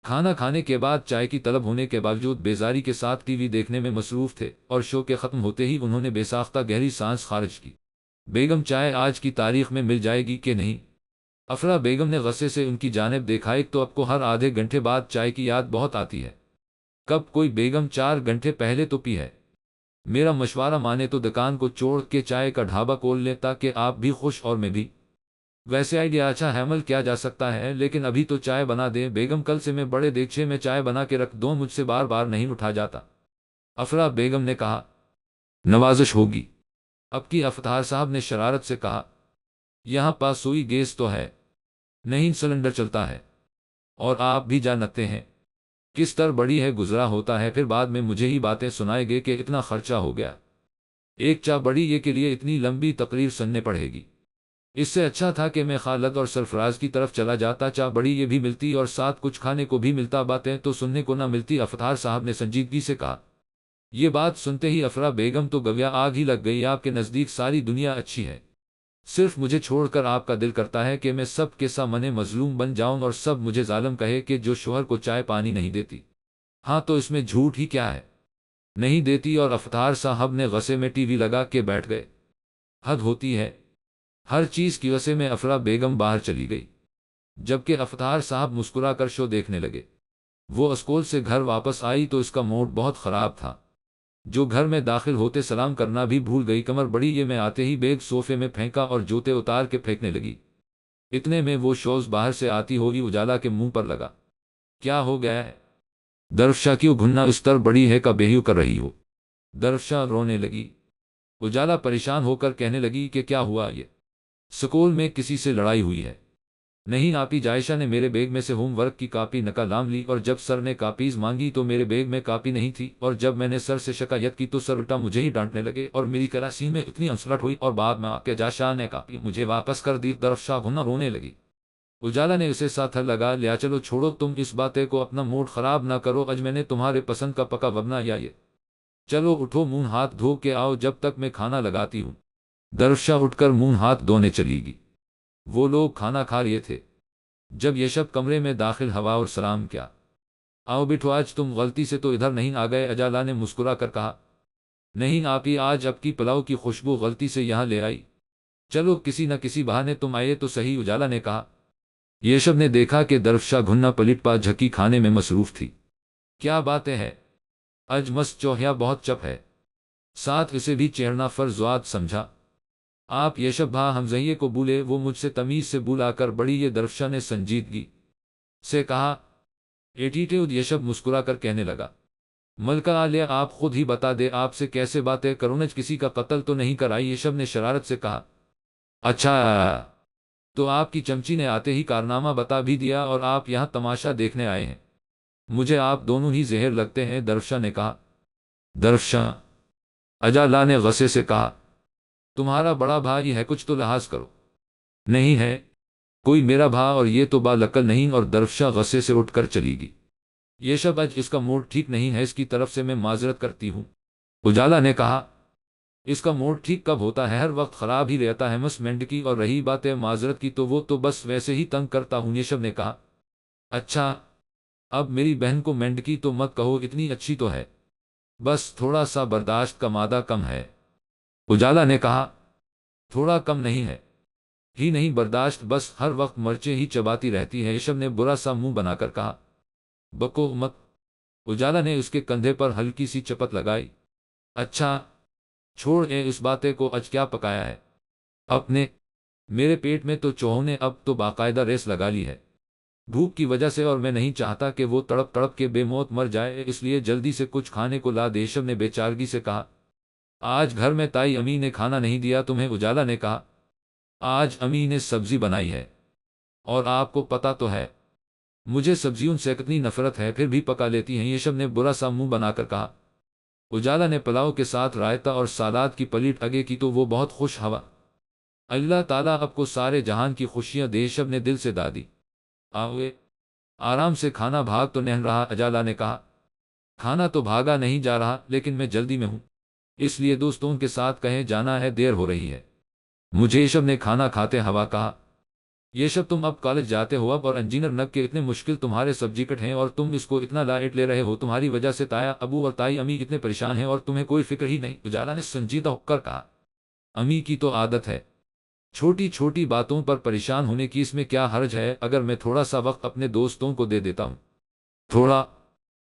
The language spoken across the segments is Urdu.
کھانا کھانے کے بعد چائے کی طلب ہونے کے باوجود بیزاری کے ساتھ ٹی وی دیکھنے میں مصروف تھے، اور شو کے ختم ہوتے ہی انہوں نے بے ساختہ گہری سانس خارج کی۔ بیگم، چائے آج کی تاریخ میں مل جائے گی کہ نہیں؟ افرا بیگم نے غصے سے ان کی جانب دیکھا۔ ایک تو آپ کو ہر آدھے گھنٹے بعد چائے کی یاد بہت آتی ہے۔ کب کوئی بیگم 4 گھنٹے پہلے تو پی ہے۔ میرا مشورہ مانے تو دکان کو چھوڑ کے چائے کا ڈھابا کھول لیں، تاکہ آپ بھی خوش اور میں بھی۔ ویسے آئیڈیا اچھا ہے، عمل کیا جا سکتا ہے، لیکن ابھی تو چائے بنا دیں بیگم، کل سے میں بڑے دیگچے میں چائے بنا کے رکھ دوں، مجھ سے بار بار نہیں اٹھا جاتا۔ افرا بیگم نے کہا۔ نوازش ہوگی؟ اب کی افطار صاحب نے شرارت سے کہا۔ یہاں پاس سوئی گیس تو ہے نہیں، سلنڈر چلتا ہے، اور آپ بھی جانتے ہیں کس طرح بڑی ہے گزرا ہوتا ہے، پھر بعد میں مجھے ہی باتیں سنائے گے کہ اتنا خرچہ ہو گیا، ایک چاہ بڑی یہ کے لیے اتنی لمبی تقریر سننے پڑے گی۔ اس سے اچھا تھا کہ میں خالد اور سرفراز کی طرف چلا جاتا، چاہ بڑی یہ بھی ملتی اور ساتھ کچھ کھانے کو بھی ملتا، باتیں تو سننے کو نہ ملتی، افطار صاحب نے سنجیدگی سے کہا۔ یہ بات سنتے ہی افرا بیگم تو گویا آگ ہی لگ گئی۔ آپ کے نزدیک ساری دنیا اچھی ہے، صرف مجھے چھوڑ کر آپ کا دل کرتا ہے کہ میں سب کے سامنے مظلوم بن جاؤں اور سب مجھے ظالم کہے کہ جو شوہر کو چائے پانی نہیں دیتی۔ ہاں تو اس میں جھوٹ ہی کیا ہے، نہیں دیتی۔ اور افطار صاحب نے غصے میں ٹی وی لگا کے بیٹھ گئے۔ حد ہوتی ہے، ہر چیز کی وجہ میں افرا بیگم باہر چلی گئی، جبکہ افطار صاحب مسکرا کر شو دیکھنے لگے۔ وہ اسکول سے گھر واپس آئی تو اس کا موڈ بہت خراب تھا، جو گھر میں داخل ہوتے سلام کرنا بھی بھول گئی۔ کمر بڑی یہ میں آتے ہی بیگ صوفے میں پھینکا اور جوتے اتار کے پھینکنے لگی۔ اتنے میں وہ شوز باہر سے آتی ہوئی اجالا کے منہ پر لگا۔ کیا ہو گیا ہے درفشا، کیوں گھننا اس طرح بڑی ہے کا بہیو کر رہی ہو؟ درفشا رونے لگی۔ اجالا پریشان ہو کر کہنے لگی کہ کیا ہوا، یہ سکول میں کسی سے لڑائی ہوئی ہے؟ نہیں آپی، جائشہ نے میرے بیگ میں سے ہوم ورک کی کاپی نکال لی، اور جب سر نے کاپیز مانگی تو میرے بیگ میں کاپی نہیں تھی، اور جب میں نے سر سے شکایت کی تو سر الٹا مجھے ہی ڈانٹنے لگے، اور میری کلاسی میں اتنی انسلٹ ہوئی، اور بعد میں آ کے جائشہ نے کاپی مجھے واپس کر دی۔ درفشا گھنا رونے لگی۔ اجالا نے اسے ساتھ لگا لیا۔ چلو چھوڑو، تم اس باتیں کو اپنا موڈ خراب نہ کرو، آج میں نے تمہارے پسند کا پکا وبنا یا یہ۔ چلو اٹھو، منہ ہاتھ دھو کے آؤ جب تک میں کھانا لگاتی ہوں۔ درفشا اٹھ کر منہ ہاتھ دھونے چلی گی۔ وہ لوگ کھانا کھا رہے تھے جب یشب کمرے میں داخل ہوا اور سلام کیا۔ آؤ بیٹھو، آج تم غلطی سے تو ادھر نہیں آ گئے؟ اجالا نے مسکرا کر کہا۔ نہیں آپی، آج اب کی پلاؤ کی خوشبو غلطی سے یہاں لے آئی۔ چلو کسی نہ کسی بہانے تم آئے تو صحیح، اجالا نے کہا۔ یشب نے دیکھا کہ درفشا گھنا پلٹ پا جھکی کھانے میں مصروف تھی۔ کیا باتیں ہے، اج مس چوہیا بہت چپ ہے، ساتھ اسے بھی چہرنا فرضوات سمجھا۔ آپ یشب بھا حمزیے کو بولے، وہ مجھ سے تمیز سے بولا کر بڑی یہ درفشا نے سنجیدگی سے کہا۔ ایٹیٹیوڈ، یشب مسکرا کر کہنے لگا۔ ملکہ عالیہ، آپ خود ہی بتا دے آپ سے کیسے باتیں کرونج کسی کا قتل تو نہیں کرائی؟ یشب نے شرارت سے کہا۔ اچھا تو آپ کی چمچی نے آتے ہی کارنامہ بتا بھی دیا اور آپ یہاں تماشا دیکھنے آئے ہیں؟ مجھے آپ دونوں ہی زہر لگتے ہیں، درفشا نے کہا۔ درفشا، اجالا نے غصے سے کہا، تمہارا بڑا بھائی ہے، کچھ تو لحاظ کرو۔ نہیں ہے کوئی میرا بھا، اور یہ تو بالعقل نہیں، اور درفشا غصے سے اٹھ کر چلی گی۔ یشب، آج اس کا موڈ ٹھیک نہیں ہے، اس کی طرف سے میں معذرت کرتی ہوں، اجالا نے کہا۔ اس کا موڈ ٹھیک کب ہوتا ہے، ہر وقت خراب ہی رہتا ہے مس مینڈکی، اور رہی بات ہے معذرت کی تو وہ تو بس ویسے ہی تنگ کرتا ہوں، یشب نے کہا۔ اچھا، اب میری بہن کو مینڈکی تو مت کہو، اتنی اچھی تو ہے، بس تھوڑا سا برداشت کا مادہ کم ہے، اجالا نے کہا۔ تھوڑا کم نہیں ہے ہی نہیں برداشت، بس ہر وقت مرچیں ہی چباتی رہتی ہے، یشب نے برا سا منہ بنا کر کہا۔ بکو مت، اجالا نے اس کے کندھے پر ہلکی سی چپت لگائی۔ اچھا چھوڑ اس باتیں کو، آج کیا پکایا ہے اپنے؟ میرے پیٹ میں تو چوہوں نے اب تو باقاعدہ ریس لگا لی ہے بھوک کی وجہ سے، اور میں نہیں چاہتا کہ وہ تڑپ تڑپ کے بے موت مر جائے، اس لیے جلدی سے کچھ کھانے کو لا دے، یشب نے بے چارگی سے کہا۔ آج گھر میں تائی امی نے کھانا نہیں دیا تمہیں، اجالا نے کہا۔ آج امی نے سبزی بنائی ہے، اور آپ کو پتا تو ہے مجھے سبزیوں سے کتنی نفرت ہے، پھر بھی پکا لیتی ہیں، یشب نے برا سا منہ بنا کر کہا۔ اجالا نے پلاؤ کے ساتھ رائتا اور سالاد کی پلیٹ آگے کی تو وہ بہت خوش ہوا۔ اللہ تعالیٰ آپ کو سارے جہان کی خوشیاں دے، یشب نے دل سے دادی۔ آوے آرام سے کھانا، بھاگ تو نہیں رہا، اجالا نے کہا۔ کھانا تو بھاگا نہیں جا رہا، لیکن میں جلدی میں ہوں، اس لیے دوستوں کے ساتھ کہیں جانا ہے، دیر ہو رہی ہے مجھے، یشب نے کھانا کھاتے ہوا کہا۔ یہ شب تم اب کالج جاتے ہو اب اور انجینئر نگ کے اتنے مشکل تمہارے سبجیکٹ ہیں اور تم اس کو اتنا لائٹ لے رہے ہو، تمہاری وجہ سے تایا ابو اور تائی امی اتنے پریشان ہیں اور تمہیں کوئی فکر ہی نہیں، اجالا نے سنجیدہ ہو کر کہا۔ امی کی تو عادت ہے چھوٹی چھوٹی باتوں پر پریشان ہونے کی، اس میں کیا حرج ہے اگر میں تھوڑا سا وقت اپنے دوستوں کو دے دیتا ہوں؟ تھوڑا؟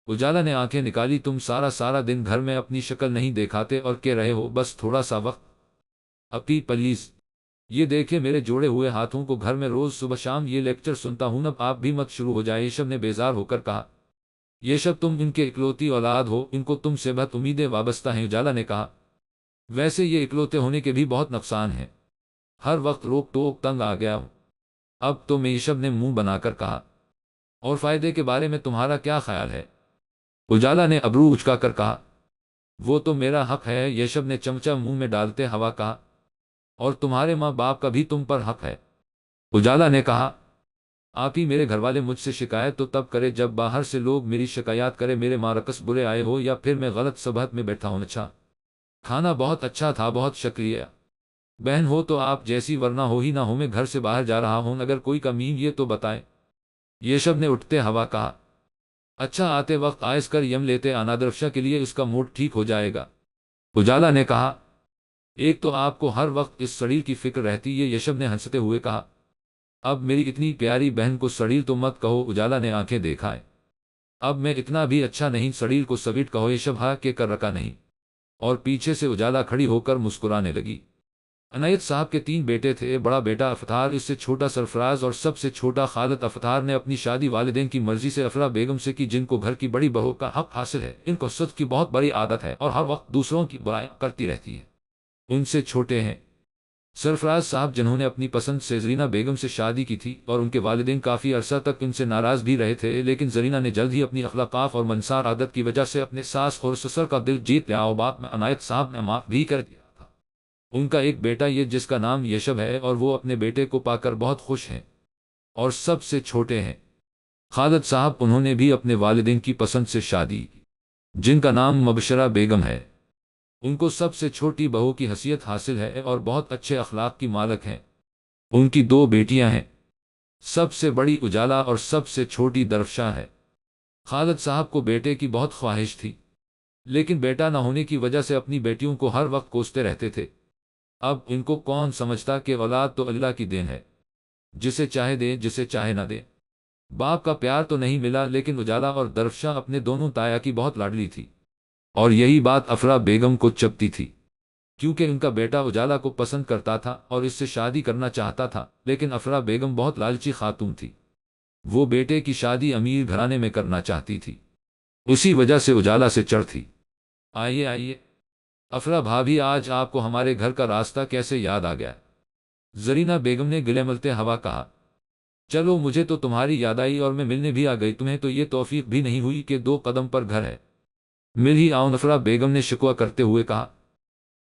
اجالا نے آنکھیں نکالی، تم سارا دن گھر میں اپنی شکل نہیں دکھاتے اور کہہ رہے ہو بس تھوڑا سا وقت؟ اپی پلیز، یہ دیکھے میرے جوڑے ہوئے ہاتھوں کو، گھر میں روز صبح شام یہ لیکچر سنتا ہوں، اب آپ بھی مت شروع ہو جائے، یشب نے بیزار ہو کر کہا۔ یشب تم ان کے اکلوتی اولاد ہو، ان کو تم سے بہت امیدیں وابستہ ہیں، اجالا نے کہا۔ ویسے یہ اکلوتے ہونے کے بھی بہت نقصان ہیں، ہر وقت روک ٹوک، تنگ آ گیا ہوں اب تو میں، یشب نے منہ بنا کر کہا۔ اور فائدے کے بارے میں تمہارا کیا خیال ہے؟ اجالا نے ابرو اچکا کر کہا۔ وہ تو میرا حق ہے، یشب نے چمچہ منہ میں ڈالتے ہوا کہا۔ اور تمہارے ماں باپ کا بھی تم پر حق ہے، اجالا نے کہا۔ آپ ہی میرے گھر والے مجھ سے شکایت تو تب کرے جب باہر سے لوگ میری شکایات کرے، میرے مارکس برے آئے ہو یا پھر میں غلط صحبت میں بیٹھا ہوں۔ اچھا کھانا بہت اچھا تھا، بہت شکریہ بہن ہو تو آپ جیسی، ورنہ ہو ہی نہ ہو میں گھر سے باہر جا رہا ہوں، اگر کوئی کمی یہ تو بتائے، یشب نے اٹھتے ہوا کہا۔ اچھا آتے وقت آئس کر یم لیتے آنا، درفشا کے لیے اس کا موڈ ٹھیک ہو جائے گا، اجالا نے کہا۔ ایک تو آپ کو ہر وقت اس سڑیل کی فکر رہتی ہے، یشب نے ہنستے ہوئے کہا۔ اب میری اتنی پیاری بہن کو سڑیل تو مت کہو، اجالا نے آنکھیں دکھائے۔ اب میں اتنا بھی اچھا نہیں، سڑیل کو سویٹ کہو، یشب ہا کے کر رکا نہیں، اور پیچھے سے اجالا کھڑی ہو کر مسکرانے لگی۔ عنایت صاحب کے 3 بیٹے تھے، بڑا بیٹا افطار، اس سے چھوٹا سرفراز اور سب سے چھوٹا خالد۔ افطار نے اپنی شادی والدین کی مرضی سے افرا بیگم سے کی، جن کو گھر کی بڑی بہو کا حق حاصل ہے، ان کو صدق کی بہت بڑی عادت ہے اور ہر وقت دوسروں کی برائیاں کرتی رہتی ہے۔ ان سے چھوٹے ہیں سرفراز صاحب، جنہوں نے اپنی پسند سے زرینہ بیگم سے شادی کی تھی، اور ان کے والدین کافی عرصہ تک ان سے ناراض بھی رہے تھے، لیکن زرینہ نے جلد ہی اپنی اخلاقیات اور منصار عادت کی وجہ سے اپنے ساس اور سسر کا دل جیت لیا، اور بعد میں عنایت صاحب نے معاف بھی کر دیا تھا۔ ان کا ایک بیٹا یہ جس کا نام یشب ہے، اور وہ اپنے بیٹے کو پا کر بہت خوش ہیں۔ اور سب سے چھوٹے ہیں خالد صاحب، انہوں نے بھی اپنے والدین کی پسند سے شادی کی، جن کا نام مبشرہ بیگم ہے۔ ان کو سب سے چھوٹی بہو کی حیثیت حاصل ہے اور بہت اچھے اخلاق کی مالک ہیں۔ ان کی 2 بیٹیاں ہیں، سب سے بڑی اجالا اور سب سے چھوٹی درفشا ہے۔ خالد صاحب کو بیٹے کی بہت خواہش تھی، لیکن بیٹا نہ ہونے کی وجہ سے اپنی بیٹیوں کو ہر وقت کوستے رہتے تھے۔ اب ان کو کون سمجھتا کہ اولاد تو اللہ کی دین ہے، جسے چاہے دے جسے چاہے نہ دے۔ باپ کا پیار تو نہیں ملا، لیکن اجالا اور درفشا اپنے دونوں تایا کی بہت لاڈلی تھی، اور یہی بات افرا بیگم کو چبھتی تھی، کیونکہ ان کا بیٹا اجالا کو پسند کرتا تھا اور اس سے شادی کرنا چاہتا تھا، لیکن افرا بیگم بہت لالچی خاتون تھی، وہ بیٹے کی شادی امیر گھرانے میں کرنا چاہتی تھی، اسی وجہ سے اجالا سے چڑ تھی۔ آئیے آئیے افرا بھابھی، آج آپ کو ہمارے گھر کا راستہ کیسے یاد آ گیا؟ زرینہ بیگم نے گلے ملتے ہوا کہا۔ چلو مجھے تو تمہاری یاد آئی اور میں ملنے بھی آ گئی، تمہیں تو یہ توفیق بھی نہیں ہوئی کہ 2 قدم پر گھر ہے، مل ہی آؤں، افرا بیگم نے شکوہ کرتے ہوئے کہا۔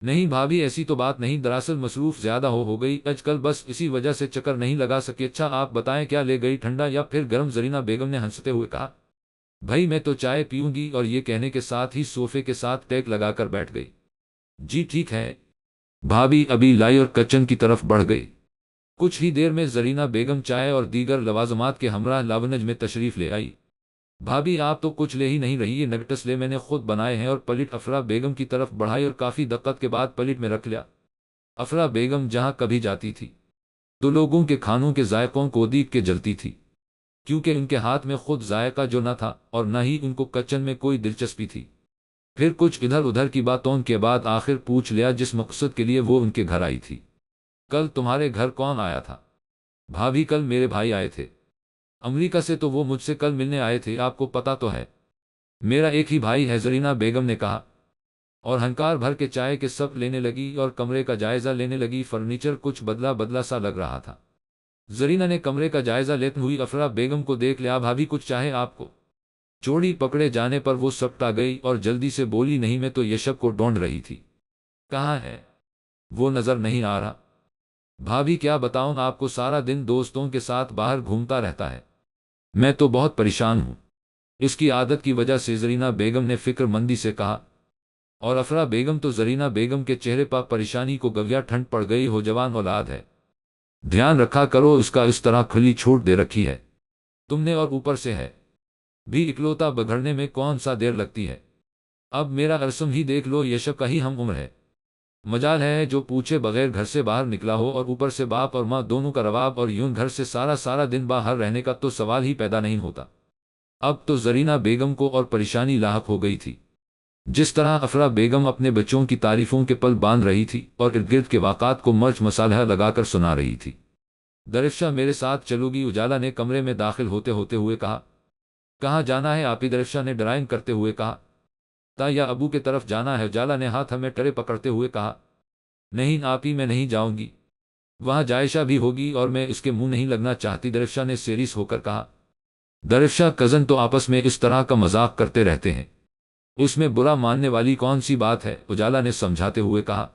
نہیں بھابھی، ایسی تو بات نہیں، دراصل مصروف زیادہ ہو گئی آج کل، بس اسی وجہ سے چکر نہیں لگا سکی۔ اچھا آپ بتائیں کیا لے گئی، ٹھنڈا یا پھر گرم؟ زرینہ بیگم نے ہنستے ہوئے کہا۔ بھائی میں تو چائے پیوں گی، اور یہ کہنے کے ساتھ ہی صوفے کے ساتھ ٹیک لگا کر بیٹھ گئی۔ جی ٹھیک ہے بھابھی، ابھی لائی، اور کچن کی طرف بڑھ گئی۔ کچھ ہی دیر میں زرینہ بیگم چائے اور دیگر لوازمات کے ہمراہ لاونج میں تشریف لے آئی۔ بھابھی آپ تو کچھ لے ہی نہیں رہی، یہ نگٹس لے میں نے خود بنائے ہیں، اور پلیٹ افرا بیگم کی طرف بڑھائی اور کافی دقت کے بعد پلیٹ میں رکھ لیا۔ افرا بیگم جہاں کبھی جاتی تھی تو لوگوں کے کھانوں کے ذائقوں کو دیکھ کے جلتی تھی، کیونکہ ان کے ہاتھ میں خود ذائقہ جو نہ تھا اور نہ ہی ان کو کچن میں کوئی دلچسپی تھی۔ پھر کچھ ادھر ادھر کی باتوں کے بعد آخر پوچھ لیا جس مقصد کے لیے وہ ان کے گھر آئی تھی۔ کل تمہارے گھر کون آیا تھا؟ بھابھی کل میرے بھائی آئے تھے امریکہ سے، تو وہ مجھ سے کل ملنے آئے تھے، آپ کو پتا تو ہے میرا ایک ہی بھائی ہے، زرینہ بیگم نے کہا، اور ہنکار بھر کے چائے کے سپ لینے لگی اور کمرے کا جائزہ لینے لگی۔ فرنیچر کچھ بدلا بدلا سا لگ رہا تھا۔ زرینہ نے کمرے کا جائزہ لیتے ہوئی افرا بیگم کو دیکھ لیا۔ بھابھی کچھ چاہے آپ کو؟ چوڑی پکڑے جانے پر وہ سپٹا گئی اور جلدی سے بولی، نہیں میں تو یشب کو ڈھونڈ رہی تھی۔ کہاں ہے وہ؟ نظر نہیں آ رہا۔ بھابھی کیا بتاؤں آپ کو، سارا دن دوستوں کے ساتھ باہر گھومتا رہتا ہے، میں تو بہت پریشان ہوں اس کی عادت کی وجہ سے، زرینہ بیگم نے فکر مندی سے کہا۔ اور افرا بیگم تو زرینہ بیگم کے چہرے پر پریشانی کو گویا ٹھنڈ پڑ گئی ہو، جوان اولاد ہے، دھیان رکھا کرو، اس کا اس طرح کھلی چھوٹ دے رکھی ہے تم نے، اور اوپر سے ہے بھی اکلوتا، بگڑنے میں کون سا دیر لگتی ہے۔ اب میرا ارسم ہی دیکھ لو، یہ شب کا ہی ہم عمر ہے، مجال ہے جو پوچھے بغیر گھر سے باہر نکلا ہو، اور اوپر سے باپ اور ماں دونوں کا رواب، اور یوں گھر سے سارا سارا دن باہر رہنے کا تو سوال ہی پیدا نہیں ہوتا۔ اب تو زرینہ بیگم کو اور پریشانی لاحق ہو گئی تھی۔ جس طرح افرا بیگم اپنے بچوں کی تعریفوں کے پل باندھ رہی تھی اور ارد گرد کے واقعات کو مرچ مصالحہ لگا کر سنا رہی تھی۔ درفشا میرے ساتھ چلو گی؟ اجالا نے کمرے میں داخل ہوتے ہوئے کہا۔ کہاں جانا ہے آپی؟ درفشا نے ڈرائنگ کرتے ہوئے کہا۔ تا یا ابو کے طرف جانا ہے؟ اجالا نے ہاتھ ہمیں ٹرے پکڑتے ہوئے کہا۔ نہیں آپی، میں نہیں جاؤں گی، وہاں جائشہ بھی ہوگی اور میں اس کے منہ نہیں لگنا چاہتی، درفشا نے سیریس ہو کر کہا۔ درفشا کزن تو آپس میں اس طرح کا مذاق کرتے رہتے ہیں، اس میں برا ماننے والی کون سی بات ہے؟ اجالا نے سمجھاتے ہوئے کہا۔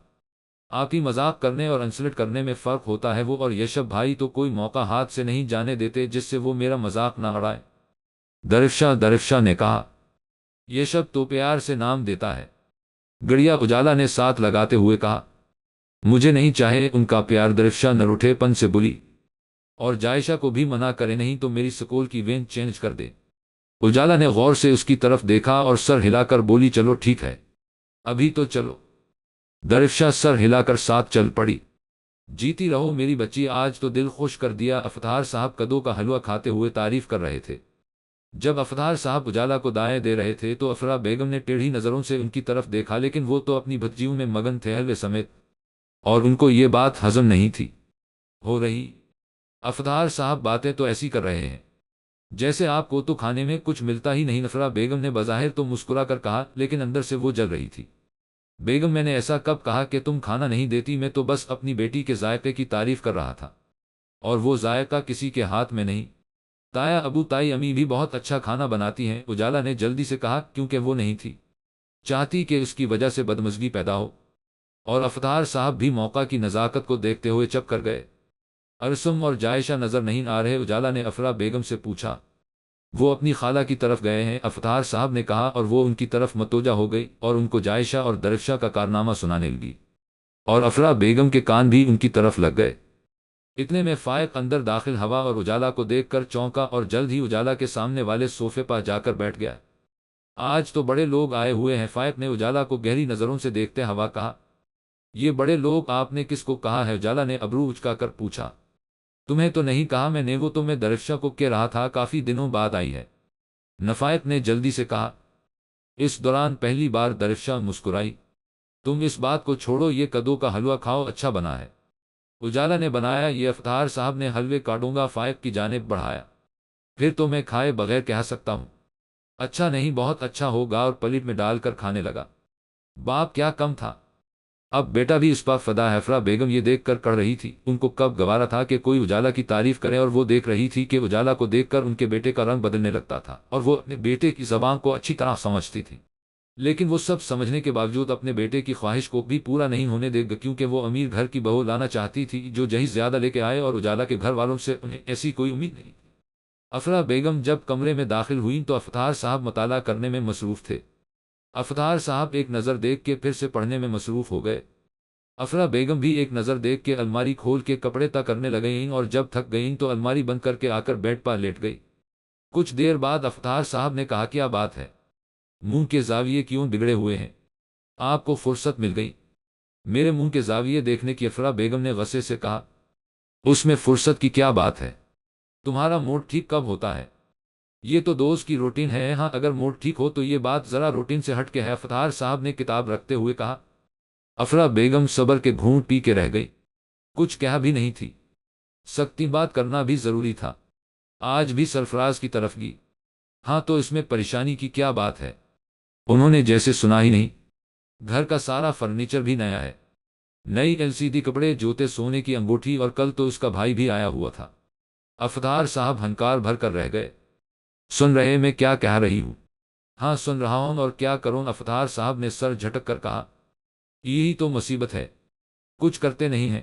آپ ہی مذاق کرنے اور انسلٹ کرنے میں فرق ہوتا ہے، وہ اور یشب بھائی تو کوئی موقع ہاتھ سے نہیں جانے دیتے جس سے وہ میرا مذاق نہ اڑائے، درفشا نے کہا۔ یشب تو پیار سے نام دیتا ہے، گڑیا، اجالا نے ساتھ لگاتے ہوئے کہا۔ مجھے نہیں چاہے ان کا پیار، درفشا نروٹھے پن سے بولی، اور جائشہ کو بھی منع کرے، نہیں تو میری سکول کی وین چینج کر دے۔ اجالا نے غور سے اس کی طرف دیکھا اور سر ہلا کر بولی، چلو ٹھیک ہے، ابھی تو چلو۔ درفشا سر ہلا کر ساتھ چل پڑی۔ جیتی رہو میری بچی، آج تو دل خوش کر دیا، افطار صاحب کدو کا حلوہ کھاتے ہوئے تعریف کر رہے تھے۔ جب افطار صاحب اجالا کو دائیں دے رہے تھے تو افرا بیگم نے ٹیڑھی نظروں سے ان کی طرف دیکھا، لیکن وہ تو اپنی بھتجیوں میں مگن تھے حلوے سمیت، اور ان کو یہ بات ہضم نہیں تھی ہو رہی۔ افطار صاحب باتیں تو ایسی کر رہے ہیں جیسے آپ کو تو کھانے میں کچھ ملتا ہی نہیں، افرا بیگم نے بظاہر تو مسکرا کر کہا، لیکن اندر سے وہ جل رہی تھی۔ بیگم، میں نے ایسا کب کہا کہ تم کھانا نہیں دیتی؟ میں تو بس اپنی بیٹی کے ذائقے کی تعریف کر رہا تھا، اور وہ ذائقہ کسی کے ہاتھ میں نہیں۔ تایا ابو تائی امی بھی بہت اچھا کھانا بناتی ہیں، اجالا نے جلدی سے کہا، کیونکہ وہ نہیں تھی چاہتی کہ اس کی وجہ سے بدمزگی پیدا ہو، اور افطار صاحب بھی موقع کی نزاکت کو دیکھتے ہوئے چپ کر گئے۔ ارسم اور جائشہ نظر نہیں آ رہے؟ اجالا نے افرا بیگم سے پوچھا۔ وہ اپنی خالہ کی طرف گئے ہیں، افطار صاحب نے کہا، اور وہ ان کی طرف متوجہ ہو گئی اور ان کو جائشہ اور درفشا کا کارنامہ سنانے لگی، اور افرا بیگم کے کان بھی ان کی طرف لگ گئے۔ اتنے میں فائق اندر داخل ہوا اور اجالا کو دیکھ کر چونکا، اور جلد ہی اجالا کے سامنے والے صوفے پر جا کر بیٹھ گیا۔ آج تو بڑے لوگ آئے ہوئے ہیں، فائق نے اجالا کو گہری نظروں سے دیکھتے ہوا کہا۔ یہ بڑے لوگ آپ نے کس کو کہا ہے؟ اجالا نے ابرو اچکا کر پوچھا۔ تمہیں تو نہیں کہا میں نے، وہ تو میں درفشا کو کہہ رہا تھا، کافی دنوں بعد آئی ہے، نفائق نے جلدی سے کہا۔ اس دوران پہلی بار درفشا مسکرائی۔ تم اس بات کو چھوڑو، یہ کدو کا حلوہ کھاؤ، اچھا بنا ہے، اجالا نے بنایا، یہ افطار صاحب نے حلوے کاٹوں گا فائق کی جانب بڑھایا۔ پھر تو میں کھائے بغیر کہہ سکتا ہوں اچھا نہیں، بہت اچھا ہوگا، اور پلیٹ میں ڈال کر کھانے لگا۔ باپ کیا کم تھا، اب بیٹا بھی اس پر فدا ہے۔ افرا بیگم یہ دیکھ کر کڑ رہی تھی، ان کو کب گوارا تھا کہ کوئی اجالا کی تعریف کرے، اور وہ دیکھ رہی تھی کہ اجالا کو دیکھ کر ان کے بیٹے کا رنگ بدلنے لگتا تھا، اور وہ اپنے بیٹے کی زبان کو اچھی طرح سمجھتی تھی، لیکن وہ سب سمجھنے کے باوجود اپنے بیٹے کی خواہش کو بھی پورا نہیں ہونے دے گا، کیونکہ وہ امیر گھر کی بہو لانا چاہتی تھی جو جہیز زیادہ لے کے آئے، اور اجالا کے گھر والوں سے انہیں ایسی کوئی امید نہیں۔ افرا بیگم جب کمرے میں داخل ہوئیں تو افطار صاحب مطالعہ کرنے میں مصروف تھے۔ افطار صاحب ایک نظر دیکھ کے پھر سے پڑھنے میں مصروف ہو گئے۔ افرا بیگم بھی ایک نظر دیکھ کے الماری کھول کے کپڑے طے کرنے لگیں، اور جب تھک گئیں تو الماری بند کر کے آ کر بیڈ پر لیٹ گئی۔ کچھ دیر بعد افطار صاحب نے کہا، کیا بات ہے، منہ کے زاویے کیوں بگڑے ہوئے ہیں؟ آپ کو فرصت مل گئی میرے منہ کے زاویے دیکھنے کی؟ افرا بیگم نے غصے سے کہا۔ اس میں فرصت کی کیا بات ہے، تمہارا موڈ ٹھیک کب ہوتا ہے؟ یہ تو دوست کی روٹین ہے، ہاں اگر موڈ ٹھیک ہو تو یہ بات ذرا روٹین سے ہٹ کے ہے، افطار صاحب نے کتاب رکھتے ہوئے کہا۔ افرا بیگم صبر کے گھونٹ پی کے رہ گئی، کچھ کہا بھی نہیں تھی، سختی بات کرنا بھی ضروری تھا۔ آج بھی سرفراز کی طرف گئی۔ ہاں تو اس میں پریشانی کی کیا بات ہے؟ انہوں نے جیسے سنا ہی نہیں، گھر کا سارا فرنیچر بھی نیا ہے، نئی LCD، کپڑے، جوتے، سونے کی انگوٹھی، اور کل تو اس کا بھائی بھی آیا ہوا تھا۔ افطار صاحب ہنکار بھر کر رہ گئے۔ سن رہے میں کیا کہہ رہی ہوں؟ ہاں سن رہا ہوں، اور کیا کروں؟ افطار صاحب نے سر جھٹک کر کہا۔ یہی تو مصیبت ہے، کچھ کرتے نہیں ہیں۔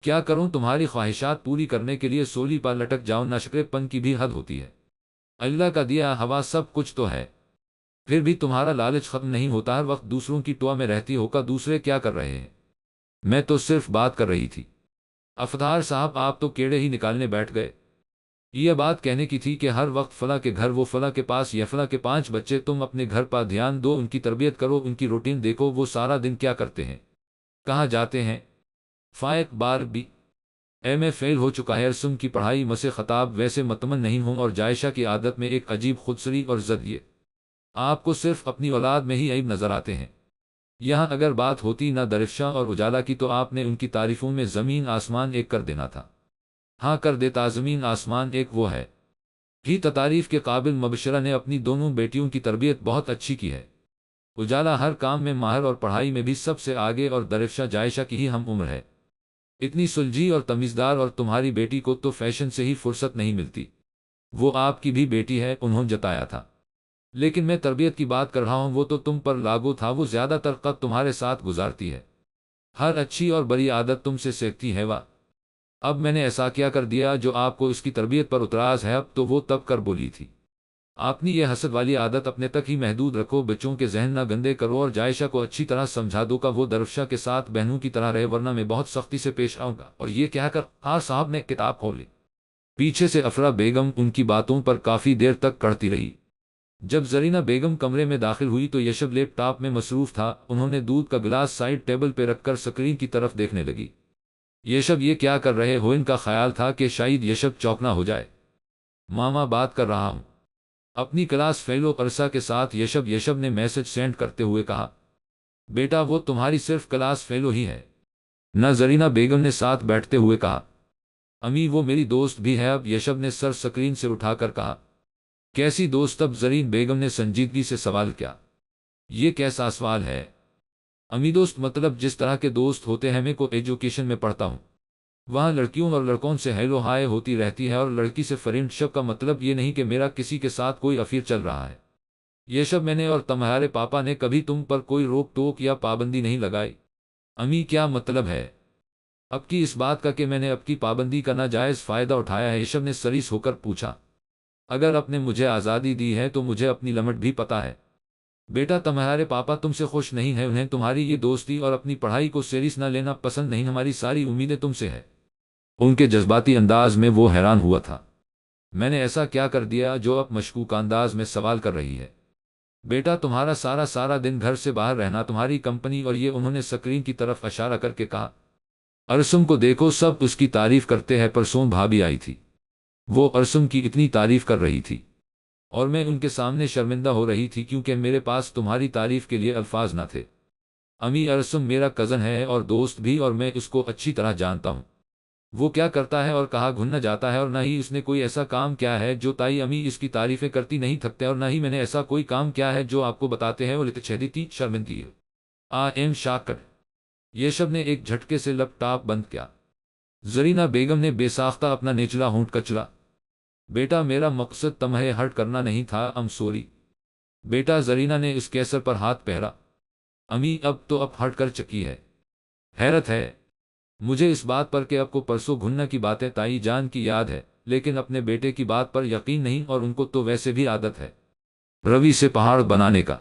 کیا کروں، تمہاری خواہشات پوری کرنے کے لیے سولی پر لٹک جاؤں، ناشکرے پن کی بھی حد ہوتی ہے۔ اللہ کا دیا ہوا سب کچھ تو ہے، پھر بھی تمہارا لالچ ختم نہیں ہوتا، ہر وقت دوسروں کی ٹوا میں رہتی ہو کا دوسرے کیا کر رہے ہیں؟ میں تو صرف بات کر رہی تھی۔ افطار صاحب آپ تو کیڑے ہی نکالنے بیٹھ گئے۔ یہ بات کہنے کی تھی کہ ہر وقت فلاں کے گھر، وہ فلاں کے پاس، یا فلاں کے 5 بچے، تم اپنے گھر پر دھیان دو، ان کی تربیت کرو، ان کی روٹین دیکھو، وہ سارا دن کیا کرتے ہیں، کہاں جاتے ہیں۔ فائق بار بھی ایم اے فیل ہو چکا ہے، ارسم کی پڑھائی مسے خطاب ویسے مطمئن نہیں ہوں، اور جائشہ کی عادت میں ایک عجیب خودسری اور ضد، یہ آپ کو صرف اپنی اولاد میں ہی عیب نظر آتے ہیں۔ یہاں اگر بات ہوتی نہ درفشاں اور اجالا کی تو آپ نے ان کی تعریفوں میں زمین آسمان ایک کر دینا تھا۔ ہاں کر دیتا زمین آسمان ایک، وہ ہے بھی تعریف کے قابل۔ مبشرہ نے اپنی دونوں بیٹیوں کی تربیت بہت اچھی کی ہے۔ اجالا ہر کام میں ماہر اور پڑھائی میں بھی سب سے آگے، اور درفشاں جائشہ کی ہی ہم عمر ہے، اتنی سلجھی اور تمیزدار، اور تمہاری بیٹی کو تو فیشن سے ہی فرصت نہیں ملتی۔ وہ آپ کی بھی بیٹی ہے، انہوں جتایا تھا، لیکن میں تربیت کی بات کر رہا ہوں، وہ تو تم پر لاگو تھا، وہ زیادہ تر وقت تمہارے ساتھ گزارتی ہے، ہر اچھی اور بری عادت تم سے سیکھتی ہے۔ واہ، اب میں نے ایسا کیا کر دیا جو آپ کو اس کی تربیت پر اعتراض ہے؟ اب تو وہ تب کر بولی تھی، اپنی یہ حسد والی عادت اپنے تک ہی محدود رکھو، بچوں کے ذہن نہ گندے کرو، اور جائشہ کو اچھی طرح سمجھا دو کہ وہ درفشاں کے ساتھ بہنوں کی طرح رہے، ورنہ میں بہت سختی سے پیش آؤں گا۔ اور یہ کہہ کر خان صاحب نے کتاب کھولی۔ پیچھے سے افرا بیگم ان کی باتوں پر کافی دیر تک کڑتی رہی۔ جب زرینہ بیگم کمرے میں داخل ہوئی تو یشب لیپ ٹاپ میں مصروف تھا، انہوں نے دودھ کا گلاس سائڈ ٹیبل پہ رکھ کر سکرین کی طرف دیکھنے لگی۔ یشب یہ کیا کر رہے ہو؟ ان کا خیال تھا کہ شاید یشب چوکنا ہو جائے۔ ماما بات کر رہا ہوں اپنی کلاس فیلو عرصہ کے ساتھ۔ یشب نے میسج سینڈ کرتے ہوئے کہا، بیٹا وہ تمہاری صرف کلاس فیلو ہی ہے نہ؟ زرینہ بیگم نے ساتھ بیٹھتے ہوئے کہا، امی وہ میری دوست بھی ہے۔ اب یشب نے سر سکرین سے اٹھا کر کہا، کیسی دوست؟ اب زرین بیگم نے سنجیدگی سے سوال کیا، یہ کیسا سوال ہے امی؟ دوست مطلب جس طرح کے دوست ہوتے ہیں، میں کو ایجوکیشن میں پڑھتا ہوں، وہاں لڑکیوں اور لڑکوں سے ہیلو ہائے ہوتی رہتی ہے، اور لڑکی سے فرینڈ شپ کا مطلب یہ نہیں کہ میرا کسی کے ساتھ کوئی افیئر چل رہا ہے۔ یشب میں نے اور تمہارے پاپا نے کبھی تم پر کوئی روک ٹوک یا پابندی نہیں لگائی۔ امی کیا مطلب ہے اب کی اس بات کا کہ میں نے اب کی پابندی کا ناجائز فائدہ اٹھایا ہے؟ یشب نے سریس ہو کر پوچھا، اگر اپ نے مجھے آزادی دی ہے تو مجھے اپنی لمٹ بھی پتا ہے۔ بیٹا تمہارے پاپا تم سے خوش نہیں ہیں، انہیں تمہاری یہ دوستی اور اپنی پڑھائی کو سیریس نہ لینا پسند نہیں، ہماری ساری امیدیں تم سے ہے۔ ان کے جذباتی انداز میں وہ حیران ہوا تھا، میں نے ایسا کیا کر دیا جو اب مشکوک انداز میں سوال کر رہی ہے؟ بیٹا تمہارا سارا دن گھر سے باہر رہنا، تمہاری کمپنی، اور یہ، انہوں نے سکرین کی طرف اشارہ کر کے کہا، ارسم کو دیکھو، سب اس کی تعریف کرتے ہیں، پرسوں بھابھی آئی تھی، وہ ارسم کی اتنی تعریف کر رہی تھی، اور میں ان کے سامنے شرمندہ ہو رہی تھی کیونکہ میرے پاس تمہاری تعریف کے لیے الفاظ نہ تھے۔ امی ارسم میرا کزن ہے اور دوست بھی، اور میں اس کو اچھی طرح جانتا ہوں، وہ کیا کرتا ہے اور کہاں گھننا جاتا ہے، اور نہ ہی اس نے کوئی ایسا کام کیا ہے جو تائی امی اس کی تعریفیں کرتی نہیں تھکتے، اور نہ ہی میں نے ایسا کوئی کام کیا ہے جو آپ کو بتاتے ہیں۔ وہ لتچھیدی شرمندگی ایم شاکر۔ یشب نے ایک جھٹکے سے لیپ ٹاپ بند کیا۔ زرینہ بیگم نے بے ساختہ اپنا نچلا ہونٹ کچلا۔ بیٹا میرا مقصد تمہیں ہرٹ کرنا نہیں تھا، ام سوری بیٹا۔ زرینہ نے اس کیسر پر ہاتھ پہرا، امی اب تو اب ہرٹ کر چکی ہے۔ حیرت ہے مجھے اس بات پر کہ اب کو پرسوں گھننا کی باتیں تائی جان کی یاد ہے، لیکن اپنے بیٹے کی بات پر یقین نہیں، اور ان کو تو ویسے بھی عادت ہے روی سے پہاڑ بنانے کا۔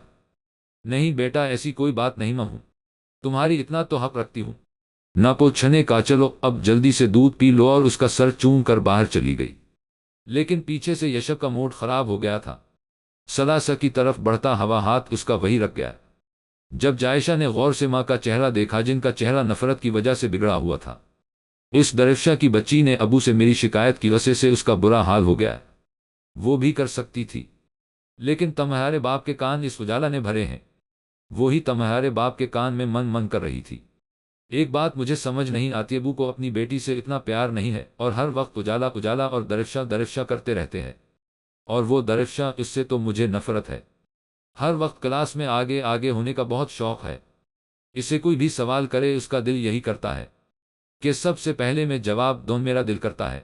نہیں بیٹا ایسی کوئی بات نہیں، میں ہوں تمہاری اتنا تو حق رکھتی ہوں نہ پوچھنے کا۔ چلو اب جلدی سے دودھ پی لو، اور اس کا سر چوم کر باہر چلی گئی۔ لیکن پیچھے سے یشب کا موڈ خراب ہو گیا تھا، سلاسہ کی طرف بڑھتا ہوا ہاتھ اس کا وہی رکھ گیا۔ جب جائشہ نے غور سے ماں کا چہرہ دیکھا، جن کا چہرہ نفرت کی وجہ سے بگڑا ہوا تھا، اس درفشہ کی بچی نے ابو سے میری شکایت کی وجہ سے اس کا برا حال ہو گیا، وہ بھی کر سکتی تھی، لیکن تمہارے باپ کے کان اس اجالا نے بھرے ہیں، وہی تمہارے باپ کے کان میں من کر رہی تھی۔ ایک بات مجھے سمجھ نہیں آتی، ابو کو اپنی بیٹی سے اتنا پیار نہیں ہے، اور ہر وقت اجالا اور درفشہ کرتے رہتے ہیں، اور وہ درفشہ، اس سے تو مجھے نفرت ہے۔ ہر وقت کلاس میں آگے ہونے کا بہت شوق ہے، اسے کوئی بھی سوال کرے اس کا دل یہی کرتا ہے کہ سب سے پہلے میں جواب دوں، میرا دل کرتا ہے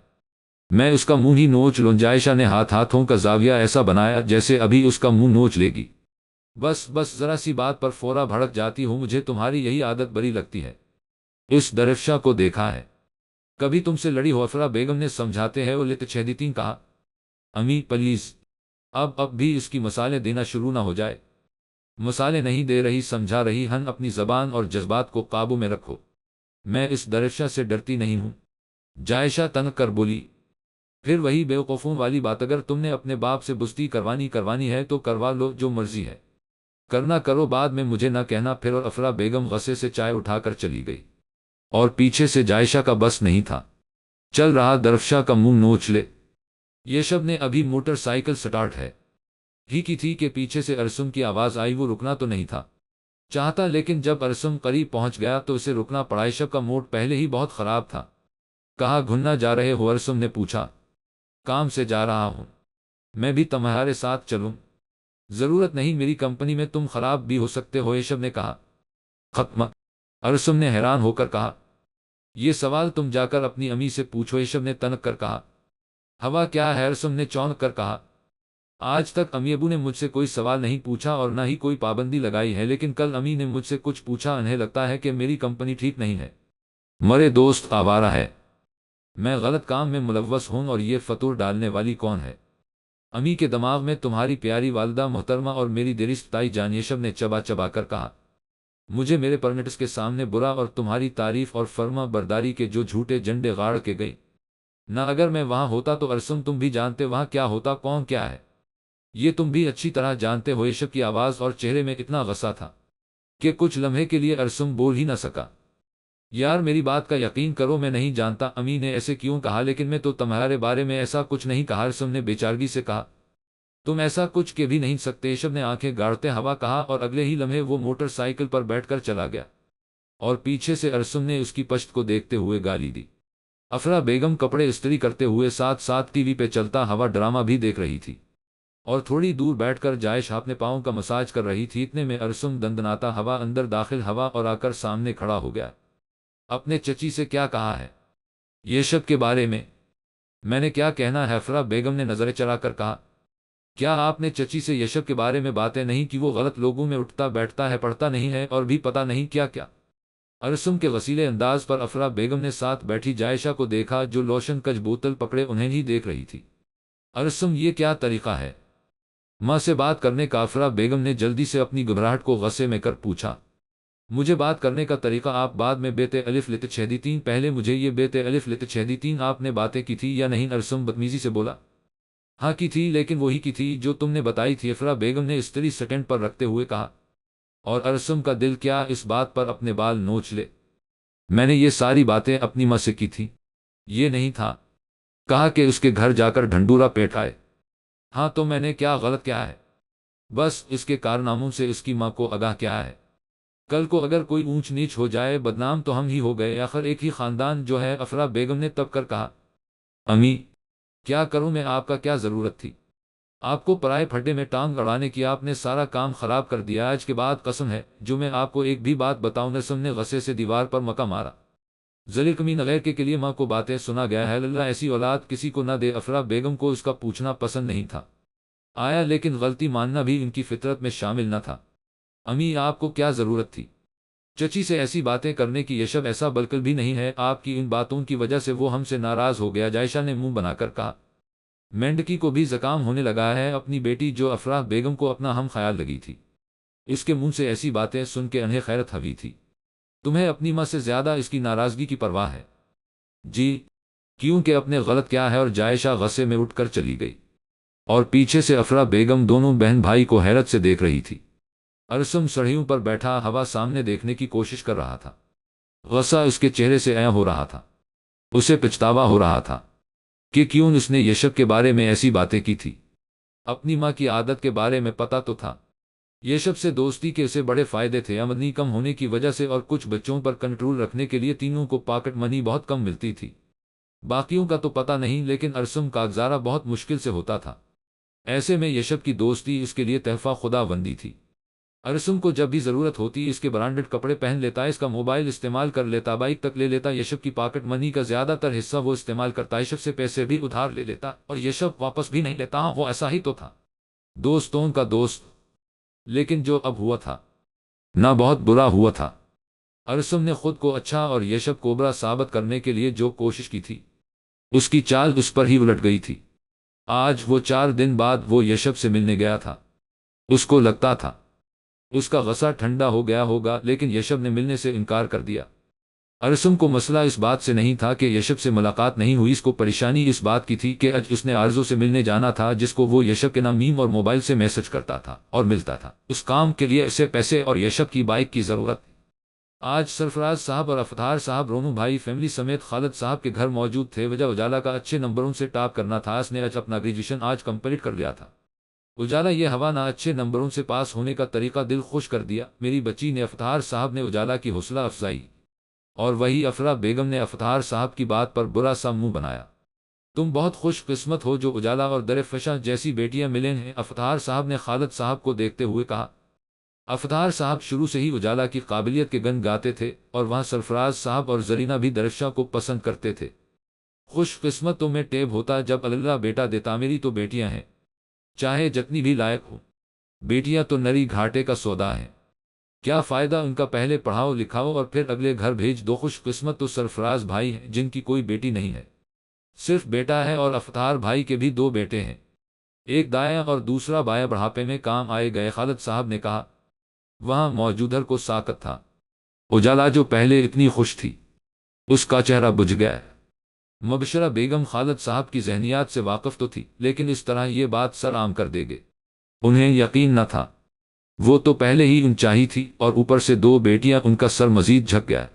میں اس کا منہ ہی نوچ لوں۔ جائشہ نے ہاتھوں کا زاویہ ایسا بنایا جیسے ابھی اس کا منہ نوچ لے گی۔ بس ذرا سی بات پر فورا بھڑک جاتی ہوں، مجھے تمہاری یہی عادت بری لگتی ہے۔ اس درفشہ کو دیکھا ہے کبھی تم سے لڑی ہو؟ افرا بیگم نے سمجھاتے ہیں وہ لتچھیدین کہا، امی پلیز اب بھی اس کی مثالیں دینا شروع نہ ہو جائے۔ مثالیں نہیں دے رہی، سمجھا رہی ہن، اپنی زبان اور جذبات کو قابو میں رکھو۔ میں اس درفشہ سے ڈرتی نہیں ہوں، جائشہ تنک کر بولی، پھر وہی بیوقوفوں والی بات، اگر تم نے اپنے باپ سے بستی کروانی ہے تو کروا لو، جو مرضی ہے کرنا کرو، بعد میں مجھے نہ کہنا پھر۔ اور افرا بیگم غصے سے چائے اٹھا کر چلی گئی، اور پیچھے سے جائشہ کا بس نہیں تھا چل رہا درفشا کا منہ نوچ لے۔ یشب نے ابھی موٹر سائیکل سٹارٹ ہے ہی کی تھی کہ پیچھے سے ارسم کی آواز آئی۔ وہ رکنا تو نہیں تھا چاہتا، لیکن جب ارسم قریب پہنچ گیا تو اسے رکنا پڑا۔ یشب کا موڈ پہلے ہی بہت خراب تھا۔ کہاں گھومنا جا رہے ہو؟ ارسم نے پوچھا۔ کام سے جا رہا ہوں، میں بھی تمہارے ساتھ چلوں؟ ضرورت نہیں، میری کمپنی میں تم خراب بھی ہو سکتے ہو، یشب نے کہا۔ ختم؟ ارسم نے حیران ہو کر کہا۔ یہ سوال تم جا کر اپنی امی سے پوچھو، یشب نے تنک کر کہا۔ ہوا کیا ہے؟ ارسم نے چونک کر کہا۔ آج تک امی ابو نے مجھ سے کوئی سوال نہیں پوچھا اور نہ ہی کوئی پابندی لگائی ہے، لیکن کل امی نے مجھ سے کچھ پوچھا۔ انہیں لگتا ہے کہ میری کمپنی ٹھیک نہیں ہے، مرے دوست آوارہ ہے، میں غلط کام میں ملوث ہوں، اور یہ فتور ڈالنے والی کون ہے؟ امی کے دماغ میں تمہاری پیاری والدہ محترمہ اور میری دیرست تائی جان، یشب نے چبا چبا کر کہا۔ مجھے میرے پیرنٹس کے سامنے برا اور تمہاری تعریف اور فرما برداری کے جو جھوٹے جھنڈے گاڑ کے گئی نہ، اگر میں وہاں ہوتا تو ارسم تم بھی جانتے وہاں کیا ہوتا، کون کیا ہے، یہ تم بھی اچھی طرح جانتے ہو۔ یشب کی آواز اور چہرے میں اتنا غصہ تھا کہ کچھ لمحے کے لیے ارسم بول ہی نہ سکا۔ یار میری بات کا یقین کرو، میں نہیں جانتا امی نے ایسے کیوں کہا، لیکن میں تو تمہارے بارے میں ایسا کچھ نہیں کہا، ارسم نے بےچارگی سے کہا۔ تم ایسا کچھ کہ بھی نہیں سکتے، یشب نے آنکھیں گاڑتے ہوا کہا، اور اگلے ہی لمحے وہ موٹر سائیکل پر بیٹھ کر چلا گیا، اور پیچھے سے ارسم نے اس کی پشت کو دیکھتے ہوئے گالی دی۔ افرا بیگم کپڑے استری کرتے ہوئے ساتھ ساتھ ٹی وی پہ چلتا ہوا ڈرامہ بھی دیکھ رہی تھی، اور تھوڑی دور بیٹھ کر جائش اپنے پاؤں کا مساج کر رہی تھی۔ اتنے میں ارسم دندناتا ہوا اندر داخل ہوا اور آ کر سامنے کھڑا ہو گیا۔ اپنے چچی سے کیا کہا ہے یشب کے بارے میں نے کیا کہنا ہے؟ افرا بیگم نے نظریں چلا کر کہا۔ کیا آپ نے چچی سے یشب کے بارے میں باتیں نہیں کی؟ وہ غلط لوگوں میں اٹھتا بیٹھتا ہے، پڑھتا نہیں ہے، اور بھی پتہ نہیں کیا کیا۔ ارسم کے غسیلے انداز پر افرا بیگم نے ساتھ بیٹھی جائشہ کو دیکھا، جو لوشن کج بوتل پکڑے انہیں ہی دیکھ رہی تھی۔ ارسم یہ کیا طریقہ ہے ماں سے بات کرنے کا؟ افرا بیگم نے جلدی سے اپنی گھبراہٹ کو غصے میں کر پوچھا۔ مجھے بات کرنے کا طریقہ آپ بعد میں بیتے الف لت چھیدی تین، پہلے مجھے یہ بیتے الف لت چھیدی تین آپ نے باتیں کی تھی یا نہیں؟ ارسم بدتمیزی سے بولا۔ ہاں کی تھی، لیکن وہی کی تھی جو تم نے بتائی تھی، افرا بیگم نے استری سٹینڈ پر رکھتے ہوئے کہا۔ اور ارسم کا دل کیا اس بات پر اپنے بال نوچ لے؟ میں نے یہ ساری باتیں اپنی ماں سے کی تھی، یہ نہیں تھا کہا کہ اس کے گھر جا کر ڈھنڈورا پیٹ آئے۔ ہاں تو میں نے کیا غلط کیا ہے؟ بس اس کے کارناموں سے اس کی ماں کو آگاہ کیا ہے؟ کل کو اگر کوئی اونچ نیچ ہو جائے، بدنام تو ہم ہی ہو گئے، آخر ایک ہی خاندان جو ہے۔ افرا بیگم نے تب کر کہا۔ امی کیا کروں میں؟ آپ کا کیا ضرورت تھی؟ آپ کو پرائے پھڈے میں ٹانگ اڑانے کی؟ آپ نے سارا کام خراب کر دیا، آج کے بعد قسم ہے جو میں آپ کو ایک بھی بات بتاؤں۔ ارسم نے غصے سے دیوار پر مکہ مارا۔ ذلیل کمین غیر کے لیے ماں کو باتیں سنا گیا ہے، اللہ ایسی اولاد کسی کو نہ دے۔ افرا بیگم کو اس کا پوچھنا پسند نہیں تھا آیا، لیکن غلطی ماننا بھی ان کی فطرت میں شامل نہ تھا۔ امی آپ کو کیا ضرورت تھی چچی سے ایسی باتیں کرنے کی؟ یشب ایسا بالکل بھی نہیں ہے، آپ کی ان باتوں کی وجہ سے وہ ہم سے ناراض ہو گیا، جائشہ نے منہ بنا کر کہا۔ مینڈکی کو بھی زکام ہونے لگا ہے، اپنی بیٹی جو افرا بیگم کو اپنا ہم خیال لگی تھی، اس کے منہ سے ایسی باتیں سن کے انہیں خیرت ہوئی تھی۔ تمہیں اپنی ماں سے زیادہ اس کی ناراضگی کی پرواہ ہے؟ جی کیونکہ اپنے غلط کیا ہے؟ اور جائشہ غصے میں اٹھ کر چلی گئی، اور پیچھے سے افرا بیگم دونوں بہن بھائی کو حیرت سے دیکھ رہی تھی۔ ارسم سڑیوں پر بیٹھا ہوا سامنے دیکھنے کی کوشش کر رہا تھا، غصہ اس کے چہرے سے عیاں ہو رہا تھا، اسے پچھتاوا ہو رہا تھا کہ کیوں اس نے یشب کے بارے میں ایسی باتیں کی تھی۔ اپنی ماں کی عادت کے بارے میں پتہ تو تھا یشب سے دوستی کے اسے بڑے فائدے تھے، آمدنی کم ہونے کی وجہ سے اور کچھ بچوں پر کنٹرول رکھنے کے لیے تینوں کو پاکٹ منی بہت کم ملتی تھی، باقیوں کا تو پتہ نہیں، لیکن ارسم کا گزارا بہت مشکل سے ہوتا تھا۔ ایسے میں یشب کی دوستی اس کے لیے تحفہ خدا بندی تھی۔ ارسم کو جب بھی ضرورت ہوتی اس کے برانڈڈ کپڑے پہن لیتا، اس کا موبائل استعمال کر لیتا، بائک تک لے لیتا، یشب کی پاکٹ منی کا زیادہ تر حصہ وہ استعمال کرتا، یشب سے پیسے بھی ادھار لے لیتا اور یشب واپس بھی نہیں لیتا۔ وہ ایسا ہی تو تھا، دوستوں کا دوست، لیکن جو اب ہوا تھا نہ بہت برا ہوا تھا۔ ارسم نے خود کو اچھا اور یشب کو برا ثابت کرنے کے لیے جو کوشش کی تھی، اس کی چال اس پر ہی الٹ گئی تھی۔ آج وہ 4 دن بعد وہ یشب سے ملنے گیا تھا، اس کو لگتا تھا اس کا غصہ ٹھنڈا ہو گیا ہوگا، لیکن یشب نے ملنے سے انکار کر دیا۔ ارسم کو مسئلہ اس بات سے نہیں تھا کہ یشب سے ملاقات نہیں ہوئی، اس کو پریشانی اس بات کی تھی کہ آج اس نے آرزو سے ملنے جانا تھا، جس کو وہ یشب کے نام میم اور موبائل سے میسج کرتا تھا اور ملتا تھا۔ اس کام کے لیے اسے پیسے اور یشب کی بائک کی ضرورت تھی۔ آج سرفراز صاحب اور افطار صاحب رونو بھائی فیملی سمیت خالد صاحب کے گھر موجود تھے۔ وجہ اجالا کا اچھے نمبروں سے ٹاپ کرنا تھا۔ اس نے اپنا گریجویشن آج کمپلیٹ کر لیا تھا۔ اجالا یہ ہوا نہ اچھے نمبروں سے پاس ہونے کا طریقہ دل خوش کر دیا میری بچی نے، افطار صاحب نے اجالا کی حوصلہ افزائی، اور وہی افرا بیگم نے افطار صاحب کی بات پر برا سا منہ بنایا۔ تم بہت خوش قسمت ہو جو اجالا اور درفشاں جیسی بیٹیاں ملیں ہیں، افطار صاحب نے خالد صاحب کو دیکھتے ہوئے کہا۔ افطار صاحب شروع سے ہی اجالا کی قابلیت کے گن گاتے تھے، اور وہاں سرفراز صاحب اور زرینہ بھی درفشاں کو پسند کرتے تھے۔ خوش قسمت تو میں ٹیب ہوتا جب اللہ بیٹا دیتا، میری تو بیٹیاں ہیں، چاہے جتنی بھی لائق ہو، بیٹیاں تو نری گھاٹے کا سودا ہے، کیا فائدہ ان کا، پہلے پڑھاؤ لکھاؤ اور پھر اگلے گھر بھیج دو۔ خوش قسمت تو سرفراز بھائی ہیں جن کی کوئی بیٹی نہیں ہے، صرف بیٹا ہے، اور افطار بھائی کے بھی 2 بیٹے ہیں، ایک دایاں اور دوسرا بایاں، بڑھاپے میں کام آئے گئے۔ خالد صاحب نے کہا۔ وہاں موجودر کو ساکت تھا۔ اجالا جو پہلے اتنی خوش تھی، اس کا چہرہ بجھ گیا۔ مبشرہ بیگم خالد صاحب کی ذہنیات سے واقف تو تھی، لیکن اس طرح یہ بات سر عام کر دے گے انہیں یقین نہ تھا۔ وہ تو پہلے ہی انچاہی تھی، اور اوپر سے 2 بیٹیاں، ان کا سر مزید جھک گیا۔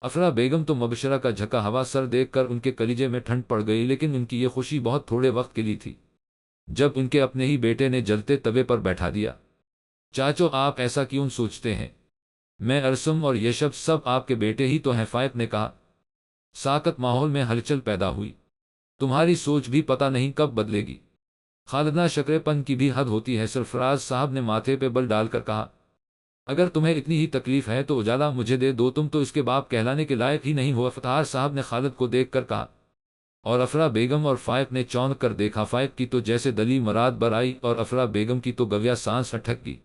افرا بیگم تو مبشرہ کا جھکا ہوا سر دیکھ کر ان کے کلیجے میں ٹھنڈ پڑ گئی، لیکن ان کی یہ خوشی بہت تھوڑے وقت کے لیے تھی، جب ان کے اپنے ہی بیٹے نے جلتے توے پر بیٹھا دیا۔ چاچو آپ ایسا کیوں سوچتے ہیں؟ میں ارسم اور یشب سب آپ کے بیٹے ہی تو ہیں، فائق نے کہا۔ ساکت ماحول میں ہلچل پیدا ہوئی۔ تمہاری سوچ بھی پتہ نہیں کب بدلے گی، خالدہ شکرے پن کی بھی حد ہوتی ہے، سرفراز صاحب نے ماتھے پہ بل ڈال کر کہا۔ اگر تمہیں اتنی ہی تکلیف ہے تو اجالا مجھے دے دو، تم تو اس کے باپ کہلانے کے لائق ہی نہیں ہو، افطار صاحب نے خالد کو دیکھ کر کہا۔ اور افرا بیگم اور فائق نے چونک کر دیکھا، فائق کی تو جیسے دلی مراد بر آئی، اور افرا بیگم کی تو گویا سانس اٹھک گئی۔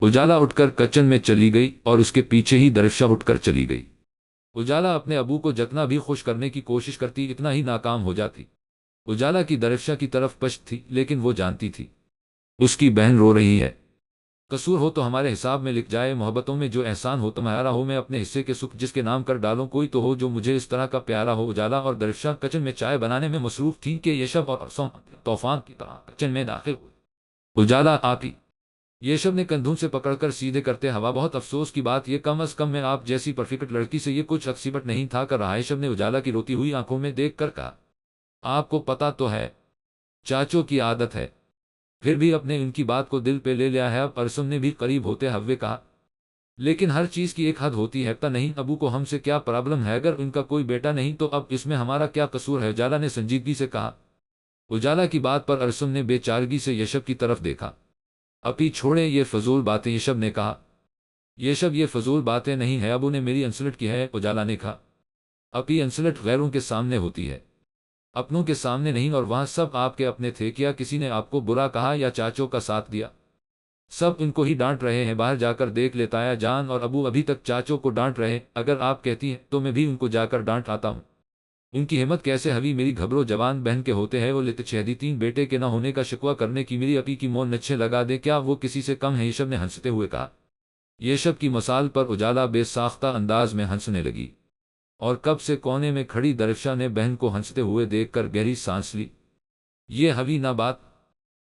اجالا اٹھ کر کچن میں چلی گئی، اور اس کے پیچھے ہی درفشا اٹھ کر چلی گئی۔ اجالا اپنے ابو کو جتنا بھی خوش کرنے کی کوشش کرتی، اتنا ہی ناکام ہو جاتی۔ اجالا کی درفشا کی طرف پشت تھی، لیکن وہ جانتی تھی اس کی بہن رو رہی ہے۔ قصور ہو تو ہمارے حساب میں لکھ جائے، محبتوں میں جو احسان ہو تمہارا ہو، میں اپنے حصے کے سکھ جس کے نام کر ڈالوں، کوئی تو ہو جو مجھے اس طرح کا پیارا ہو۔ اجالا اور درفشا کچن میں چائے بنانے میں مصروف تھیں کہ یشب اور ارسم طوفان کی طرح کچن میں داخل ہوئے۔ اجالا آپ ہی، یشب نے کندھوں سے پکڑ کر سیدھے کرتے ہوا، بہت افسوس کی بات یہ، کم از کم میں آپ جیسی پرفیکٹ لڑکی سے یہ کچھ ایکسپیکٹ نہیں تھا کر رہا۔ یشب نے اجالا کی روتی ہوئی آنکھوں میں دیکھ کر کہا۔ آپ کو پتا تو ہے چاچو کی عادت ہے، پھر بھی اپنے ان کی بات کو دل پہ لے لیا ہے۔ اب ارسم نے بھی قریب ہوتے ہوئے کہا، لیکن ہر چیز کی ایک حد ہوتی ہے، پتہ نہیں ابو کو ہم سے کیا پرابلم ہے، اگر ان کا کوئی بیٹا نہیں تو اب اس میں ہمارا کیا قصور ہے؟ اجالا نے سنجیدگی سے کہا۔ اجالا کی بات پر ارسم نے بے چارگی سے یشب کی طرف دیکھا۔ اپی چھوڑیں یہ فضول باتیں، یشب نے کہا۔ یشب یہ فضول باتیں نہیں ہے، ابو نے میری انسلٹ کی ہے، اجالا نے کہا۔ اپی انسلٹ غیروں کے سامنے ہوتی ہے، اپنوں کے سامنے نہیں، اور وہاں سب آپ کے اپنے تھے، کیا کسی نے آپ کو برا کہا یا چاچوں کا ساتھ دیا؟ سب ان کو ہی ڈانٹ رہے ہیں، باہر جا کر دیکھ لے، تایا جان اور ابو ابھی تک چاچوں کو ڈانٹ رہے، اگر آپ کہتی ہیں تو میں بھی ان کو جا کر ڈانٹ آتا ہوں۔ ان کی ہمت کیسے ہوئی میری گھبرو جوان بہن کے ہوتے ہیں، وہ لت چھیدی 3 بیٹے کے نہ ہونے کا شکوہ کرنے کی، میری اپی کی مون نچھے لگا دے، کیا وہ کسی سے کم ہے؟ یشب نے ہنستے ہوئے کہا۔ یشب کی مثال پر اجالا بے ساختہ انداز میں ہنسنے لگی، اور کب سے کونے میں کھڑی درفشا نے بہن کو ہنستے ہوئے دیکھ کر گہری سانس لی۔ یہ ہوئی نہ بات۔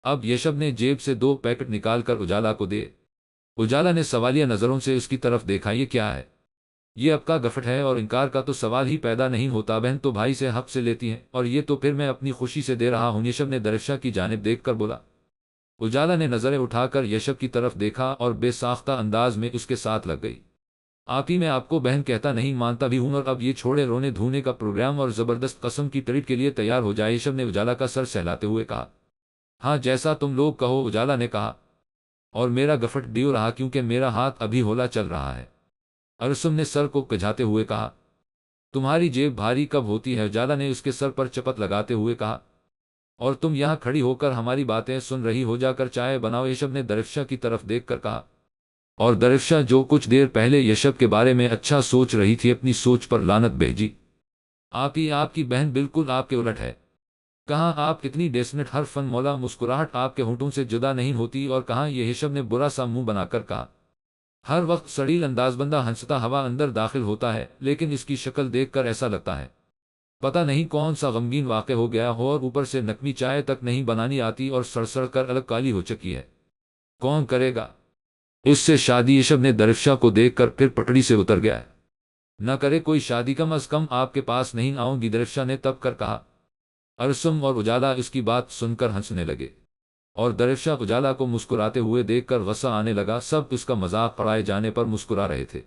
اب یشب نے جیب سے 2 پیکٹ نکال کر اجالا کو دے۔ اجالا نے سوالیہ نظروں سے اس کی طرف دیکھا، یہ کیا ہے؟ یہ اب کا گفٹ ہے، اور انکار کا تو سوال ہی پیدا نہیں ہوتا، بہن تو بھائی سے حق سے لیتی ہیں، اور یہ تو پھر میں اپنی خوشی سے دے رہا ہوں، یشب نے درفشا کی جانب دیکھ کر بولا۔ اجالا نے نظریں اٹھا کر یشب کی طرف دیکھا اور بے ساختہ انداز میں اس کے ساتھ لگ گئی۔ آپ ہی میں آپ کو بہن کہتا نہیں، مانتا بھی ہوں، اور اب یہ چھوڑے رونے دھونے کا پروگرام اور زبردست قسم کی ٹریٹ کے لیے تیار ہو جائے، یشب نے اجالا کا سر سہلاتے ہوئے کہا۔ ہاں جیسا تم لوگ کہو، اجالا نے کہا، اور میرا گفٹ ڈیو رہا کیونکہ میرا ہاتھ ابھی ہولا چل رہا ہے، ارسم نے سر کو کجھاتے ہوئے کہا۔ تمہاری جیب بھاری کب ہوتی ہے؟ اجالا نے اس کے سر پر چپت لگاتے ہوئے کہا۔ اور تم یہاں کھڑی ہو کر ہماری باتیں سن رہی ہو، جا کر چائے بناؤ، یشب نے درفشا کی طرف دیکھ کر کہا۔ اور درفشا جو کچھ دیر پہلے یشب کے بارے میں اچھا سوچ رہی تھی، اپنی سوچ پر لعنت بھیجی۔ آپ ہی آپ کی بہن بالکل آپ کے الٹ ہے، کہاں آپ اتنی ڈیسنٹ، ہر فن مولا مسکراہٹ آپ کے ہونٹوں سے جدا نہیں ہوتی، اور کہاں یہ، یشب نے برا سا منہ بنا کر کہا۔ ہر وقت سڑیل انداز بندہ ہنستا ہوا اندر داخل ہوتا ہے، لیکن اس کی شکل دیکھ کر ایسا لگتا ہے پتہ نہیں کون سا غمگین واقع ہو گیا ہو، اور اوپر سے نکمی چائے تک نہیں بنانی آتی اور سڑ سڑ کر الگ کالی ہو چکی ہے۔ کون کرے گا اس سے شادی؟ یشب نے درفشا کو دیکھ کر پھر پٹڑی سے اتر گیا۔ نہ کرے کوئی شادی، کم از کم آپ کے پاس نہیں آؤں گی، درفشا نے تب کر کہا۔ ارسم اور اجالا اس کی بات سن کر ہنسنے لگے، اور درفشا اجالا کو مسکراتے ہوئے دیکھ کر غصہ آنے لگا۔ سب اس کا مذاق اڑائے جانے پر مسکرا رہے تھے۔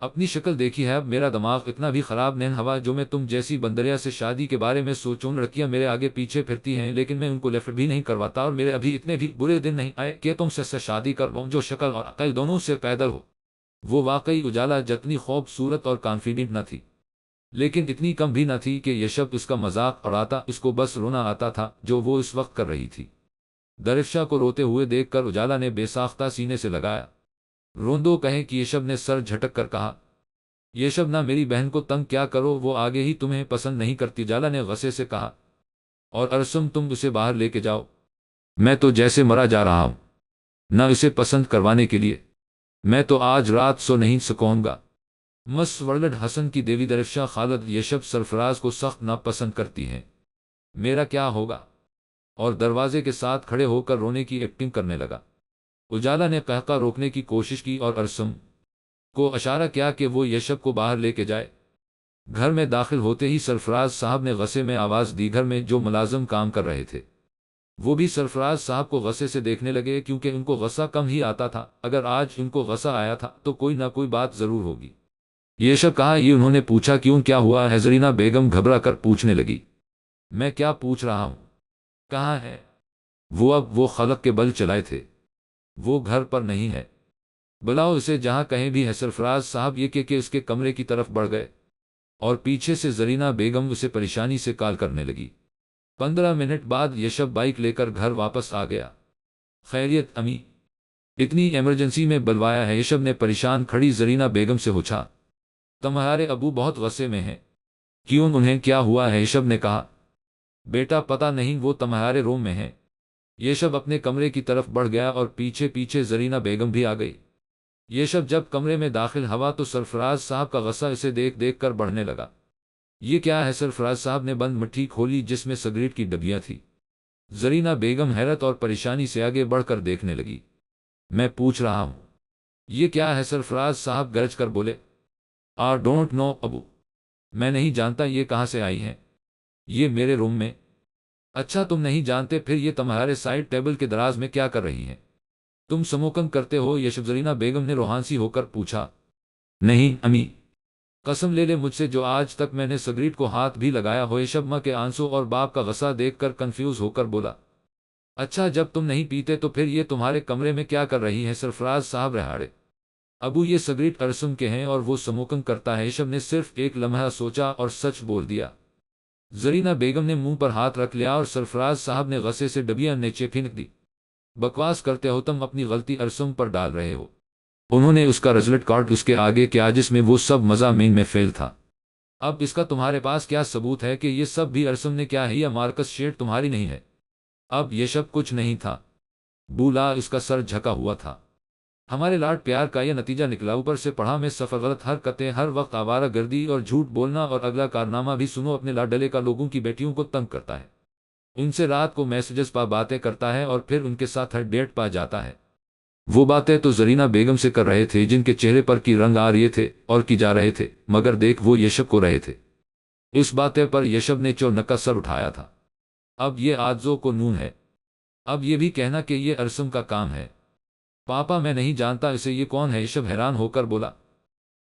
اپنی شکل دیکھی ہے، اب میرا دماغ اتنا بھی خراب نہیں ہوا جو میں تم جیسی بندریا سے شادی کے بارے میں سوچوں۔ لڑکیاں میرے آگے پیچھے پھرتی ہیں لیکن میں ان کو لفٹ بھی نہیں کرواتا، اور میرے ابھی اتنے بھی برے دن نہیں آئے کہ تم سے شادی کر لوں جو شکل اور عقل دونوں سے پیدل ہو۔ وہ واقعی اجالا جتنی خوبصورت اور کانفیڈنٹ نہ تھی، لیکن اتنی کم بھی نہ تھی کہ یشب اس کا مذاق اڑاتا۔ اس کو بس رونا آتا تھا جو وہ اس وقت کر رہی تھی۔ درفشا کو روتے ہوئے دیکھ کر اجالا نے بے ساختہ سینے سے لگایا۔ روندو کہیں کہ یشب نے سر جھٹک کر کہا۔ یشب نہ میری بہن کو تنگ کیا کرو، وہ آگے ہی تمہیں پسند نہیں کرتی، اجالا نے غصے سے کہا۔ اور ارسم تم اسے باہر لے کے جاؤ، میں تو جیسے مرا جا رہا ہوں نہ اسے پسند کروانے کے لیے، میں تو آج رات سو نہیں سکوں گا۔ مس ورلڈ حسن کی دیوی درفشا خالد یشب سرفراز کو سخت ناپسند کرتی ہیں، میرا کیا ہوگا؟ اور دروازے کے ساتھ کھڑے ہو کر رونے کی ایکٹنگ کرنے لگا۔ اجالا نے قہقہ روکنے کی کوشش کی اور ارسم کو اشارہ کیا کہ وہ یشب کو باہر لے کے جائے۔ گھر میں داخل ہوتے ہی سرفراز صاحب نے غصے میں آواز دی۔ گھر میں جو ملازم کام کر رہے تھے وہ بھی سرفراز صاحب کو غصے سے دیکھنے لگے، کیونکہ ان کو غصہ کم ہی آتا تھا۔ اگر آج ان کو غصہ آیا تھا تو کوئی نہ کوئی بات ضرور ہوگی۔ یشب کہا یہ انہوں نے پوچھا کیوں، کیا ہوا ہے؟ زرینہ بیگم گھبرا کر پوچھنے لگی۔ میں کیا پوچھ رہا ہوں، کہاں ہے وہ؟ اب وہ خلق کے بل چلائے تھے، وہ گھر پر نہیں ہے، بلاؤ اسے جہاں کہیں بھی ہے۔ سرفراز صاحب یہ کہ اس کے کمرے کی طرف بڑھ گئے، اور پیچھے سے زرینہ بیگم اسے پریشانی سے کال کرنے لگی۔ 15 منٹ بعد یشب بائک لے کر گھر واپس آ گیا۔ خیریت امی، اتنی ایمرجنسی میں بلوایا ہے؟ یشب نے پریشان کھڑی زرینہ بیگم سے پوچھا۔ تمہارے ابو بہت غصے میں ہیں۔ کیوں، انہیں کیا ہوا ہے؟ یشب نے کہا۔ بیٹا پتہ نہیں، وہ تمہارے روم میں ہیں۔ یشب اپنے کمرے کی طرف بڑھ گیا اور پیچھے پیچھے زرینہ بیگم بھی آ گئی۔ یشب جب کمرے میں داخل ہوا تو سرفراز صاحب کا غصہ اسے دیکھ دیکھ کر بڑھنے لگا۔ یہ کیا ہے؟ سرفراز صاحب نے بند مٹھی کھولی جس میں سگریٹ کی ڈبیاں تھی۔ زرینہ بیگم حیرت اور پریشانی سے آگے بڑھ کر دیکھنے لگی۔ میں پوچھ رہا ہوں یہ کیا ہے؟ سرفراز صاحب گرج کر بولے۔ آئی ڈونٹ نو ابو، میں نہیں جانتا یہ کہاں سے آئی ہیں، یہ میرے روم میں۔ اچھا تم نہیں جانتے، پھر یہ تمہارے سائڈ ٹیبل کے دراز میں کیا کر رہی ہیں؟ تم سموکنگ کرتے ہو؟ یشب زرینہ بیگم نے روحانسی ہو کر پوچھا۔ نہیں امی، قسم لے لے مجھ سے جو آج تک میں نے سگریٹ کو ہاتھ بھی لگایا ہو۔ یشب ماں کے آنسو اور باپ کا غصہ دیکھ کر کنفیوز ہو کر بولا۔ اچھا جب تم نہیں پیتے تو پھر یہ تمہارے کمرے میں کیا کر رہی ہے؟ سرفراز صاحب رہاڑے۔ ابو یہ سگریٹ ارسم کے ہیں اور وہ سموکنگ کرتا ہے۔ یشب نے صرف ایک لمحہ سوچا اور سچ بول دیا۔ زرینہ بیگم نے منہ پر ہاتھ رکھ لیا اور سرفراز صاحب نے غصے سے ڈبیاں نیچے پھینک دی۔ بکواس کرتے ہو تم، اپنی غلطی ارسم پر ڈال رہے ہو۔ انہوں نے اس کا رزلٹ کارڈ اس کے آگے کیا جس میں وہ سب مضامین میں فیل تھا۔ اب اس کا تمہارے پاس کیا ثبوت ہے کہ یہ سب بھی ارسم نے کیا ہے یا مارکس شیٹ تمہاری نہیں ہے؟ اب یشب کچھ نہیں تھا بولا، اس کا سر جھکا ہوا تھا۔ ہمارے لاڈ پیار کا یہ نتیجہ نکلا، اوپر سے پڑھا میں سفر، غلط حرکتیں، ہر وقت آوارہ گردی اور جھوٹ بولنا، اور اگلا کارنامہ بھی سنو، اپنے لاڈلے کا لوگوں کی بیٹیوں کو تنگ کرتا ہے، ان سے رات کو میسجز پا باتیں کرتا ہے اور پھر ان کے ساتھ ہر ڈیٹ پا جاتا ہے۔ وہ باتیں تو زرینہ بیگم سے کر رہے تھے جن کے چہرے پر کی رنگ آ رہے تھے اور کی جا رہے تھے، مگر دیکھ وہ یشب کو رہے تھے۔ اس باتیں پر یشب نے چونکا سر اٹھایا تھا۔ اب یہ آجزوں کو نون ہے، اب یہ بھی کہنا کہ یہ ارسم کا کام ہے۔ پاپا میں نہیں جانتا اسے، یہ کون ہے؟ یشب حیران ہو کر بولا۔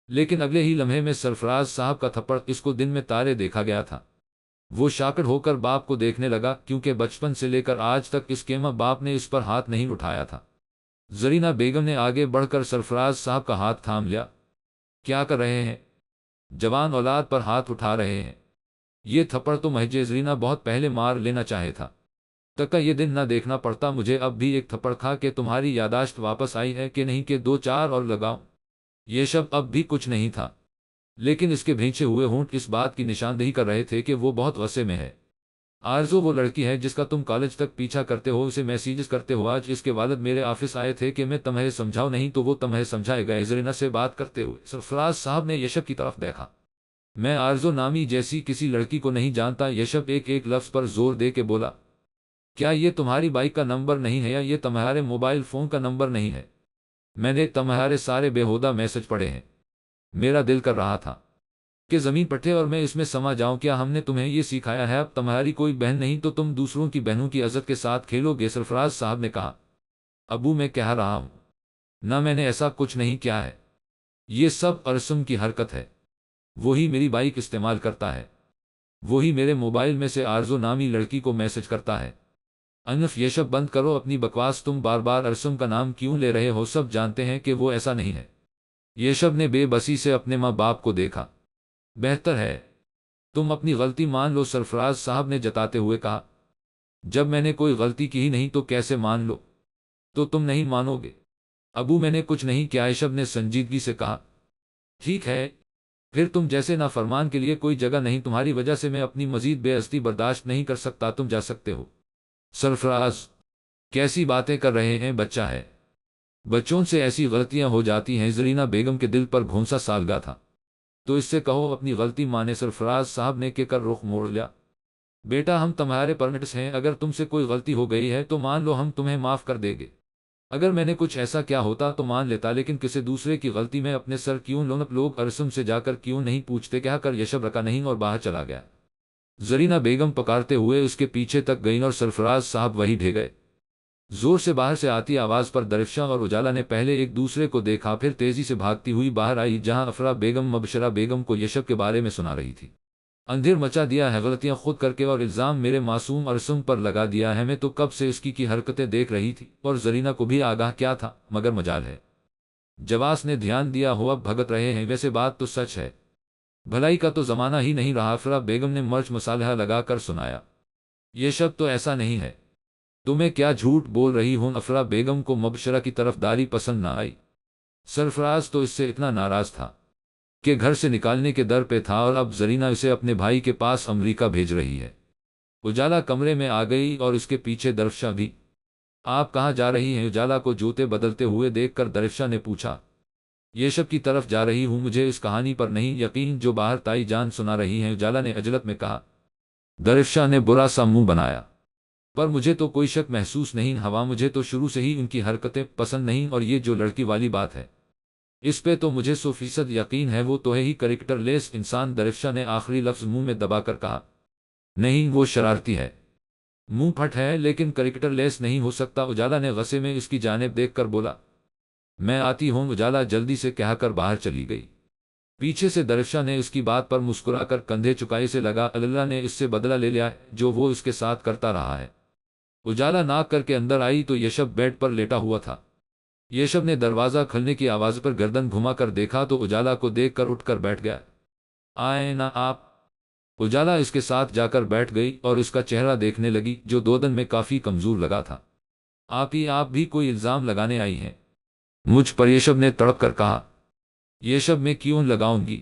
لیکن اگلے ہی لمحے میں سرفراز صاحب کا تھپڑ، اس کو دن میں تارے دیکھا گیا تھا۔ وہ شاکر ہو کر باپ کو دیکھنے لگا، کیونکہ بچپن سے لے کر آج تک اس کے ماں باپ نے اس پر ہاتھ نہیں اٹھایا تھا۔ زرینہ بیگم نے آگے بڑھ کر سرفراز صاحب کا ہاتھ تھام لیا۔ کیا کر رہے ہیں؟ جوان اولاد پر ہاتھ اٹھا رہے ہیں۔ یہ تھپڑ تو مجھے زرینہ بہت پہلے مار لینا چاہے تھا، تک یہ دن نہ دیکھنا پڑتا مجھے۔ اب بھی ایک تھپڑ کھا کے تمہاری یاداشت واپس آئی ہے کہ نہیں کہ 2-4 اور لگاؤں؟ یشب اب بھی کچھ نہیں تھا، لیکن اس کے بھینچے ہوئے ہونٹ اس بات کی نشاندہی کر رہے تھے کہ وہ بہت غصے میں ہے۔ آرزو وہ لڑکی ہے جس کا تم کالج تک پیچھا کرتے ہو، اسے میسیجز کرتے ہو۔ آج اس کے والد میرے آفس آئے تھے کہ میں تمہیں سمجھاؤں، نہیں تو وہ تمہیں سمجھائے گا۔ زرینہ سے بات کرتے ہوئے سرفراز صاحب نے یشب کی طرف دیکھا۔ میں آرزو نامی جیسی کسی لڑکی کو نہیں جانتا، یشب ایک ایک لفظ پر زور دے کے بولا۔ کیا یہ تمہاری بائک کا نمبر نہیں ہے یا یہ تمہارے موبائل فون کا نمبر نہیں ہے؟ میں نے تمہارے سارے بےہودہ میسج پڑھے ہیں، میرا دل کر رہا تھا کہ زمین پٹھے اور میں اس میں سما جاؤں۔ کیا ہم نے تمہیں یہ سکھایا ہے اب تمہاری کوئی بہن نہیں تو تم دوسروں کی بہنوں کی عزت کے ساتھ کھیلو گے؟ سرفراز صاحب نے کہا۔ ابو میں کہہ رہا ہوں نہ، میں نے ایسا کچھ نہیں کیا ہے، یہ سب ارسم کی حرکت ہے۔ وہی میری بائک استعمال کرتا ہے، وہی میرے موبائل میں سے آرزو نامی لڑکی کو میسج کرتا ہے۔ انف یشب بند کرو اپنی بکواس، تم بار بار ارسم کا نام کیوں لے رہے ہو؟ سب جانتے ہیں کہ وہ ایسا نہیں ہے۔ یشب نے بے بسی سے اپنے ماں باپ کو دیکھا۔ بہتر ہے تم اپنی غلطی مان لو، سرفراز صاحب نے جتاتے ہوئے کہا۔ جب میں نے کوئی غلطی کی ہی نہیں تو کیسے مان لو؟ تو تم نہیں مانو گے؟ ابو میں نے کچھ نہیں کیا، یشب نے سنجیدگی سے کہا۔ ٹھیک ہے پھر تم جیسے نافرمان کے لیے کوئی جگہ نہیں، تمہاری وجہ سے میں اپنی مزید بے عزتی برداشت نہیں کر سکتا، تم جا سکتے ہو۔ سرفراز کیسی باتیں کر رہے ہیں، بچہ ہے، بچوں سے ایسی غلطیاں ہو جاتی ہیں۔ زرینہ بیگم کے دل پر گھونسا سال گیا تھا، تو اس سے کہو اپنی غلطی مانے۔ سرفراز صاحب نے کر رخ موڑ لیا۔ بیٹا ہم تمہارے پرمٹس ہیں، اگر تم سے کوئی غلطی ہو گئی ہے تو مان لو، ہم تمہیں معاف کر دیں گے۔ اگر میں نے کچھ ایسا کیا ہوتا تو مان لیتا، لیکن کسی دوسرے کی غلطی میں اپنے سر کیوں لوں؟ لوگ ارسم سے جا کر کیوں نہیں پوچھتے؟ کہہ کر یشب رکا نہیں اور باہر چلا گیا۔ زرینہ بیگم پکارتے ہوئے اس کے پیچھے تک گئیں اور سرفراز صاحب وہی ڈھے گئے۔ زور سے باہر سے آتی آواز پر درفشاں اور اجالا نے پہلے ایک دوسرے کو دیکھا، پھر تیزی سے بھاگتی ہوئی باہر آئی جہاں افرا بیگم مبشرہ بیگم کو یشب کے بارے میں سنا رہی تھی۔ اندھیر مچا دیا ہے، غلطیاں خود کر کے اور الزام میرے معصوم ارسم پر لگا دیا ہے۔ میں تو کب سے اس کی حرکتیں دیکھ رہی تھی اور زرینہ کو بھی آگاہ کیا تھا، مگر مجال ہے جواس نے دھیان دیا ہوا بھگت رہے ہیں۔ ویسے بات تو سچ ہے، بھلائی کا تو زمانہ ہی نہیں رہا، افرا بیگم نے مرچ مصالحہ لگا کر سنایا۔ یشب تو ایسا نہیں ہے، تمہیں کیا جھوٹ بول رہی ہوں؟ افرا بیگم کو مبشرہ کی طرف داری پسند نہ آئی۔ سرفراز تو اس سے اتنا ناراض تھا کہ گھر سے نکالنے کے در پہ تھا، اور اب زرینہ اسے اپنے بھائی کے پاس امریکہ بھیج رہی ہے۔ اجالا کمرے میں آ گئی اور اس کے پیچھے درفشاں بھی۔ آپ کہاں جا رہی ہیں؟ اجالا کو جوتے بدلتے ہوئے دیکھ کر درفشاں نے پوچھا۔ یشب کی طرف جا رہی ہوں، مجھے اس کہانی پر نہیں یقین جو باہر تائی جان سنا رہی ہیں، اجالا نے عجلت میں کہا۔ درفشاں نے برا سا منہ بنایا۔ پر مجھے تو کوئی شک محسوس نہیں ہوا، مجھے تو شروع سے ہی ان کی حرکتیں پسند نہیں، اور یہ جو لڑکی والی بات ہے اس پہ تو مجھے 100% یقین ہے، وہ تو ہے ہی کریکٹر لیس انسان۔ درفشاں نے آخری لفظ منہ میں دبا کر کہا۔ نہیں، وہ شرارتی ہے، منہ پھٹ ہے، لیکن کریکٹر لیس نہیں ہو سکتا۔ اجالا نے غصے میں اس کی جانب دیکھ کر بولا۔ میں آتی ہوں، اجالا جلدی سے کہہ کر باہر چلی گئی۔ پیچھے سے درفشاں نے اس کی بات پر مسکرا کر کندھے چکائے سے لگا، اللہ نے اس سے بدلہ لے لیا ہے جو وہ اس کے ساتھ کرتا رہا ہے۔ اجالا ناک کر کے اندر آئی تو یشب بیڈ پر لیٹا ہوا تھا۔ یشب نے دروازہ کھلنے کی آواز پر گردن گھما کر دیکھا تو اجالا کو دیکھ کر اٹھ کر بیٹھ گیا۔ آئے نا آپ؟ اجالا اس کے ساتھ جا کر بیٹھ گئی اور اس کا چہرہ دیکھنے لگی جو 2 دن میں کافی کمزور لگا تھا۔ آپ بھی کوئی الزام لگانے آئی ہیں مجھ پر؟ یشب نے تڑپ کر کہا۔ یشب میں کیوں لگاؤں گی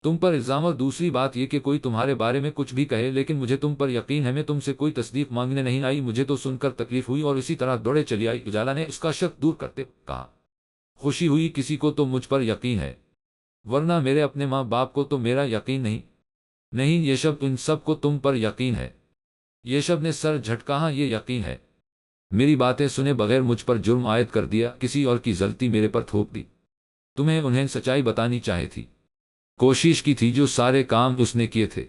تم پر الزام؟ اور دوسری بات یہ کہ کوئی تمہارے بارے میں کچھ بھی کہے، لیکن مجھے تم پر یقین ہے، میں تم سے کوئی تصدیق مانگنے نہیں آئی۔ مجھے تو سن کر تکلیف ہوئی اور اسی طرح دوڑے چلی آئی۔ اجالا نے اس کا شک دور کرتے کہا۔ خوشی ہوئی کسی کو تو مجھ پر یقین ہے، ورنہ میرے اپنے ماں باپ کو تو میرا یقین نہیں۔ نہیں یشب، ان سب کو تم پر یقین ہے۔ یشب نے سر جھٹکا۔ ہاں یہ یقین ہے، میری باتیں سنے بغیر مجھ پر جرم عائد کر دیا، کسی اور کی غلطی میرے پر تھوپ دی۔ تمہیں انہیں سچائی بتانی چاہیے تھی، کوشش کی تھی، جو سارے کام اس نے کیے تھے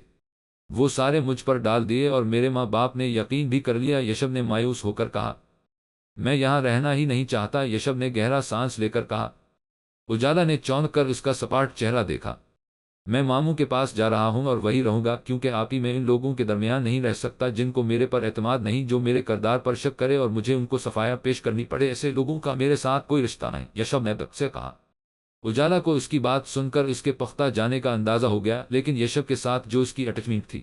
وہ سارے مجھ پر ڈال دیے، اور میرے ماں باپ نے یقین بھی کر لیا۔ یشب نے مایوس ہو کر کہا۔ میں یہاں رہنا ہی نہیں چاہتا، یشب نے گہرا سانس لے کر کہا۔ اجالا نے چونک کر اس کا سپاٹ چہرہ دیکھا۔ میں ماموں کے پاس جا رہا ہوں اور وہی رہوں گا، کیونکہ آپ ہی میں ان لوگوں کے درمیان نہیں رہ سکتا جن کو میرے پر اعتماد نہیں، جو میرے کردار پر شک کرے اور مجھے ان کو صفایا پیش کرنی پڑے۔ ایسے لوگوں کا میرے ساتھ کوئی رشتہ نہیں، یشب نے دھک سے کہا۔ اجالا کو اس کی بات سن کر اس کے پختہ جانے کا اندازہ ہو گیا، لیکن یشب کے ساتھ جو اس کی اٹیچمنٹ تھی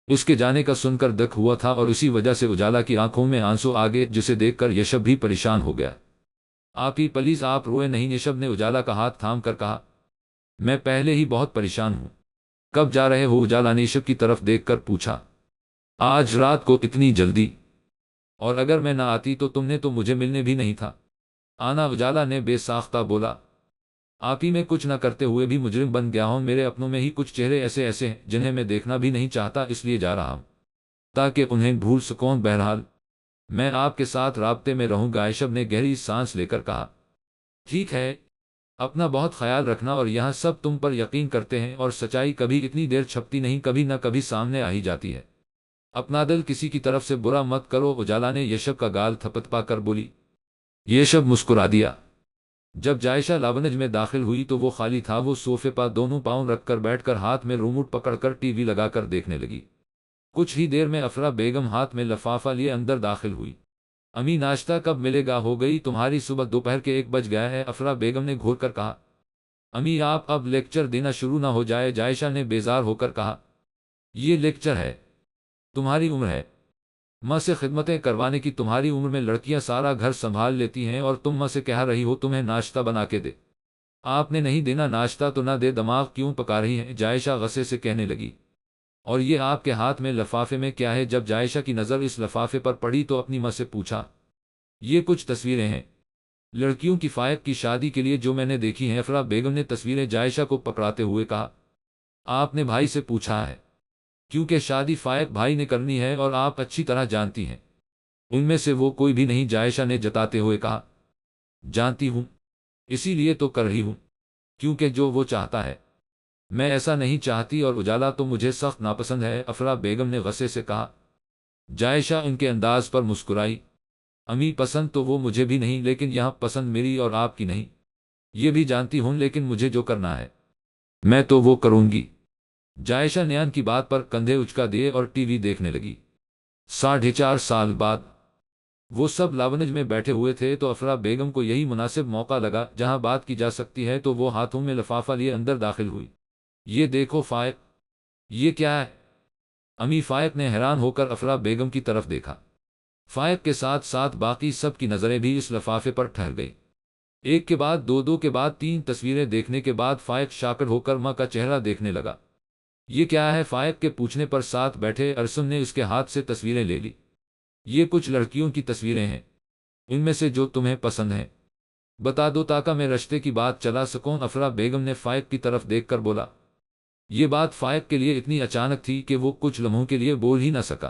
اس کے جانے کا سن کر دکھ ہوا تھا، اور اسی وجہ سے اجالا کی آنکھوں میں آنسو آ گئے، جسے دیکھ کر یشب بھی پریشان ہو گیا۔ آپ ہی پلیز آپ روئے نہیں، یشب نے اجالا کا ہاتھ تھام کر کہا۔ میں پہلے ہی بہت پریشان ہوں۔ کب جا رہے ہو؟ اجالا نے یشب کی طرف دیکھ کر پوچھا۔ آج رات کو اتنی جلدی؟ اور اگر میں نہ آتی تو تم نے تو مجھے ملنے بھی نہیں تھا آنا، اجالا نے بے ساختہ بولا۔ آپ ہی میں کچھ نہ کرتے ہوئے بھی مجرم بن گیا ہوں، میرے اپنوں میں ہی کچھ چہرے ایسے ایسے ہیں جنہیں میں دیکھنا بھی نہیں چاہتا، اس لیے جا رہا ہوں تاکہ انہیں بھول سکوں۔ بہرحال میں آپ کے ساتھ رابطے میں رہوں گا، عائشہ نے گہری سانس لے کر کہا۔ ٹھیک ہے، اپنا بہت خیال رکھنا، اور یہاں سب تم پر یقین کرتے ہیں اور سچائی کبھی اتنی دیر چھپتی نہیں، کبھی نہ کبھی سامنے آ ہی جاتی ہے۔ اپنا دل کسی کی طرف سے برا مت کرو، اجالا نے یشب کا گال تھپتپا کر بولی۔ یشب مسکرا دیا۔ جب جائشہ لاونج میں داخل ہوئی تو وہ خالی تھا، وہ صوفے پر دونوں پاؤں رکھ کر بیٹھ کر ہاتھ میں ریموٹ پکڑ کر ٹی وی لگا کر دیکھنے لگی۔ کچھ ہی دیر میں افرا بیگم ہاتھ میں لفافہ لیے اندر داخل ہوئی۔ امی ناشتہ کب ملے گا؟ ہو گئی تمہاری صبح، دوپہر کے 1 بج گیا ہے، افرا بیگم نے گھور کر کہا۔ امی آپ اب لیکچر دینا شروع نہ ہو جائے، جائشہ نے بیزار ہو کر کہا۔ یہ لیکچر ہے؟ تمہاری عمر ہے ماں سے خدمتیں کروانے کی، تمہاری عمر میں لڑکیاں سارا گھر سنبھال لیتی ہیں اور تم ماں سے کہہ رہی ہو تمہیں ناشتہ بنا کے دے؟ آپ نے نہیں دینا ناشتہ تو نہ دے، دماغ کیوں پکا رہی ہیں؟ جائشہ غصے سے کہنے لگی۔ اور یہ آپ کے ہاتھ میں لفافے میں کیا ہے؟ جب جائشہ کی نظر اس لفافے پر پڑی تو اپنی ماں سے پوچھا۔ یہ کچھ تصویریں ہیں لڑکیوں کی فائق کی شادی کے لیے جو میں نے دیکھی ہیں، افرا بیگم نے تصویریں جائشہ کو پکڑاتے ہوئے کہا۔ آپ نے بھائی سے پوچھا ہے؟ کیونکہ شادی فائق بھائی نے کرنی ہے اور آپ اچھی طرح جانتی ہیں ان میں سے وہ کوئی بھی نہیں، جائشہ نے جتاتے ہوئے کہا۔ جانتی ہوں، اسی لیے تو کر رہی ہوں، کیونکہ جو وہ چاہتا ہے۔ میں ایسا نہیں چاہتی، اور اجالا تو مجھے سخت ناپسند ہے، افرا بیگم نے غصے سے کہا۔ جائشہ ان کے انداز پر مسکرائی۔ امی پسند تو وہ مجھے بھی نہیں، لیکن یہاں پسند میری اور آپ کی نہیں، یہ بھی جانتی ہوں، لیکن مجھے جو کرنا ہے میں تو وہ کروں گی۔ جائشہ نیان کی بات پر کندھے اچکا دیے اور ٹی وی دیکھنے لگی۔ 4.5 سال بعد وہ سب لاونج میں بیٹھے ہوئے تھے تو افرا بیگم کو یہی مناسب موقع لگا جہاں بات کی جا سکتی ہے، تو وہ ہاتھوں میں لفافہ لیے اندر داخل ہوئی۔ یہ دیکھو فائق، یہ کیا ہے؟ امی، فائق نے حیران ہو کر افرا بیگم کی طرف دیکھا۔ فائق کے ساتھ ساتھ باقی سب کی نظریں بھی اس لفافے پر ٹھہر گئی۔ ایک کے بعد دو کے بعد 3 تصویریں دیکھنے کے بعد فائق شاکر ہو کر ماں کا چہرہ دیکھنے لگا۔ یہ کیا ہے؟ فائق کے پوچھنے پر ساتھ بیٹھے ارسم نے اس کے ہاتھ سے تصویریں لے لی۔ یہ کچھ لڑکیوں کی تصویریں ہیں، ان میں سے جو تمہیں پسند ہیں بتا دو تاکہ میں رشتے کی بات چلا سکوں، افرا بیگم نے فائق کی طرف دیکھ کر بولا۔ یہ بات فائق کے لیے اتنی اچانک تھی کہ وہ کچھ لمحوں کے لیے بول ہی نہ سکا۔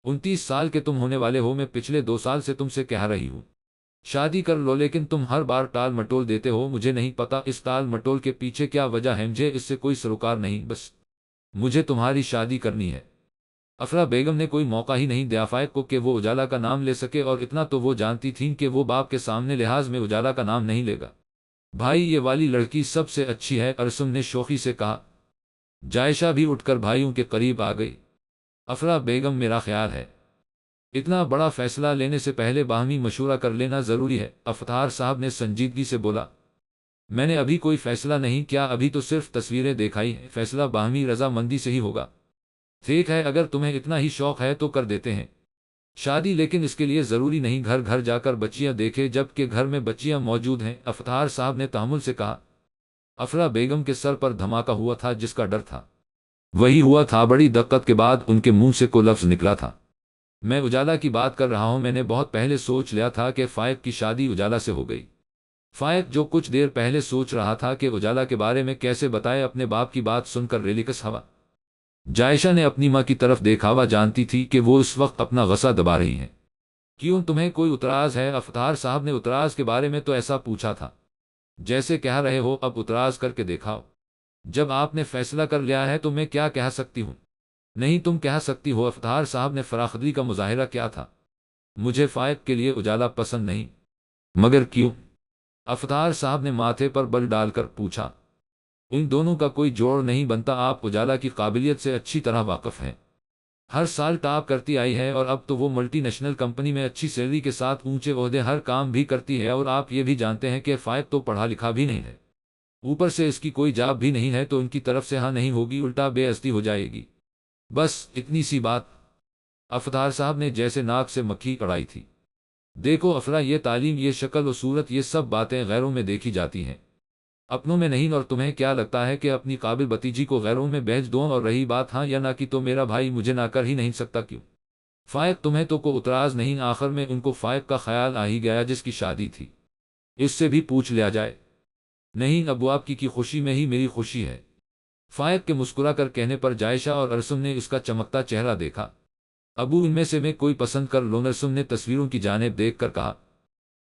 29 سال کے تم ہونے والے ہو، میں پچھلے 2 سال سے تم سے کہہ رہی ہوں شادی کر لو، لیکن تم ہر بار ٹال مٹول دیتے ہو۔ مجھے نہیں پتا اس ٹال مٹول کے پیچھے کیا وجہ ہے، مجھے اس سے کوئی سروکار نہیں، بس مجھے تمہاری شادی کرنی ہے۔ افرا بیگم نے کوئی موقع ہی نہیں دیا فائق کو کہ وہ اجالا کا نام لے سکے، اور اتنا تو وہ جانتی تھیں کہ وہ باپ کے سامنے لحاظ میں اجالا کا نام نہیں لے گا۔ بھائی، یہ والی لڑکی سب سے اچھی ہے، ارسم نے شوخی سے کہا۔ جائشہ بھی اٹھ کر بھائیوں کے قریب آ گئی۔ افرا بیگم، میرا خیال ہے اتنا بڑا فیصلہ لینے سے پہلے باہمی مشورہ کر لینا ضروری ہے، افطار صاحب نے سنجیدگی سے بولا۔ میں نے ابھی کوئی فیصلہ نہیں کیا، ابھی تو صرف تصویریں دکھائی ہیں، فیصلہ باہمی رضا مندی سے ہی ہوگا۔ ٹھیک ہے، اگر تمہیں اتنا ہی شوق ہے تو کر دیتے ہیں شادی، لیکن اس کے لیے ضروری نہیں گھر گھر جا کر بچیاں دیکھے جبکہ گھر میں بچیاں موجود ہیں، افطار صاحب نے تحمل سے کہا۔ افرا بیگم کے سر پر دھماکہ ہوا تھا، جس کا ڈر تھا وہی ہوا تھا، بڑی دقت کے بعد ان کے منہ سے کوئی لفظ نکلا تھا۔ میں اجالا کی بات کر رہا ہوں، میں نے بہت پہلے سوچ لیا تھا کہ فائق کی شادی اجالا سے ہو گئی۔ فائق جو کچھ دیر پہلے سوچ رہا تھا کہ اجالا کے بارے میں کیسے بتائے، اپنے باپ کی بات سن کر ریلیکس ہوا۔ جائشہ نے اپنی ماں کی طرف دیکھا، وہ جانتی تھی کہ وہ اس وقت اپنا غصہ دبا رہی ہیں۔ کیوں، تمہیں کوئی اعتراض ہے؟ افطار صاحب نے اعتراض کے بارے میں تو ایسا پوچھا تھا جیسے کہہ رہے ہو، اب اعتراض کر کے دکھاؤ۔ جب آپ نے فیصلہ کر لیا ہے تو میں کیا کہہ سکتی ہوں؟ نہیں، تم کہہ سکتی ہو، افطار صاحب نے فراخدلی کا مظاہرہ کیا تھا۔ مجھے فائق کے لیے اجالا پسند نہیں۔ مگر کیوں؟ افطار صاحب نے ماتھے پر بل ڈال کر پوچھا۔ ان دونوں کا کوئی جوڑ نہیں بنتا، آپ اجالا کی قابلیت سے اچھی طرح واقف ہیں، ہر سال ٹاپ کرتی آئی ہے، اور اب تو وہ ملٹی نیشنل کمپنی میں اچھی سیلری کے ساتھ اونچے عہدے ہر کام بھی کرتی ہے، اور آپ یہ بھی جانتے ہیں کہ فائق تو پڑھا لکھا بھی نہیں ہے، اوپر سے اس کی کوئی جاب بھی نہیں ہے، تو ان کی طرف سے ہاں نہیں ہوگی، الٹا بے عزتی ہو جائے گی۔ بس اتنی سی بات۔ افطار صاحب نے جیسے ناک سے مکھی اڑائی تھی۔ دیکھو افرا، یہ تعلیم، یہ شکل و صورت، یہ سب باتیں غیروں میں دیکھی جاتی ہیں، اپنوں میں نہیں، اور تمہیں کیا لگتا ہے کہ اپنی قابل بھتیجی کو غیروں میں بھیج دوں؟ اور رہی بات ہاں یا نہ کی، تو میرا بھائی مجھے نہ کر ہی نہیں سکتا۔ کیوں فائق، تمہیں تو کو اعتراض نہیں؟ آخر میں ان کو فائق کا خیال آ ہی گیا جس کی شادی تھی، اس سے بھی پوچھ لیا جائے۔ نہیں ابو، آپ کی خوشی میں ہی میری خوشی ہے۔ فائق کے مسکرا کر کہنے پر جائشہ اور ارسم نے اس کا چمکتا چہرہ دیکھا۔ ابو، ان میں سے میں کوئی پسند کر لوں؟ ارسم نے تصویروں کی جانب دیکھ کر کہا۔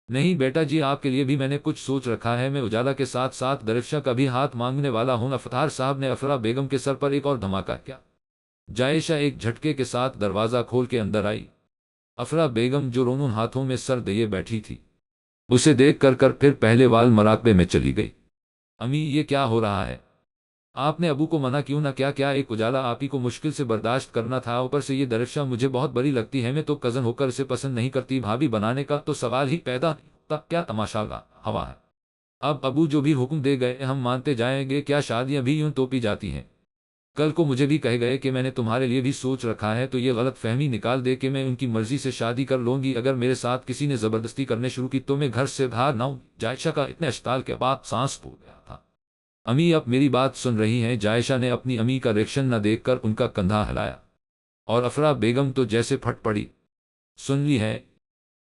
نہیں بیٹا جی، آپ کے لیے بھی میں نے کچھ سوچ رکھا ہے۔ میں اجالا کے ساتھ ساتھ درفشہ کا بھی ہاتھ مانگنے والا ہوں۔ افطار صاحب نے افرا بیگم کے سر پر ایک اور دھماکہ کیا۔ جائشہ ایک جھٹکے کے ساتھ دروازہ کھول کے اندر آئی۔ افرا بیگم جو رونوں ہاتھوں میں سر دیے بیٹھی تھی، اسے دیکھ کر پھر پہلے وال مراقبے میں چلی گئی۔ امی، یہ کیا ہو رہا ہے؟ آپ نے ابو کو منع کیوں نہ کیا؟ کیا ایک اجالا آپ ہی کو مشکل سے برداشت کرنا تھا؟ اوپر سے یہ درفشہ مجھے بہت بری لگتی ہے۔ میں تو کزن ہو کر اسے پسند نہیں کرتی، بھابھی بنانے کا تو سوال ہی پیدا نہیں ہوتا۔ کیا تماشا ہوا ہے؟ اب ابو جو بھی حکم دے گئے ہم مانتے جائیں گے۔ کیا شادیاں بھی یوں توپی جاتی ہیں؟ کل کو مجھے بھی کہے گئے کہ میں نے تمہارے لیے بھی سوچ رکھا ہے، تو یہ غلط فہمی نکال دے کہ میں ان کی مرضی سے شادی کر لوں گی۔ اگر میرے ساتھ کسی نے زبردستی کرنے شروع کی تو میں گھر سے باہر نہ ہوں۔ جائشہ کا اتنے اشتعال کے بعد سانس پھول گیا تھا۔ امی اب میری بات سن رہی ہیں؟ جائشہ نے اپنی امی کا ریئیکشن نہ دیکھ کر ان کا کندھا ہلایا، اور افرا بیگم تو جیسے پھٹ پڑی۔ سن لی ہے؟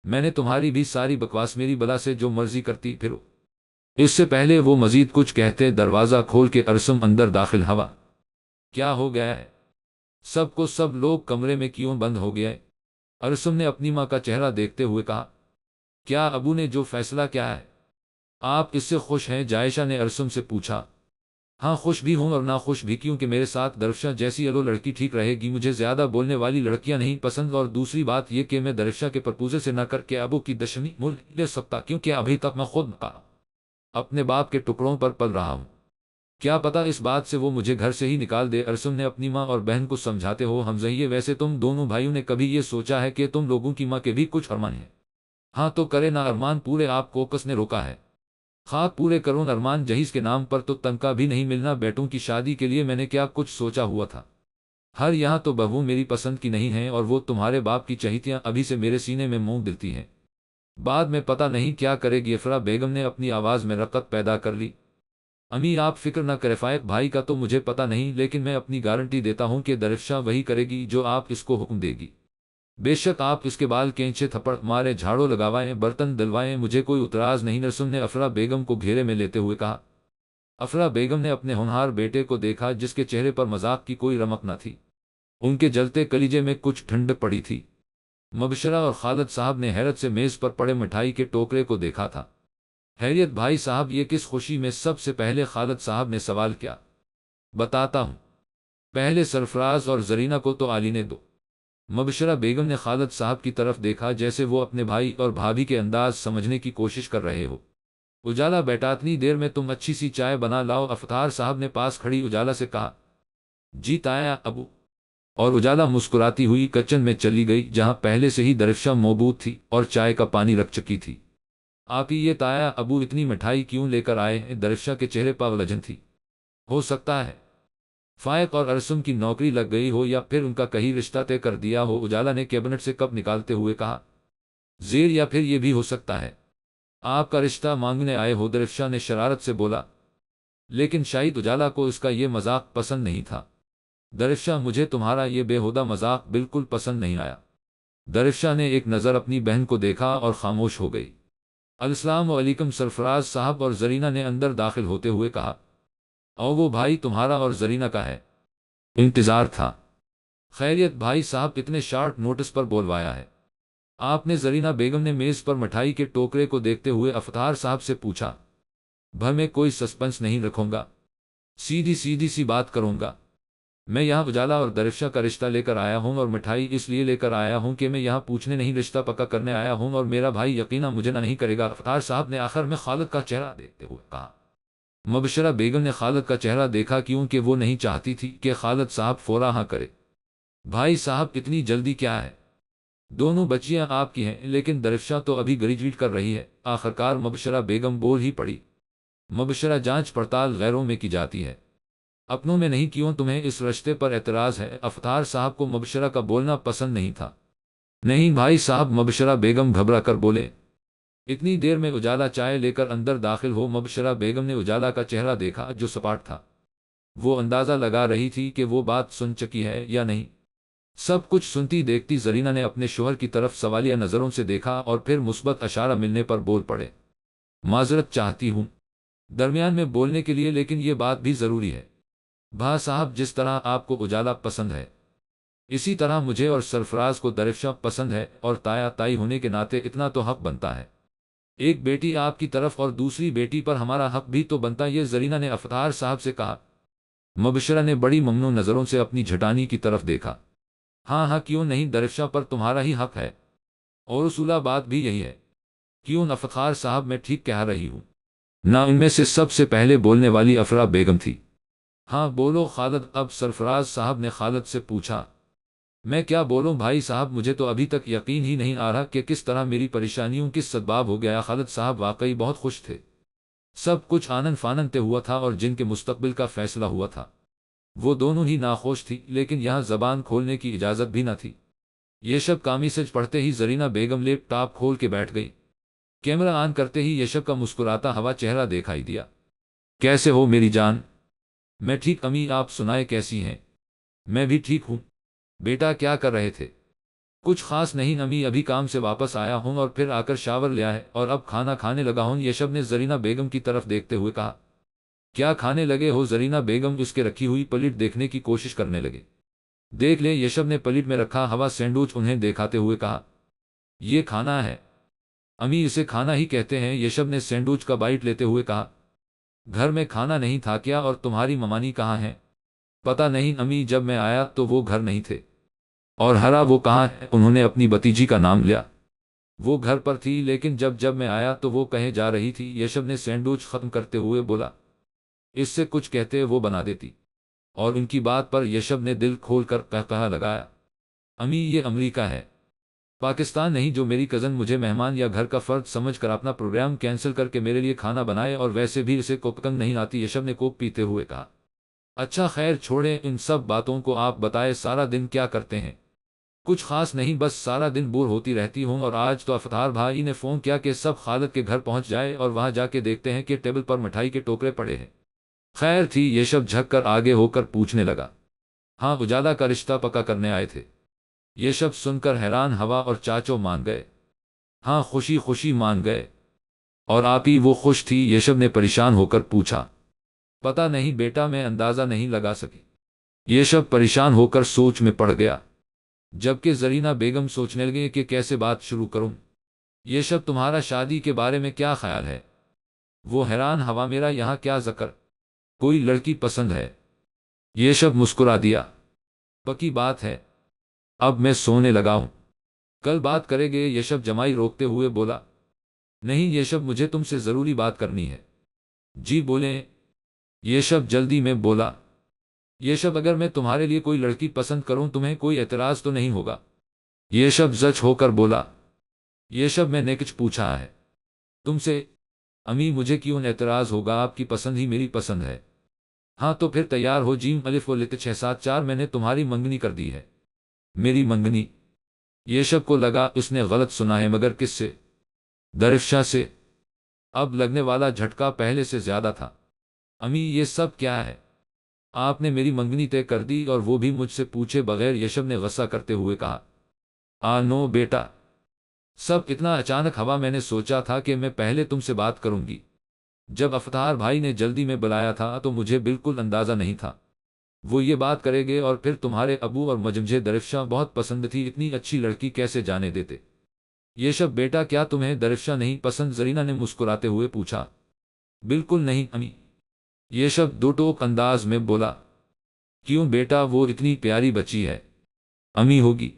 میں نے تمہاری بھی ساری بکواس، میری بلا سے جو مرضی کرتی پھرو۔ اس سے پہلے وہ مزید کچھ کہتے دروازہ کھول کے ارسم اندر داخل ہوا۔ کیا ہو گیا ہے؟ سب لوگ کمرے میں کیوں بند ہو گئے؟ ارسم نے اپنی ماں کا چہرہ دیکھتے ہوئے کہا۔ کیا ابو نے جو فیصلہ کیا ہے آپ اس سے خوش ہیں؟ جائشہ نے ارسم سے پوچھا۔ ہاں خوش بھی ہوں اور نہ خوش بھی، کیونکہ میرے ساتھ درفشہ جیسی الو لڑکی ٹھیک رہے گی۔ مجھے زیادہ بولنے والی لڑکیاں نہیں پسند، اور دوسری بات یہ کہ میں درفشہ کے پرپوزل سے نہ کر کے ابو کی دشمنی مول نہیں لے سکتا، کیونکہ ابھی تک میں خود اپنے باپ کے ٹکڑوں پر پل رہا ہوں۔ کیا پتا اس بات سے وہ مجھے گھر سے ہی نکال دے۔ ارسم نے اپنی ماں اور بہن کو سمجھاتے ہو ہمزہیے، ویسے تم دونوں بھائیوں نے کبھی یہ سوچا ہے کہ تم لوگوں کی ماں کے بھی کچھ ارمان ہیں؟ ہاں تو کرے نہ ارمان پورے، آپ کو کس نے روکا ہے؟ خاک پورے کروں ارمان، جہیز کے نام پر تو تنکا بھی نہیں ملنا۔ بیٹوں کی شادی کے لیے میں نے کیا کچھ سوچا ہوا تھا؟ ہر یہاں تو بہو میری پسند کی نہیں ہے، اور وہ تمہارے باپ کی چہیتیاں ابھی سے میرے سینے میں مونگ دیتی ہیں، بعد میں پتہ نہیں کیا کرے گی۔ افرا بیگم نے اپنی آواز میں رقت پیدا کر لی۔ امی آپ فکر نہ کریں، فائق بھائی کا تو مجھے پتہ نہیں، لیکن میں اپنی گارنٹی دیتا ہوں کہ درفشہ وہی کرے گی جو آپ اس کو حکم دے گی۔ بے شک آپ اس کے بال کینچے، تھپڑ مارے، جھاڑو لگوائیں، برتن دلوائیں، مجھے کوئی اعتراض نہیں۔ ارسم نے افرا بیگم کو گھیرے میں لیتے ہوئے کہا۔ افرا بیگم نے اپنے ہونہار بیٹے کو دیکھا جس کے چہرے پر مذاق کی کوئی رمق نہ تھی، ان کے جلتے کلیجے میں کچھ ٹھنڈک پڑی تھی۔ مبشرہ اور خالد صاحب نے حیرت سے میز پر پڑے مٹھائی کے ٹوکرے کو دیکھا تھا۔ خیریت بھائی صاحب، یہ کس خوشی میں؟ سب سے پہلے خالد صاحب نے سوال کیا۔ بتاتا ہوں، پہلے سرفراز اور زرینہ کو تو آلینے دو۔ مبشرہ بیگم نے خالد صاحب کی طرف دیکھا جیسے وہ اپنے بھائی اور بھابھی کے انداز سمجھنے کی کوشش کر رہے ہو۔ اجالا بیٹا، اتنی دیر میں تم اچھی سی چائے بنا لاؤ، افطار صاحب نے پاس کھڑی اجالا سے کہا۔ جی تایا ابو۔ اور اجالا مسکراتی ہوئی کچن میں چلی گئی جہاں پہلے سے ہی درفشہ موجود تھی اور چائے کا پانی رکھ چکی تھی۔ آپ ہی یہ تایا ابو اتنی مٹھائی کیوں لے کر آئے ہیں؟ درفشہ کے چہرے پر الجھن تھی۔ ہو سکتا ہے فائق اور ارسم کی نوکری لگ گئی ہو، یا پھر ان کا کہیں رشتہ طے کر دیا ہو، اجالا نے کیبنٹ سے کپ نکالتے ہوئے کہا۔ زیر یا پھر یہ بھی ہو سکتا ہے آپ کا رشتہ مانگنے آئے ہو، درفشہ نے شرارت سے بولا۔ لیکن شاید اجالا کو اس کا یہ مذاق پسند نہیں تھا۔ درفشہ، مجھے تمہارا یہ بےہودہ مذاق بالکل پسند نہیں آیا۔ درفشہ نے ایک نظر اپنی بہن کو دیکھا اور خاموش ہو گئی۔ السلام علیکم سرفراز صاحب، اور زرینہ نے اندر داخل ہوتے ہوئے کہا۔ اور وہ بھائی تمہارا اور زرینہ کا ہے؟ انتظار تھا۔ خیریت بھائی صاحب، اتنے شارٹ نوٹس پر بولوایا ہے آپ نے؟ زرینہ بیگم نے میز پر مٹھائی کے ٹوکرے کو دیکھتے ہوئے افطار صاحب سے پوچھا۔ بھر میں کوئی سسپنس نہیں رکھوں گا، سیدھی سی بات کروں گا۔ میں یہاں اجالا اور درفشہ کا رشتہ لے کر آیا ہوں، اور مٹھائی اس لیے لے کر آیا ہوں کہ میں یہاں پوچھنے نہیں، رشتہ پکا کرنے آیا ہوں، اور میرا بھائی یقینا مجھے نہ نہیں کرے گا، افطار صاحب نے آخر میں خالد کا چہرہ دیکھتے ہوئے کہا۔ مبشرہ بیگم نے خالد کا چہرہ دیکھا کیونکہ وہ نہیں چاہتی تھی کہ خالد صاحب فوراً ہاں کرے۔ بھائی صاحب اتنی جلدی کیا ہے؟ دونوں بچیاں آپ کی ہیں، لیکن درفشہ تو ابھی گریجویٹ کر رہی ہے، آخرکار مبشرہ بیگم بول ہی پڑی۔ مبشرہ، جانچ پڑتال غیروں میں کی جاتی ہے، اپنوں میں نہیں، کیوں تمہیں اس رشتے پر اعتراض ہے؟ افطار صاحب کو مبشرہ کا بولنا پسند نہیں تھا۔ نہیں بھائی صاحب، مبشرہ بیگم گھبرا کر بولے۔ اتنی دیر میں اجالا چائے لے کر اندر داخل ہو مبشرہ بیگم نے اجالا کا چہرہ دیکھا جو سپاٹ تھا۔ وہ اندازہ لگا رہی تھی کہ وہ بات سن چکی ہے یا نہیں۔ سب کچھ سنتی دیکھتی زرینہ نے اپنے شوہر کی طرف سوالیہ نظروں سے دیکھا اور پھر مثبت اشارہ ملنے پر بول پڑے، معذرت چاہتی ہوں درمیان میں بولنے کے لیے، لیکن یہ بات بھی ضروری ہے۔ بھا صاحب، جس طرح آپ کو اجالا پسند ہے اسی طرح مجھے اور سرفراز کو درفشاں پسند ہے، اور تایا تائی ہونے کے ناطے اتنا تو حق بنتا ہے۔ ایک بیٹی آپ کی طرف اور دوسری بیٹی پر ہمارا حق بھی تو بنتا، یہ زرینہ نے افطار صاحب سے کہا۔ مبشرہ نے بڑی ممنون نظروں سے اپنی جھٹانی کی طرف دیکھا۔ ہاں ہاں، کیوں نہیں، درفشاں پر تمہارا ہی حق ہے، اور اصولہ بات بھی یہی ہے۔ کیوں افتخار صاحب، میں ٹھیک کہہ رہی ہوں نہ؟ ان میں سے سب سے پہلے بولنے والی افرا بیگم تھی۔ ہاں بولو خالد، اب سرفراز صاحب نے خالد سے پوچھا۔ میں کیا بولوں بھائی صاحب، مجھے تو ابھی تک یقین ہی نہیں آ رہا کہ کس طرح میری پریشانیوں کی سبب ہو گیا۔ خالد صاحب واقعی بہت خوش تھے، سب کچھ آنن فانن تے ہوا تھا، اور جن کے مستقبل کا فیصلہ ہوا تھا وہ دونوں ہی ناخوش تھی، لیکن یہاں زبان کھولنے کی اجازت بھی نہ تھی۔ یشب کا میسج پڑھتے ہی زرینہ بیگم لیپ ٹاپ کھول کے بیٹھ گئی۔ کیمرہ آن کرتے ہی یشب کا مسکراتا ہوا چہرہ دکھائی دیا۔ کیسے ہو میری جان؟ میں ٹھیک امی، آپ سنائے کیسی ہیں؟ میں بھی ٹھیک ہوں۔ بیٹا کیا کر رہے تھے؟ کچھ خاص نہیں امی، ابھی کام سے واپس آیا ہوں اور پھر آ کر شاور لیا ہے اور اب کھانا کھانے لگا ہوں، یشب نے زرینہ بیگم کی طرف دیکھتے ہوئے کہا۔ کیا کھانے لگے ہو؟ زرینہ بیگم اس کے رکھی ہوئی پلیٹ دیکھنے کی کوشش کرنے لگے۔ دیکھ لے، یشب نے پلیٹ میں رکھا ہوا سینڈوچ انہیں دکھاتے ہوئے کہا۔ یہ کھانا ہے امی، اسے کھانا ہی کہتے ہیں، یشب نے سینڈوچ کا بائٹ لیتے ہوئے کہا۔ گھر میں کھانا نہیں تھا کیا؟ اور تمہاری ممانی کہاں ہیں؟ پتہ نہیں امی، جب میں آیا تو وہ گھر نہیں تھے۔ اور ہرا وہ کہاں ہے؟ انہوں نے اپنی بتیجی کا نام لیا۔ وہ گھر پر تھی، لیکن جب میں آیا تو وہ کہیں جا رہی تھی، یشب نے سینڈوچ ختم کرتے ہوئے بولا۔ اس سے کچھ کہتے وہ بنا دیتی۔ اور ان کی بات پر یشب نے دل کھول کر قہقہا لگایا۔ امی، یہ امریکہ ہے، پاکستان نہیں، جو میری کزن مجھے مہمان یا گھر کا فرد سمجھ کر اپنا پروگرام کینسل کر کے میرے لیے کھانا بنائے، اور ویسے بھی اسے کوک پسند نہیں آتی، یشب نے کوک پیتے ہوئے کہا۔ اچھا خیر چھوڑیں ان سب باتوں کو، آپ بتائے سارا دن کیا کرتے ہیں؟ کچھ خاص نہیں، بس سارا دن بور ہوتی رہتی ہوں، اور آج تو افطار بھائی نے فون کیا کہ سب خالد کے گھر پہنچ جائے اور وہاں جا کے دیکھتے ہیں کہ ٹیبل پر مٹھائی کے ٹوکرے پڑے ہیں۔ خیر تھی؟ یشب جھک کر آگے ہو کر پوچھنے لگا۔ ہاں، اجالا کا رشتہ پکا کرنے آئے تھے۔ یشب سن کر حیران ہوا اور چاچو مان گئے۔ ہاں، خوشی خوشی مان گئے۔ اور آپ ہی وہ خوش تھی؟ یشب نے پریشان ہو کر پوچھا۔ پتہ نہیں بیٹا، میں اندازہ نہیں لگا سکی۔ یشب پریشان ہو کر سوچ میں پڑ گیا، جبکہ زرینہ بیگم سوچنے لگے کہ کیسے بات شروع کروں۔ یشب، تمہارا شادی کے بارے میں کیا خیال ہے؟ وہ حیران ہوا۔ میرا یہاں کیا ذکر؟ کوئی لڑکی پسند ہے؟ یشب مسکرا دیا۔ پکی بات ہے، اب میں سونے لگا ہوں، کل بات کریں گے، یشب جمائی روکتے ہوئے بولا۔ نہیں یشب، مجھے تم سے ضروری بات کرنی ہے۔ جی بولیں، یشب جلدی میں بولا۔ یشب، اگر میں تمہارے لیے کوئی لڑکی پسند کروں تمہیں کوئی اعتراض تو نہیں ہوگا؟ یشب زچ ہو کر بولا۔ یشب، میں نے کچھ پوچھا ہے تم سے؟ امی، مجھے کیوں اعتراض ہوگا، آپ کی پسند ہی میری پسند ہے۔ ہاں تو پھر تیار ہو، جیم الف و لت 674، میں نے تمہاری منگنی کر دی ہے۔ میری منگنی؟ یشب کو لگا اس نے غلط سنا ہے، مگر کس سے؟ درفشاں سے۔ اب لگنے والا جھٹکا پہلے سے زیادہ تھا۔ امی، یہ سب کیا ہے؟ آپ نے میری منگنی طے کر دی اور وہ بھی مجھ سے پوچھے بغیر، یشب نے غصہ کرتے ہوئے کہا۔ نو بیٹا، سب اتنا اچانک ہوا، میں نے سوچا تھا کہ میں پہلے تم سے بات کروں گی۔ جب افطار بھائی نے جلدی میں بلایا تھا تو مجھے بالکل اندازہ نہیں تھا وہ یہ بات کرے گے، اور پھر تمہارے ابو اور مجھے درفشاں بہت پسند تھی، اتنی اچھی لڑکی کیسے جانے دیتے؟ یشب بیٹا، کیا تمہیں درفشاں نہیں پسند؟ زرینہ نے مسکراتے ہوئے پوچھا۔ بالکل نہیں امی، یشب دو ٹوک انداز میں بولا۔ کیوں بیٹا، وہ اتنی پیاری بچی ہے۔ امی ہوگی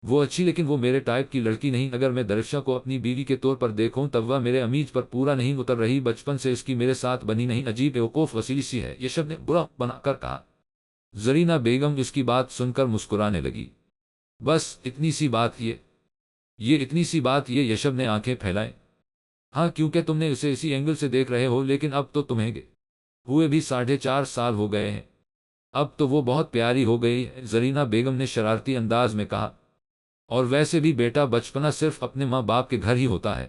وہ اچھی، لیکن وہ میرے ٹائپ کی لڑکی نہیں، اگر میں درفشاں کو اپنی بیوی کے طور پر دیکھوں تب وہ میرے امیج پر پورا نہیں اتر رہی، بچپن سے اس کی میرے ساتھ بنی نہیں، عجیب بیوقوف وسیلی سی ہے، یشب نے برا بنا کر کہا۔ زرینہ بیگم اس کی بات سن کر مسکرانے لگی۔ بس اتنی سی بات یہ اتنی سی بات یہ؟ یشب نے آنکھیں پھیلائیں۔ ہاں، کیونکہ تم نے اسے اسی اینگل سے دیکھ رہے ہو، لیکن اب تو تمہیں گے ہوئے بھی 4.5 سال ہو گئے ہیں، اب تو وہ بہت پیاری ہو گئی ہے، زرینہ بیگم نے شرارتی انداز میں کہا۔ اور ویسے بھی بیٹا، بچپنا صرف اپنے ماں باپ کے گھر ہی ہوتا ہے،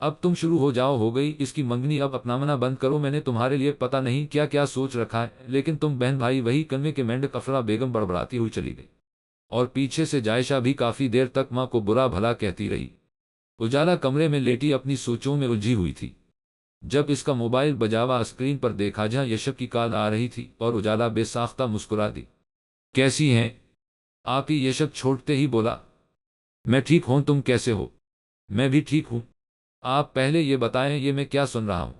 اب تم شروع ہو جاؤ، ہو گئی اس کی منگنی، اب اپنامنا بند کرو، میں نے تمہارے لیے پتہ نہیں کیا کیا سوچ رکھا ہے، لیکن تم بہن بھائی وہی کنویں کے مینڈک افرا بیگم بڑبڑاتی ہوئی چلی گئی، اور پیچھے سے جائشہ بھی کافی دیر تک ماں کو برا بھلا کہتی رہی۔ اجالا کمرے میں لیٹی اپنی سوچوں میں الجھی ہوئی تھی، جب اس کا موبائل بجاوا اسکرین پر دیکھا جہاں یشب کی کال آ رہی تھی، اور اجالا بے ساختہ مسکرا دی۔ کیسی ہیں آپ ہی؟ یشب چھوڑتے ہی بولا۔ میں ٹھیک ہوں، تم کیسے ہو؟ میں بھی ٹھیک ہوں۔ آپ پہلے یہ بتائیں یہ میں کیا سن رہا ہوں؟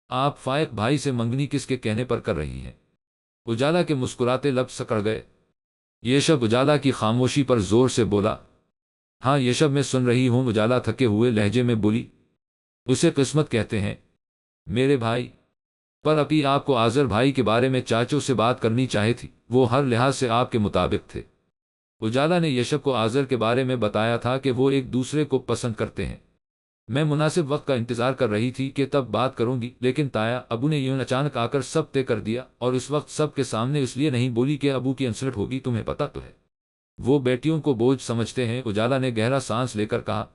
آپ فائق بھائی سے منگنی کس کے کہنے پر کر رہی ہیں؟ اجالا کے مسکراتے لب سکڑ گئے۔ یشب اجالا کی خاموشی پر زور سے بولا۔ ہاں یشب میں سن رہی ہوں، اجالا تھکے ہوئے لہجے میں بولی۔ اسے قسمت کہتے ہیں میرے بھائی، پر ابھی آپ کو آذر بھائی کے بارے میں چاچوں سے بات کرنی چاہیے تھی، وہ ہر لحاظ سے آپ کے مطابق تھے۔ اجالا نے یشب کو آذر کے بارے میں بتایا تھا کہ وہ ایک دوسرے کو پسند کرتے ہیں۔ میں مناسب وقت کا انتظار کر رہی تھی کہ تب بات کروں گی، لیکن تایا ابو نے یوں اچانک آ کر سب طے کر دیا، اور اس وقت سب کے سامنے اس لیے نہیں بولی کہ ابو کی انسلٹ ہوگی، تمہیں پتہ تو ہے وہ بیٹیوں کو بوجھ سمجھتے ہیں۔ اجالا نے گہرا سانس لے کر کہا،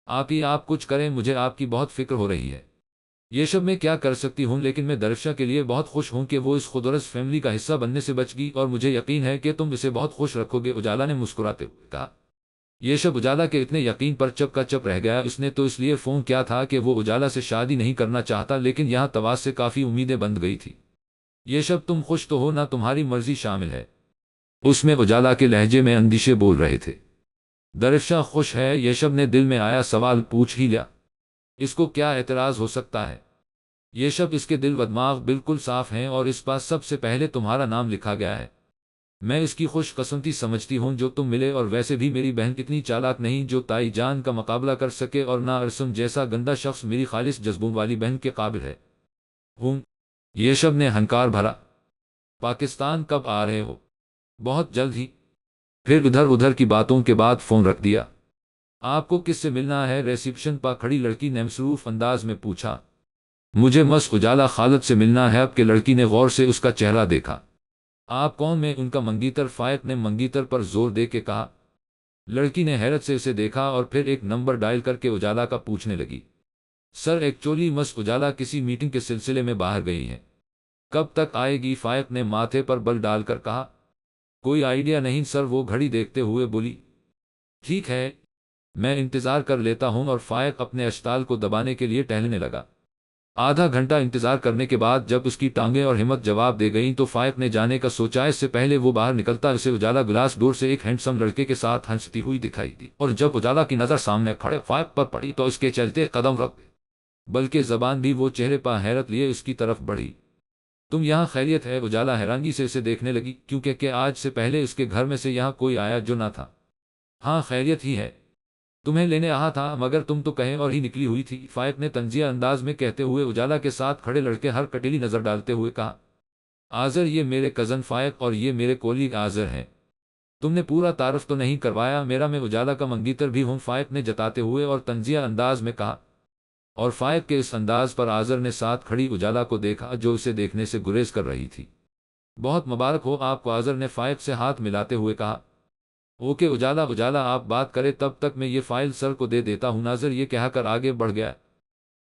آپ ہی آپ کچھ کریں، مجھے آپ کی بہت فکر ہو رہی ہے۔ یشب میں کیا کر سکتی ہوں، لیکن میں درفشا کے لیے بہت خوش ہوں کہ وہ اس خودغرض فیملی کا حصہ بننے سے بچ گئی، اور مجھے یقین ہے کہ تم اسے بہت خوش رکھو گے، اجالا نے مسکراتے ہوئے کہا۔ یشب اجالا کے اتنے یقین پر چپ کا چپ رہ گیا۔ اس نے تو اس لیے فون کیا تھا کہ وہ اجالا سے شادی نہیں کرنا چاہتا، لیکن یہاں تواس سے کافی امیدیں بند گئی تھی۔ یشب تم خوش تو ہو نا؟ تمہاری مرضی شامل ہے، اس میں اجالا کے لہجے میں اندیشے بول رہے تھے۔ درفشا خوش ہے؟ یشب نے دل میں آیا سوال پوچھ ہی لیا، اس کو کیا اعتراض ہو سکتا ہے؟ یشب اس کے دل و دماغ بالکل صاف ہیں، اور اس پاس سب سے پہلے تمہارا نام لکھا گیا ہے۔ میں اس کی خوش قسمتی سمجھتی ہوں جو تم ملے، اور ویسے بھی میری بہن اتنی چالاک نہیں جو تائی جان کا مقابلہ کر سکے، اور نہ ارسم جیسا گندا شخص میری خالص جذبوں والی بہن کے قابل ہے۔ ہوں، یشب نے ہنکار بھرا۔ پاکستان کب آ رہے ہو؟ بہت جلد ہی۔ پھر ادھر ادھر کی باتوں کے بعد فون رکھ دیا۔ آپ کو کس سے ملنا ہے؟ ریسیپشن پر کھڑی لڑکی نے مصروف انداز میں پوچھا۔ مجھے مس اجالا خالد سے ملنا ہے۔ اب کے لڑکی نے غور سے اس کا چہرہ دیکھا۔ آپ کون؟ میں ان کا منگیتر، فائق نے منگیتر پر زور دے کے کہا۔ لڑکی نے حیرت سے اسے دیکھا اور پھر ایک نمبر ڈائل کر کے اجالا کا پوچھنے لگی۔ سر ایکچولی مس اجالا کسی میٹنگ کے سلسلے میں باہر گئی ہیں۔ کب تک آئے گی؟ فائق نے ماتھے پر بل ڈال کر کہا۔ کوئی آئیڈیا نہیں سر، وہ گھڑی دیکھتے ہوئے بولی۔ ٹھیک ہے، میں انتظار کر لیتا ہوں، اور فائق اپنے اشتال کو دبانے کے لیے ٹہلنے لگا۔ آدھا گھنٹہ انتظار کرنے کے بعد جب اس کی ٹانگیں اور ہمت جواب دے گئیں تو فائق نے جانے کا سوچا۔ اس سے پہلے وہ باہر نکلتا اسے اجالا گلاس ڈور سے ایک ہینڈسم لڑکے کے ساتھ ہنستی ہوئی دکھائی دی، اور جب اجالا کی نظر سامنے کھڑے فائق پر پڑی تو اس کے چلتے قدم رک گئے، بلکہ زبان بھی وہ چہرے پر حیرت لیے اس کی طرف بڑھی۔ تم یہاں خیریت ہے؟ اجالا حیرانگی سے اسے دیکھنے لگی، کیونکہ کہ آج سے پہلے اس کے گھر میں سے یہاں کوئی آیا جو نہ تھا۔ ہاں خیریت ہی ہے، تمہیں لینے آیا تھا، مگر تم تو کہیں اور ہی نکلی ہوئی تھی، فائق نے طنزیہ انداز میں کہتے ہوئے اجالا کے ساتھ کھڑے لڑکے ہر کٹیلی نظر ڈالتے ہوئے کہا۔ آذر یہ میرے کزن فائق اور یہ میرے کولیگ آذر ہیں۔ تم نے پورا تعارف تو نہیں کروایا میرا، میں اجالا کا منگیتر بھی ہوں، فائق نے جتاتے ہوئے اور طنزیہ انداز میں کہا، اور فائق کے اس انداز پر آذر نے ساتھ کھڑی اجالا کو دیکھا جو اسے دیکھنے سے گریز کر رہی تھی۔ بہت مبارک ہو آپ کو، آذر نے فائق سے ہاتھ ملاتے ہوئے کہا۔ اوکے اجالا آپ بات کرے، تب تک میں یہ فائل سر کو دے دیتا ہوں، ناظر یہ کہہ کر آگے بڑھ گیا۔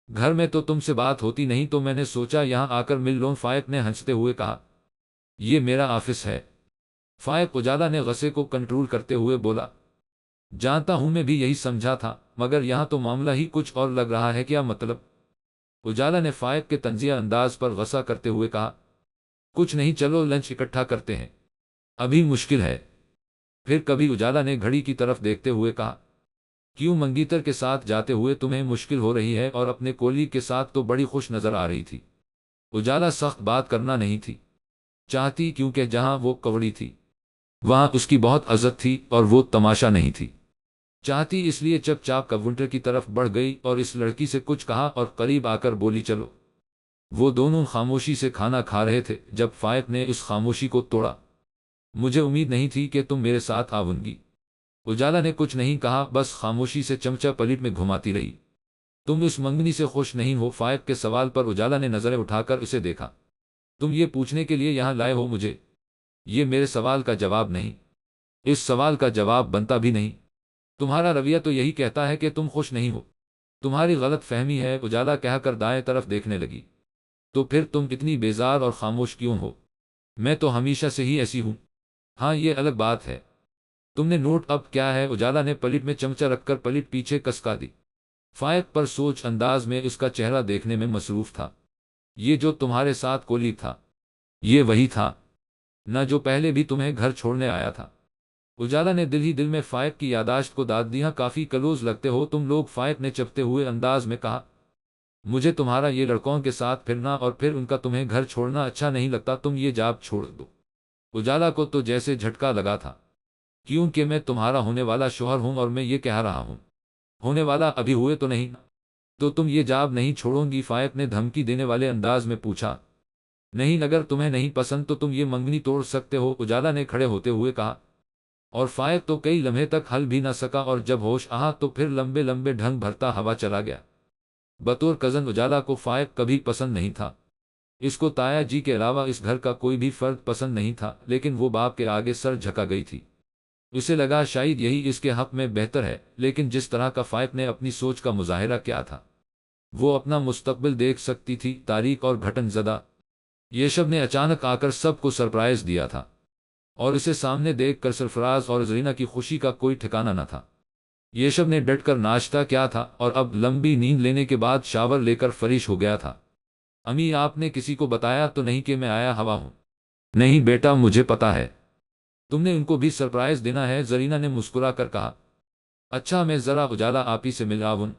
گھر میں تو تم سے بات ہوتی نہیں تو میں نے سوچا یہاں آ کر مل لوں، فائق نے ہنستے ہوئے کہا۔ یہ میرا آفس ہے، فائق اجالا نے غصے کو کنٹرول کرتے ہوئے بولا۔ جانتا ہوں، میں بھی یہی سمجھا تھا، مگر یہاں تو معاملہ ہی کچھ اور لگ رہا ہے، کیا مطلب؟ اجالا نے فائق کے طنزیہ انداز پر غصہ کرتے ہوئے کہا۔ کچھ نہیں، چلو لنچ اکٹھا کرتے ہیں، ابھی مشکل ہے۔ پھر کبھی اجالا نے گھڑی کی طرف دیکھتے ہوئے کہا۔ کیوں منگیتر کے ساتھ جاتے ہوئے تمہیں مشکل ہو رہی ہے، اور اپنے کولیگ کے ساتھ تو بڑی خوش نظر آ رہی تھی؟ اجالا سخت بات کرنا نہیں تھی چاہتی، کیونکہ جہاں وہ کوڑی تھی وہاں اس کی بہت عزت تھی، اور وہ تماشا نہیں تھی چاہتی، اس لیے چپ چاپ کاؤنٹر کی طرف بڑھ گئی اور اس لڑکی سے کچھ کہا اور قریب آ کر بولی، چلو۔ وہ دونوں خاموشی سے کھانا کھا رہے تھے جب فائق نے اس خاموشی کو توڑا۔ مجھے امید نہیں تھی کہ تم میرے ساتھ آؤ گی۔ اجالا نے کچھ نہیں کہا، بس خاموشی سے چمچہ پلیٹ میں گھماتی رہی۔ تم اس منگنی سے خوش نہیں ہو؟ فائق کے سوال پر اجالا نے نظریں اٹھا کر اسے دیکھا۔ تم یہ پوچھنے کے لیے یہاں لائے ہو مجھے؟ یہ میرے سوال کا جواب نہیں، اس سوال کا جواب بنتا بھی نہیں۔ تمہارا رویہ تو یہی کہتا ہے کہ تم خوش نہیں ہو۔ تمہاری غلط فہمی ہے، اجالا کہہ کر دائیں طرف دیکھنے لگی۔ تو پھر تم اتنی بیزار اور خاموش کیوں ہو؟ میں تو ہمیشہ سے ہی ایسی ہوں۔ ہاں یہ الگ بات ہے۔ تم نے نوٹ اب کیا ہے؟ اجالا نے پلیٹ میں چمچہ رکھ کر پلیٹ پیچھے کسکا دی۔ فائق پر سوچ انداز میں اس کا چہرہ دیکھنے میں مصروف تھا۔ یہ جو تمہارے ساتھ کولی تھا، یہ وہی تھا نہ جو پہلے بھی تمہیں گھر چھوڑنے آیا تھا؟ اجالا نے دل ہی دل میں فائق کی یاداشت کو داد دیا۔ کافی کلوز لگتے ہو تم لوگ، فائق نے چپتے ہوئے انداز میں کہا۔ مجھے تمہارا یہ لڑکوں کے ساتھ پھرنا اور پھر ان کا تمہیں گھر چھوڑنا اچھا نہیں لگتا، تم یہ جاب چھوڑ دو۔ اجالا کو تو جیسے جھٹکا لگا تھا، کیونکہ میں تمہارا ہونے والا شوہر ہوں اور میں یہ کہہ رہا ہوں۔ ہونے والا ابھی ہوئے تو نہیں نا؟ تو تم یہ جاب نہیں چھوڑوں گی؟ فائق نے دھمکی دینے والے انداز میں پوچھا۔ نہیں، اگر تمہیں نہیں پسند تو تم یہ منگنی توڑ سکتے ہو، اجالا نے کھڑے ہوتے ہوئے کہا۔ اور فائق تو کئی لمحے تک ہل بھی نہ سکا، اور جب ہوش آیا تو پھر لمبے لمبے ڈھنگ بھرتا ہوا چلا گیا۔ بطور کزن اجالا کو فائق کبھی پسند نہیں تھا۔ اس کو تایا جی کے علاوہ اس گھر کا کوئی بھی فرد پسند نہیں تھا، لیکن وہ باپ کے آگے سر جھکا گئی تھی۔ اسے لگا شاید یہی اس کے حق میں بہتر ہے، لیکن جس طرح کا فائق نے اپنی سوچ کا مظاہرہ کیا تھا، وہ اپنا مستقبل دیکھ سکتی تھی، تاریک اور گھٹن زدہ۔ یشب نے اچانک آ کر سب کو سرپرائز دیا تھا، اور اسے سامنے دیکھ کر سرفراز اور زرینہ کی خوشی کا کوئی ٹھکانہ نہ تھا۔ یشب نے ڈٹ کر ناشتہ کیا تھا اور اب لمبی نیند لینے کے بعد شاور لے کر فریش ہو گیا تھا۔ امی، آپ نے کسی کو بتایا تو نہیں کہ میں آیا ہوا ہوں؟ نہیں بیٹا، مجھے پتا ہے۔ تم نے ان کو بھی سرپرائز دینا ہے، زرینہ نے مسکرا کر کہا۔ اچھا، میں ذرا اجالا آپی سے مل آؤں۔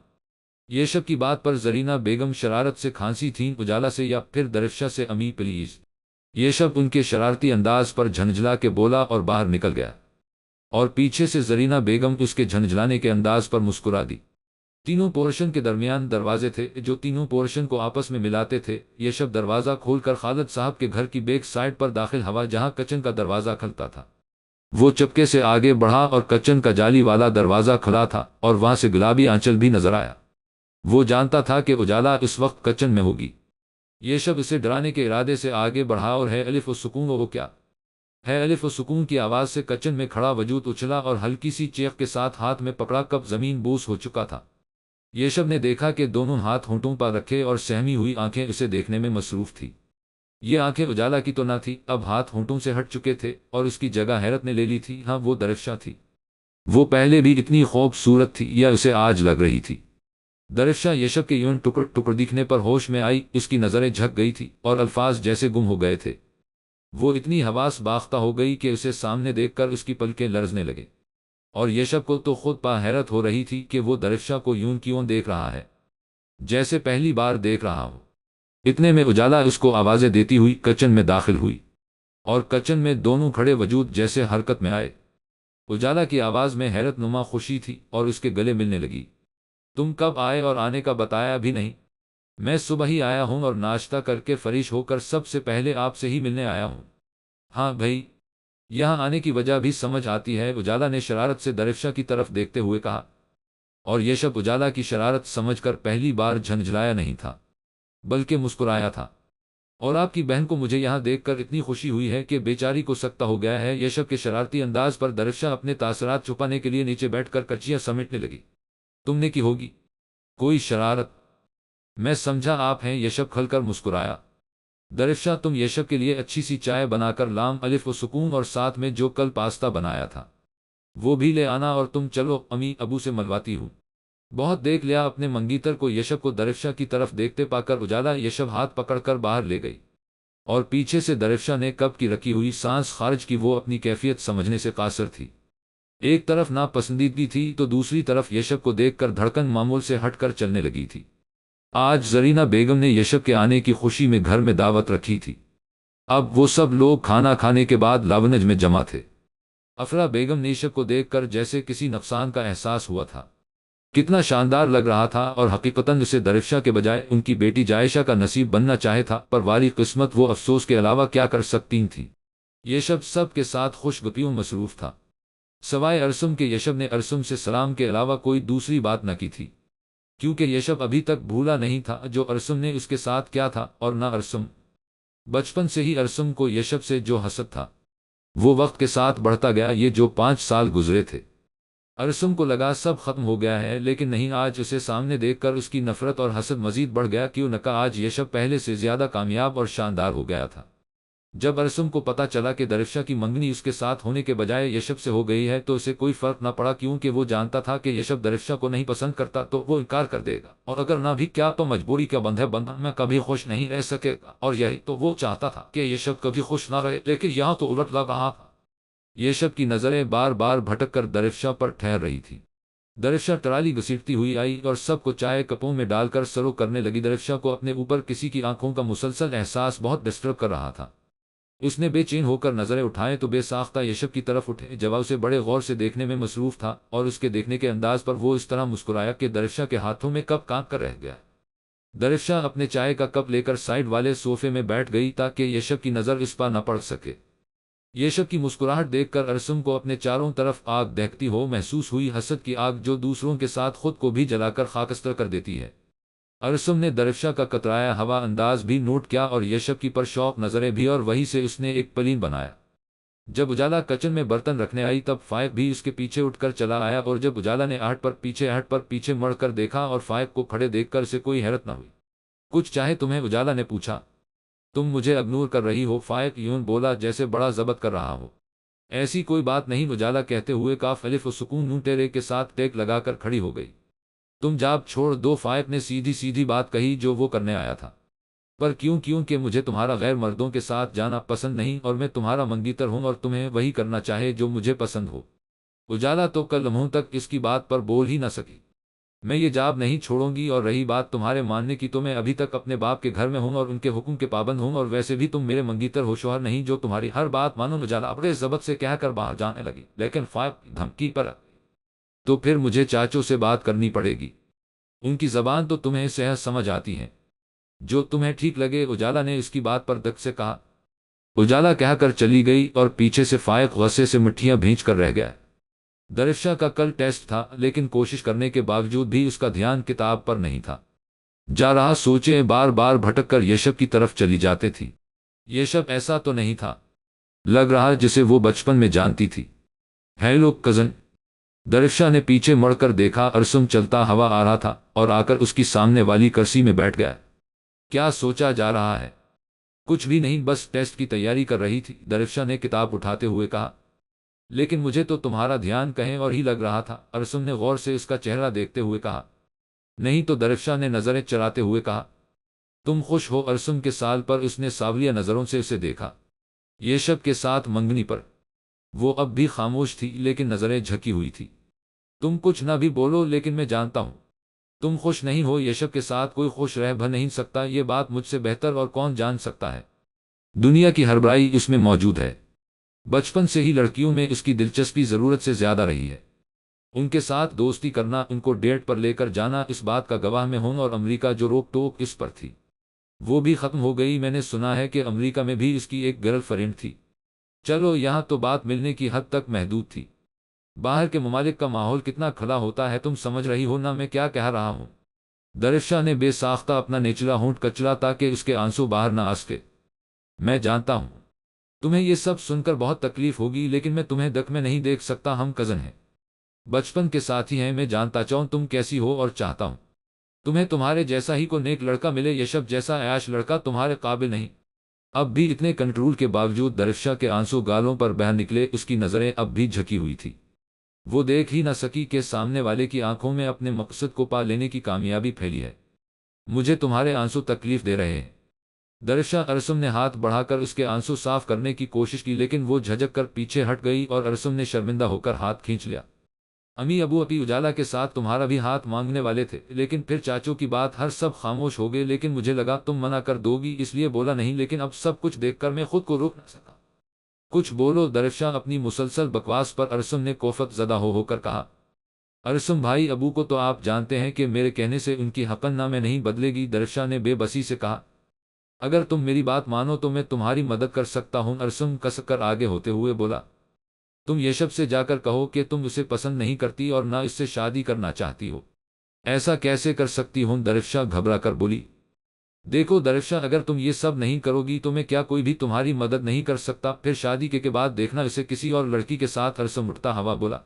یشب کی بات پر زرینہ بیگم شرارت سے کھانسی تھیں، اجالا سے یا پھر درفشہ سے؟ امی پلیز۔ یشب ان کے شرارتی انداز پر جھنجھلا کے بولا اور باہر نکل گیا، اور پیچھے سے زرینہ بیگم اس کے جھنجھلانے کے انداز پر مسکرا دی۔ تینوں پورشن کے درمیان دروازے تھے جو تینوں پورشن کو آپس میں ملاتے تھے۔ یشب دروازہ کھول کر خالد صاحب کے گھر کی بیک سائڈ پر داخل ہوا، جہاں کچن کا دروازہ کھلتا تھا۔ وہ چپکے سے آگے بڑھا اور کچن کا جالی والا دروازہ کھلا تھا، اور وہاں سے گلابی آنچل بھی نظر آیا۔ وہ جانتا تھا کہ اجالا اس وقت کچن میں ہوگی۔ یشب اسے ڈرانے کے ارادے سے آگے بڑھا اور ہے الف و سکون، وہ کیا ہے الف و سکون کی آواز سے کچن میں کھڑا وجود اچھلا اور ہلکی سی چیخ کے ساتھ ہاتھ میں پکڑا کپ زمین بوس ہو چکا تھا۔ یشب نے دیکھا کہ دونوں ہاتھ ہونٹوں پر رکھے اور سہمی ہوئی آنکھیں اسے دیکھنے میں مصروف تھی۔ یہ آنکھیں اجالا کی تو نہ تھی، اب ہاتھ ہونٹوں سے ہٹ چکے تھے اور اس کی جگہ حیرت نے لے لی تھی۔ ہاں، وہ درفشہ تھی۔ وہ پہلے بھی اتنی خوبصورت تھی یا اسے آج لگ رہی تھی؟ درفشہ یشب کے یوں ٹکڑ ٹکڑ دکھنے پر ہوش میں آئی، اس کی نظریں جھک گئی تھی اور الفاظ جیسے گم ہو گئے تھے۔ وہ اتنی حواس باختہ ہو گئی کہ اسے سامنے دیکھ کر اس کی پلکیں لرزنے لگے، اور یشب کو تو خود پا حیرت ہو رہی تھی کہ وہ درفشہ کو یوں کیوں دیکھ رہا ہے، جیسے پہلی بار دیکھ رہا ہو۔ اتنے میں اجالا اس کو آوازیں دیتی ہوئی کچن میں داخل ہوئی، اور کچن میں دونوں کھڑے وجود جیسے حرکت میں آئے۔ اجالا کی آواز میں حیرت نما خوشی تھی اور اس کے گلے ملنے لگی۔ تم کب آئے اور آنے کا بتایا بھی نہیں؟ میں صبح ہی آیا ہوں اور ناشتہ کر کے فریش ہو کر سب سے پہلے آپ سے ہی ملنے آیا ہوں۔ ہاں بھائی، یہاں آنے کی وجہ بھی سمجھ آتی ہے، اجالا نے شرارت سے درفشہ کی طرف دیکھتے ہوئے کہا، اور یشب اجالا کی شرارت سمجھ کر پہلی بار جھنجھلایا نہیں تھا بلکہ مسکرایا تھا۔ اور آپ کی بہن کو مجھے یہاں دیکھ کر اتنی خوشی ہوئی ہے کہ بیچاری کو سکتا ہو گیا ہے۔ یشب کے شرارتی انداز پر درفشہ اپنے تاثرات چھپانے کے لیے نیچے بیٹھ کر کچیاں سمیٹنے لگی۔ تم نے کی ہوگی کوئی شرارت؟ میں سمجھا آپ ہیں، یشب کھل کر مسکرایا۔ درفشہ، تم یشب کے لیے اچھی سی چائے بنا کر لام الف و سکون، اور ساتھ میں جو کل پاستا بنایا تھا وہ بھی لے آنا، اور تم چلو امی ابو سے ملواتی ہوں۔ بہت دیکھ لیا اپنے منگیتر کو۔ یشب کو درفشہ کی طرف دیکھتے پا کر اجالا یشب ہاتھ پکڑ کر باہر لے گئی، اور پیچھے سے درفشہ نے کب کی رکھی ہوئی سانس خارج کی۔ وہ اپنی کیفیت سمجھنے سے قاصر تھی۔ ایک طرف ناپسندیدگی تھی تو دوسری طرف یشب کو دیکھ کر دھڑکن معمول سے ہٹ کر چلنے لگی تھی۔ آج زرینہ بیگم نے یشب کے آنے کی خوشی میں گھر میں دعوت رکھی تھی۔ اب وہ سب لوگ کھانا کھانے کے بعد لاونج میں جمع تھے۔ افرا بیگم نے یشب کو دیکھ کر جیسے کسی نقصان کا احساس ہوا تھا۔ کتنا شاندار لگ رہا تھا، اور حقیقتاً اسے درفشہ کے بجائے ان کی بیٹی جائشہ کا نصیب بننا چاہے تھا، پر والی قسمت وہ افسوس کے علاوہ کیا کر سکتی تھیں۔ یشب سب کے ساتھ خوش گپیوں مصروف تھا، سوائے ارسم کے۔ یشب نے ارسم سے سلام کے علاوہ کوئی دوسری بات نہ کی تھی، کیونکہ یشب ابھی تک بھولا نہیں تھا جو ارسم نے اس کے ساتھ کیا تھا، اور نہ ارسم۔ بچپن سے ہی ارسم کو یشب سے جو حسد تھا وہ وقت کے ساتھ بڑھتا گیا۔ یہ جو 5 سال گزرے تھے ارسم کو لگا سب ختم ہو گیا ہے، لیکن نہیں، آج اسے سامنے دیکھ کر اس کی نفرت اور حسد مزید بڑھ گیا۔ کیوں نہ آج یشب پہلے سے زیادہ کامیاب اور شاندار ہو گیا تھا۔ جب ارسم کو پتا چلا کہ درفشا کی منگنی اس کے ساتھ ہونے کے بجائے یشب سے ہو گئی ہے تو اسے کوئی فرق نہ پڑا، کیونکہ وہ جانتا تھا کہ یشب درفشا کو نہیں پسند کرتا تو وہ انکار کر دے گا، اور اگر نہ بھی کیا تو مجبوری کا بند ہے، بندہ میں کبھی خوش نہیں رہ سکے گا، اور یہی تو وہ چاہتا تھا کہ یشب کبھی خوش نہ رہے، لیکن یہاں تو الٹ لگ رہا تھا۔ یشب کی نظریں بار بار بھٹک کر درفشا پر ٹھہر رہی تھی۔ درفشا ٹرالی گھسیٹتی ہوئی آئی اور سب کو چائے کپوں میں ڈال کر سرو کرنے لگی۔ درفشا کو اپنے اوپر کسی کی آنکھوں کا مسلسل احساس بہت ڈسٹرب کر رہا تھا۔ اس نے بے چین ہو کر نظریں اٹھائیں تو بے ساختہ یشب کی طرف اٹھے، جب اسے بڑے غور سے دیکھنے میں مصروف تھا، اور اس کے دیکھنے کے انداز پر وہ اس طرح مسکرایا کہ درفشا کے ہاتھوں میں کپ کانپ کر رہ گیا۔ درفشا اپنے چائے کا کپ لے کر سائیڈ والے صوفے میں بیٹھ گئی تاکہ یشب کی نظر اس پر نہ پڑ سکے۔ یشب کی مسکراہٹ دیکھ کر ارسم کو اپنے چاروں طرف آگ دہکتی ہو محسوس ہوئی، حسد کی آگ جو دوسروں کے ساتھ خود کو بھی جلا کر خاکستر کر دیتی ہے۔ ارسم نے درفشا کا کترایا ہوا انداز بھی نوٹ کیا اور یشب کی پرشوق نظریں بھی، اور وہیں سے اس نے ایک پلین بنایا۔ جب اجالا کچن میں برتن رکھنے آئی تب فائق بھی اس کے پیچھے اٹھ کر چلا آیا، اور جب اجالا نے آہٹ پر پیچھے مڑ کر دیکھا اور فائق کو کھڑے دیکھ کر اسے کوئی حیرت نہ ہوئی۔ کچھ چاہے تمہیں؟ اجالا نے پوچھا۔ تم مجھے اگنور کر رہی ہو؟ فائق یوں بولا جیسے بڑا ضبط کر رہا ہو۔ ایسی کوئی بات نہیں، اجالا کہتے ہوئے کاف الف و سکون نون ٹیرے کے ساتھ ٹیک لگا کر کھڑی ہو گئی۔ تم جاب چھوڑ دو، فائق نے سیدھی سیدھی بات کہی جو وہ کرنے آیا تھا۔ پر کیوں؟ کیونکہ مجھے تمہارا غیر مردوں کے ساتھ جانا پسند نہیں، اور میں تمہارا منگیتر ہوں، اور تمہیں وہی کرنا چاہے جو مجھے پسند ہو۔ اجالا تو کل لمحوں تک اس کی بات پر بول ہی نہ سکی۔ میں یہ جاب نہیں چھوڑوں گی، اور رہی بات تمہارے ماننے کی تو میں ابھی تک اپنے باپ کے گھر میں ہوں اور ان کے حکم کے پابند ہوں، اور ویسے بھی تم میرے منگیتر ہو، شوہر نہیں جو تمہاری ہر بات مانو۔ اجالا بڑے ضبط سے کہہ کر باہر جانے لگی، لیکن فائق دھمکی پر تو پھر مجھے چاچو سے بات کرنی پڑے گی، ان کی زبان تو تمہیں صحیح سمجھ آتی ہے، جو تمہیں ٹھیک لگے، اجالا نے اس کی بات پر دک سے کہا۔ اجالا کہہ کر چلی گئی اور پیچھے سے فائق غصے سے مٹھیاں بھینچ کر رہ گیا۔ درفشا کا کل ٹیسٹ تھا، لیکن کوشش کرنے کے باوجود بھی اس کا دھیان کتاب پر نہیں تھا۔ جا رہا سوچیں بار بار بھٹک کر یشب کی طرف چلی جاتے تھی۔ یشب ایسا تو نہیں تھا لگ رہا جسے وہ بچپن میں جانتی تھی۔ ہیلو کزن، درفشا نے پیچھے مڑ کر دیکھا، ارسم چلتا ہوا آ رہا تھا اور آ کر اس کی سامنے والی کرسی میں بیٹھ گیا۔ کیا سوچا جا رہا ہے؟ کچھ بھی نہیں، بس ٹیسٹ کی تیاری کر رہی تھی، درفشا نے کتاب اٹھاتے ہوئے کہا۔ لیکن مجھے تو تمہارا دھیان کہیں اور ہی لگ رہا تھا، ارسم نے غور سے اس کا چہرہ دیکھتے ہوئے کہا۔ نہیں تو، درفشا نے نظریں چراتے ہوئے کہا۔ تم خوش ہو؟ ارسم کے سال پر اس نے ساولیہ نظروں سے اسے دیکھا۔ یشب کے ساتھ منگنی پر وہ اب بھی خاموش تھی، لیکن نظریں جھکی ہوئی تھی۔ تم کچھ نہ بھی بولو، لیکن میں جانتا ہوں تم خوش نہیں ہو۔ یشب کے ساتھ کوئی خوش رہ بھی نہیں سکتا، یہ بات مجھ سے بہتر اور کون جان سکتا ہے؟ دنیا کی ہر برائی اس میں موجود ہے۔ بچپن سے ہی لڑکیوں میں اس کی دلچسپی ضرورت سے زیادہ رہی ہے۔ ان کے ساتھ دوستی کرنا، ان کو ڈیٹ پر لے کر جانا، اس بات کا گواہ میں ہوں، اور امریکہ جو روک ٹوک اس پر تھی وہ بھی ختم ہو گئی۔ میں نے سنا ہے کہ امریکہ میں بھی اس کی ایک گرل فرینڈ تھی۔ چلو، یہاں تو بات ملنے کی حد تک محدود تھی، باہر کے ممالک کا ماحول کتنا کھلا ہوتا ہے، تم سمجھ رہی ہو نا میں کیا کہہ رہا ہوں؟ درفشا نے بے ساختہ اپنا نیچلا ہونٹ کچلا تاکہ اس کے آنسو باہر نہ آ سکے۔ میں جانتا ہوں تمہیں یہ سب سن کر بہت تکلیف ہوگی، لیکن میں تمہیں دک میں نہیں دیکھ سکتا، ہم کزن ہیں، بچپن کے ساتھی ہیں، میں جانتا چاہوں تم کیسی ہو، اور چاہتا ہوں تمہیں تمہارے جیسا ہی کو نیک لڑکا ملے۔ یشب جیسا عیاش لڑکا تمہارے قابل نہیں۔ اب بھی اتنے کنٹرول کے باوجود درفشا کے آنسو گالوں پر بہہ نکلے، اس کی نظریں اب بھی جھکی ہوئی تھی۔ وہ دیکھ ہی نہ سکی کہ سامنے والے کی آنکھوں میں اپنے مقصد کو پا لینے کی کامیابی پھیلی ہے۔ مجھے تمہارے آنسو تکلیف دے رہے ہیں۔ درفشا، ارسم نے ہاتھ بڑھا کر اس کے آنسو صاف کرنے کی کوشش کی، لیکن وہ جھجک کر پیچھے ہٹ گئی اور ارسم نے شرمندہ ہو کر ہاتھ کھینچ لیا۔ امی ابو اپی اجالا کے ساتھ تمہارا بھی ہاتھ مانگنے والے تھے، لیکن پھر چاچو کی بات، ہر سب خاموش ہو گئے، لیکن مجھے لگا تم منع کر دو گی اس لیے بولا نہیں، لیکن اب سب کچھ دیکھ کر میں خود کو روک نہ سکا۔ کچھ بولو درفشا، اپنی مسلسل بکواس پر ارسم نے کوفت زدہ ہو کر کہا۔ ارسم بھائی، ابو کو تو آپ جانتے ہیں کہ میرے کہنے سے ان کی حقن نامے نہیں بدلے گی، درفشا نے بے بسی سے کہا۔ اگر تم میری بات مانو تو میں تمہاری مدد کر سکتا ہوں، ارسم کسک کر آگے ہوتے ہوئے بولا۔ تم یشب سے جا کر کہو کہ تم اسے پسند نہیں کرتی اور نہ اس سے شادی کرنا چاہتی ہو۔ ایسا کیسے کر سکتی ہوں؟ درفشا گھبرا کر بولی۔ دیکھو درفشا، اگر تم یہ سب نہیں کرو گی تو میں کیا کوئی بھی تمہاری مدد نہیں کر سکتا، پھر شادی کے بعد دیکھنا اسے کسی اور لڑکی کے ساتھ، ارسم اٹھتا ہوا بولا۔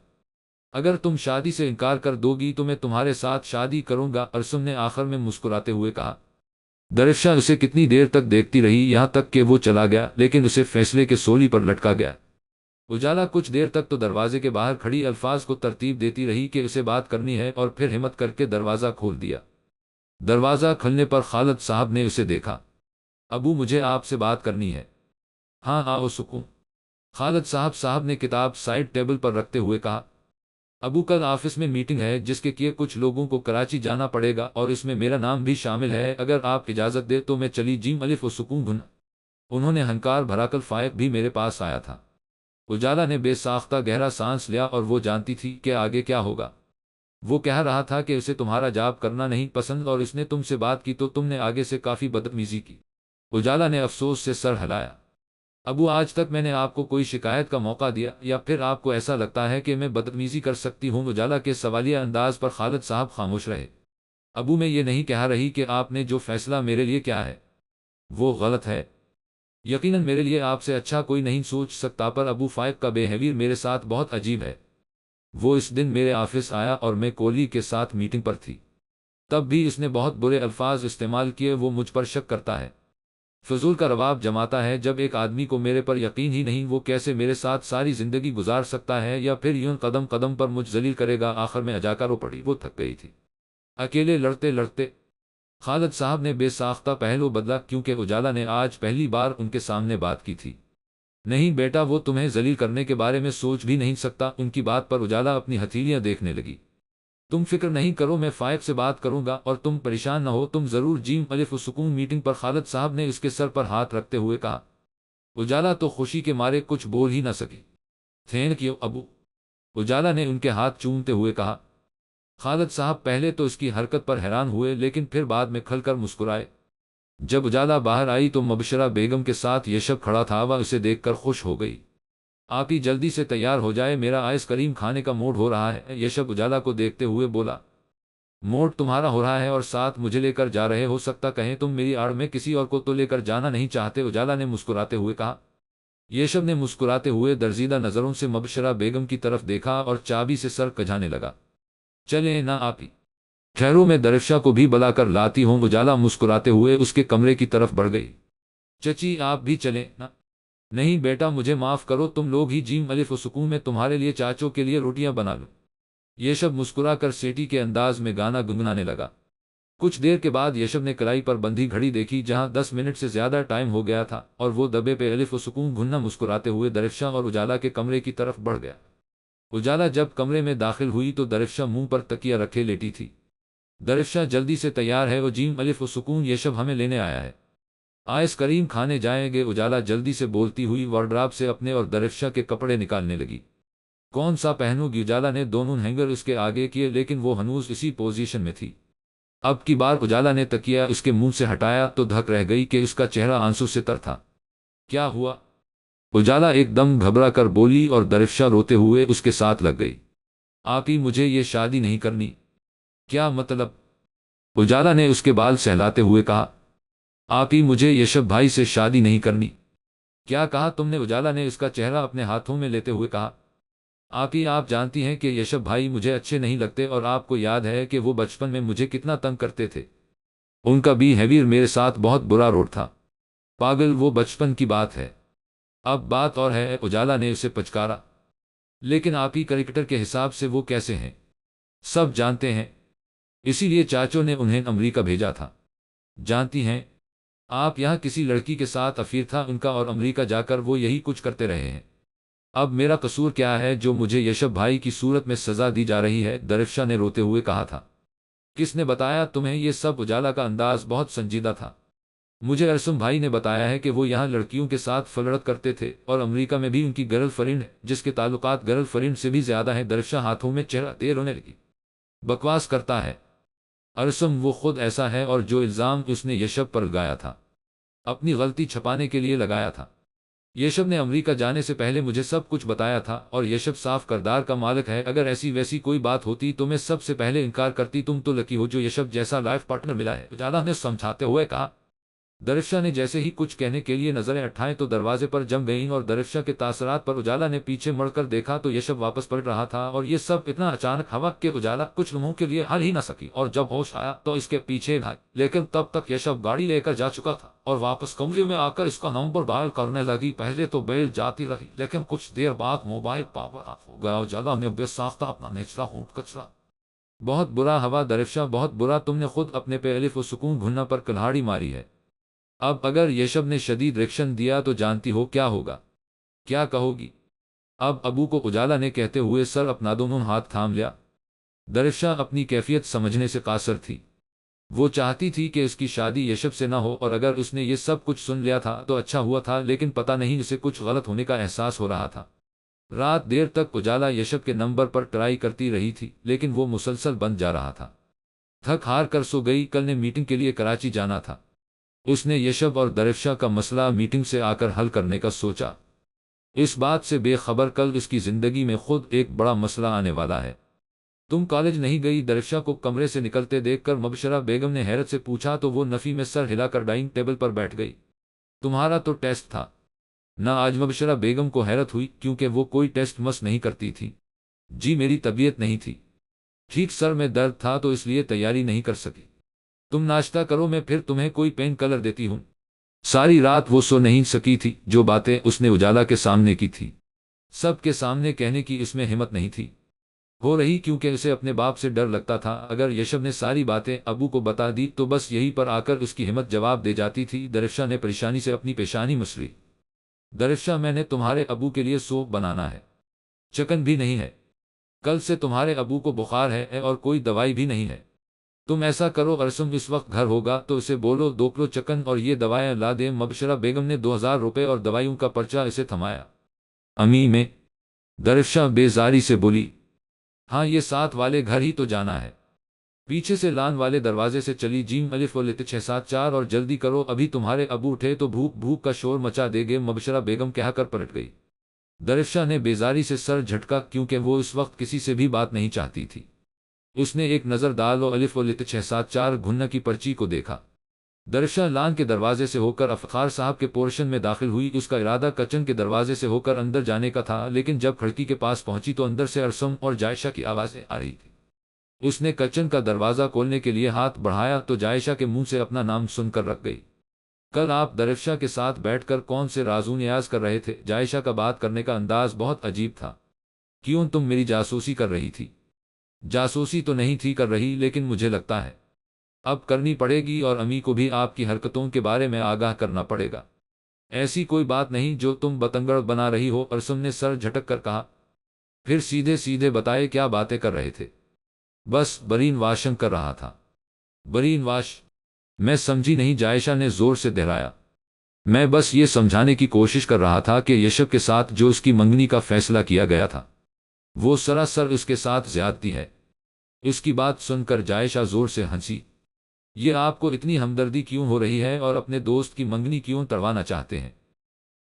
اگر تم شادی سے انکار کر دو گی تو میں تمہارے ساتھ شادی کروں گا، ارسم نے آخر میں مسکراتے ہوئے کہا۔ درفشا اسے کتنی دیر تک دیکھتی رہی، یہاں تک کہ وہ چلا گیا، لیکن اسے فیصلے کے سولی پر لٹکا گیا۔ اجالا کچھ دیر تک تو دروازے کے باہر کھڑی الفاظ کو ترتیب دیتی رہی کہ اسے بات کرنی ہے، اور پھر ہمت کر کے دروازہ کھول دیا۔ دروازہ کھلنے پر خالد صاحب نے اسے دیکھا۔ ابو، مجھے آپ سے بات کرنی ہے۔ ہاں آؤ سکون، خالد صاحب نے کتاب سائڈ ٹیبل پر رکھتے ہوئے کہا۔ ابو، کل آفس میں میٹنگ ہے جس کے کیے کچھ لوگوں کو کراچی جانا پڑے گا، اور اس میں میرا نام بھی شامل ہے۔ اگر آپ اجازت دے تو میں چلی جیم الف و سکون گن۔ انہوں نے ہنکار بھرا، کل فائق بھی میرے پاس آیا تھا۔ اجالا نے بے ساختہ گہرا سانس لیا، اور وہ جانتی تھی کہ آگے کیا ہوگا۔ وہ کہہ رہا تھا کہ اسے تمہارا جاب کرنا نہیں پسند، اور اس نے تم سے بات کی تو تم نے آگے سے کافی بدتمیزی کی۔ اجالا نے افسوس سے سر ہلایا۔ ابو، آج تک میں نے آپ کو کوئی شکایت کا موقع دیا، یا پھر آپ کو ایسا لگتا ہے کہ میں بدتمیزی کر سکتی ہوں؟ اجالا کے سوالیہ انداز پر خالد صاحب خاموش رہے۔ ابو، میں یہ نہیں کہہ رہی کہ آپ نے جو فیصلہ میرے لیے کیا ہے وہ غلط ہے۔ یقیناً میرے لیے آپ سے اچھا کوئی نہیں سوچ سکتا، پر ابو فائق کا بیہیویئر میرے ساتھ بہت عجیب ہے۔ وہ اس دن میرے آفس آیا اور میں کولی کے ساتھ میٹنگ پر تھی، تب بھی اس نے بہت برے الفاظ استعمال کیے۔ وہ مجھ پر شک کرتا ہے، فضول کا رواب جماتا ہے۔ جب ایک آدمی کو میرے پر یقین ہی نہیں، وہ کیسے میرے ساتھ ساری زندگی گزار سکتا ہے، یا پھر یوں قدم قدم پر مجھ ذلیل کرے گا؟ آخر میں اجاکر رو پڑی۔ وہ تھک گئی تھی اکیلے لڑتے لڑتے۔ خالد صاحب نے بے ساختہ پہلو بدلا، کیونکہ اجالا نے آج پہلی بار ان کے سامنے بات کی تھی۔ نہیں بیٹا، وہ تمہیں ذلیل کرنے کے بارے میں سوچ بھی نہیں سکتا۔ ان کی بات پر اجالا اپنی ہتھیلیاں دیکھنے لگی۔ تم فکر نہیں کرو، میں فائق سے بات کروں گا، اور تم پریشان نہ ہو، تم ضرور جیم الف و سکون میٹنگ پر۔ خالد صاحب نے اس کے سر پر ہاتھ رکھتے ہوئے کہا۔ اجالا تو خوشی کے مارے کچھ بول ہی نہ سکی۔ تھینک یو ابو، اجالا نے ان کے ہاتھ چومتے ہوئے کہا۔ خالد صاحب پہلے تو اس کی حرکت پر حیران ہوئے، لیکن پھر بعد میں کھل کر مسکرائے۔ جب اجالا باہر آئی تو مبشرہ بیگم کے ساتھ یشب کھڑا تھا۔ وہ اسے دیکھ کر خوش ہو گئی۔ آپ ہی جلدی سے تیار ہو جائے، میرا آئس کریم کھانے کا موڈ ہو رہا ہے۔ یشب اجالا کو دیکھتے ہوئے بولا۔ موڈ تمہارا ہو رہا ہے اور ساتھ مجھے لے کر جا رہے ہو سکتا کہیں تم میری آڑ میں کسی اور کو تو لے کر جانا نہیں چاہتے؟ اجالا نے مسکراتے ہوئے کہا۔ یشب نے مسکراتے ہوئے درزیدہ نظروں سے مبشرہ بیگم کی طرف دیکھا اور چابی سے سر کجانے لگا۔ چلیں نا آپ ہی، ٹھہرو میں درفشا کو بھی بلا کر لاتی ہوں۔ اجالا مسکراتے ہوئے اس کے کمرے کی طرف بڑھ گئی۔ چچی آپ بھی چلیں نا؟ نہیں بیٹا، مجھے معاف کرو، تم لوگ ہی جیم الف و سکون میں تمہارے لیے چاچوں کے لیے روٹیاں بنا لوں۔ یشب مسکرا کر سیٹی کے انداز میں گانا گنگنانے لگا۔ کچھ دیر کے بعد یشب نے کلائی پر بندھی گھڑی دیکھی، جہاں 10 منٹ سے زیادہ ٹائم ہو گیا تھا، اور وہ دبے پہ الف و سکون گھننا مسکراتے ہوئے درفشا اور اجالا کے کمرے کی طرف بڑھ گیا۔ اجالا جب کمرے میں داخل ہوئی تو درفشا منہ پر تکیہ رکھے لیٹی تھی۔ درفشا جلدی سے تیار ہے، وہ جیم الف و سکون یشب ہمیں لینے آیا ہے، آئس کریم کھانے جائیں گے؟ اجالا جلدی سے بولتی ہوئی وارڈراب سے اپنے اور درفشا کے کپڑے نکالنے لگی۔ کون سا پہنوں گی؟ اجالا نے دونوں ہینگر اس کے آگے کیے، لیکن وہ ہنوز اسی پوزیشن میں تھی۔ اب کی بار اجالا نے تکیہ اس کے منہ سے ہٹایا تو دھک رہ گئی کہ اس کا چہرہ آنسو سے تر تھا۔ کیا ہوا؟ اجالا ایک دم گھبرا کر بولی، اور درفشا روتے ہوئے اس کے ساتھ لگ گئی۔ آپ ہی مجھے یہ شادی نہیں کرنی۔ کیا مطلب؟ اجالا نے اس کے بال سہلاتے ہوئے کہا۔ آپ ہی مجھے یشب بھائی سے شادی نہیں کرنی۔ کیا کہا تم نے؟ اجالا نے اس کا چہرہ اپنے ہاتھوں میں لیتے ہوئے کہا۔ آپ جانتی ہیں کہ یشب بھائی مجھے اچھے نہیں لگتے، اور آپ کو یاد ہے کہ وہ بچپن میں مجھے کتنا تنگ کرتے تھے۔ ان کا بیہیویئر میرے ساتھ بہت برا روڈ تھا۔ پاگل، وہ بچپن کی بات ہے، اب بات اور ہے۔ اجالا نے اسے پچکارا۔ لیکن آپ ہی کرکٹر کے حساب سے وہ کیسے ہیں؟ سب جانتے ہیں، اسی لیے چاچوں نے انہیں امریکہ بھیجا تھا۔ جانتی ہیں آپ، یہاں کسی لڑکی کے ساتھ افیئر تھا ان کا، اور امریکہ جا کر وہ یہی کچھ کرتے رہے ہیں۔ اب میرا قصور کیا ہے جو مجھے یشب بھائی کی صورت میں سزا دی جا رہی ہے؟ درفشا نے روتے ہوئے کہا تھا۔ کس نے بتایا تمہیں یہ سب؟ اجالا کا انداز بہت سنجیدہ تھا۔ مجھے ارسم بھائی نے بتایا ہے کہ وہ یہاں لڑکیوں کے ساتھ فلرٹ کرتے تھے، اور امریکہ میں بھی ان کی گرل فرینڈ ہے، جس کے تعلقات گرل فرینڈ سے بھی زیادہ ہیں۔ درفشا ہاتھوں میں چہرہ دے رونے لگی۔ بکواس کرتا ہے ارسم، وہ خود ایسا ہے، اور جو الزام اس نے یشب پر لگایا تھا اپنی غلطی چھپانے کے لیے لگایا تھا۔ یشب نے امریکہ جانے سے پہلے مجھے سب کچھ بتایا تھا، اور یشب صاف کردار کا مالک ہے۔ اگر ایسی ویسی کوئی بات ہوتی تو میں سب سے پہلے انکار کرتی۔ تم تو لکی ہو جو یشب جیسا لائف پارٹنر ملا ہے، اجالا نے سمجھاتے ہوئے کہا۔ درفشا نے جیسے ہی کچھ کہنے کے لیے نظریں اٹھائیں تو دروازے پر جم گئیں، اور درفشا کے تاثرات پر اجالا نے پیچھے مڑ کر دیکھا تو یشب واپس پلٹ رہا تھا، اور یہ سب اتنا اچانک ہوا کہ اجالا کچھ لمحوں کے لیے ہل ہی نہ سکی، اور جب ہوش آیا تو اس کے پیچھے بھاگ، لیکن تب تک یشب گاڑی لے کر جا چکا تھا اور واپس کمرے میں آ کر اس کا نمبر ڈائل کرنے لگی۔ پہلے تو بیل جاتی رہی، لیکن کچھ دیر بعد موبائل پاور آف ہو گیا، اجالا نے بے ساختہ اپنا نچلا ہونٹ کچلا۔ بہت برا ہوا درفشا، بہت برا، تم نے خود اپنے پہ الف و سکون بھننا پر کلہاڑی ماری ہے۔ اب اگر یشب نے شدید ریئیکشن دیا تو جانتی ہو کیا ہوگا، کیا کہو گی؟ اب ابو کو اجالا نے کہتے ہوئے سر اپنا دونوں ہاتھ تھام لیا۔ درفشا اپنی کیفیت سمجھنے سے قاصر تھی، وہ چاہتی تھی کہ اس کی شادی یشب سے نہ ہو، اور اگر اس نے یہ سب کچھ سن لیا تھا تو اچھا ہوا تھا، لیکن پتہ نہیں اسے کچھ غلط ہونے کا احساس ہو رہا تھا۔ رات دیر تک اجالا یشب کے نمبر پر ٹرائی کرتی رہی تھی، لیکن وہ مسلسل بند جا رہا تھا۔ تھک ہار کر سو گئی، کل نے میٹنگ کے لیے کراچی جانا تھا۔ اس نے یشب اور درفشا کا مسئلہ میٹنگ سے آ کر حل کرنے کا سوچا، اس بات سے بے خبر کل اس کی زندگی میں خود ایک بڑا مسئلہ آنے والا ہے۔ تم کالج نہیں گئی؟ درفشا کو کمرے سے نکلتے دیکھ کر مبشرہ بیگم نے حیرت سے پوچھا تو وہ نفی میں سر ہلا کر ڈائننگ ٹیبل پر بیٹھ گئی۔ تمہارا تو ٹیسٹ تھا نہ آج؟ مبشرہ بیگم کو حیرت ہوئی کیونکہ وہ کوئی ٹیسٹ مس نہیں کرتی تھی۔ جی میری طبیعت نہیں تھی ٹھیک، سر میں درد تھا تو اس لیے تیاری نہیں کر سکی۔ تم ناشتہ کرو، میں پھر تمہیں کوئی پین کلر دیتی ہوں۔ ساری رات وہ سو نہیں سکی تھی، جو باتیں اس نے اجالا کے سامنے کی تھی سب کے سامنے کہنے کی اس میں ہمت نہیں تھی ہو رہی، کیونکہ اسے اپنے باپ سے ڈر لگتا تھا اگر یشب نے ساری باتیں ابو کو بتا دی تو بس یہی پر آ کر اس کی ہمت جواب دے جاتی تھی۔ درفشا نے پریشانی سے اپنی پیشانی مسلی۔ درفشا، میں نے تمہارے ابو کے لیے سوپ بنانا ہے، چکن بھی نہیں ہے، کل سے تمہارے ابو کو بخار ہے اور کوئی دوائی بھی نہیں ہے۔ تم ایسا کرو، ارسم اس وقت گھر ہوگا تو اسے بولو 2 کلو چکن اور یہ دوائیں لا دے۔ مبشرہ بیگم نے 2000 روپے اور دوائیوں کا پرچہ اسے تھمایا۔ امی میں؟ درفشا بیزاری سے بولی۔ ہاں، یہ ساتھ والے گھر ہی تو جانا ہے۔ پیچھے سے لان والے دروازے سے چلی جیم الف و لت 674، اور جلدی کرو، ابھی تمہارے ابو اٹھے تو بھوک بھوک کا شور مچا دے گے۔ مبشرہ بیگم کہہ کر پلٹ گئی۔ درفشا نے بیزاری سے سر جھٹکا کیونکہ وہ اس وقت کسی سے بھی بات نہیں چاہتی تھی۔ اس نے ایک نظر ڈال و الف و لت 674 گھننا کی پرچی کو دیکھا۔ درفشا لان کے دروازے سے ہو کر افتخار صاحب کے پورشن میں داخل ہوئی۔ اس کا ارادہ کچن کے دروازے سے ہو کر اندر جانے کا تھا، لیکن جب کھڑکی کے پاس پہنچی تو اندر سے ارسم اور جائشہ کی آوازیں آ رہی تھی۔ اس نے کچن کا دروازہ کھولنے کے لیے ہاتھ بڑھایا تو جائشہ کے منہ سے اپنا نام سن کر رکھ گئی۔ کل آپ درفشا کے ساتھ بیٹھ کر کون سے رازو نیاز کر رہے تھے؟ جائشہ کا بات کرنے کا انداز بہت عجیب تھا۔ کیوں، تم میری جاسوسی کر رہی تھی؟ جاسوسی تو نہیں تھی کر رہی، لیکن مجھے لگتا ہے اب کرنی پڑے گی، اور امی کو بھی آپ کی حرکتوں کے بارے میں آگاہ کرنا پڑے گا۔ ایسی کوئی بات نہیں جو تم بتنگڑ بنا رہی ہو، ارسم نے سر جھٹک کر کہا۔ پھر سیدھے سیدھے بتائے کیا باتیں کر رہے تھے؟ بس برین واشنگ کر رہا تھا۔ Brain wash? میں سمجھی نہیں، جائشہ نے زور سے دہرایا۔ میں بس یہ سمجھانے کی کوشش کر رہا تھا کہ یشب کے ساتھ جو اس کی منگنی کا فیصلہ کیا گیا تھا وہ سراسر اس کے ساتھ زیادتی ہے۔ اس کی بات سن کر جائشہ زور سے ہنسی۔ یہ آپ کو اتنی ہمدردی کیوں ہو رہی ہے اور اپنے دوست کی منگنی کیوں تڑوانا چاہتے ہیں؟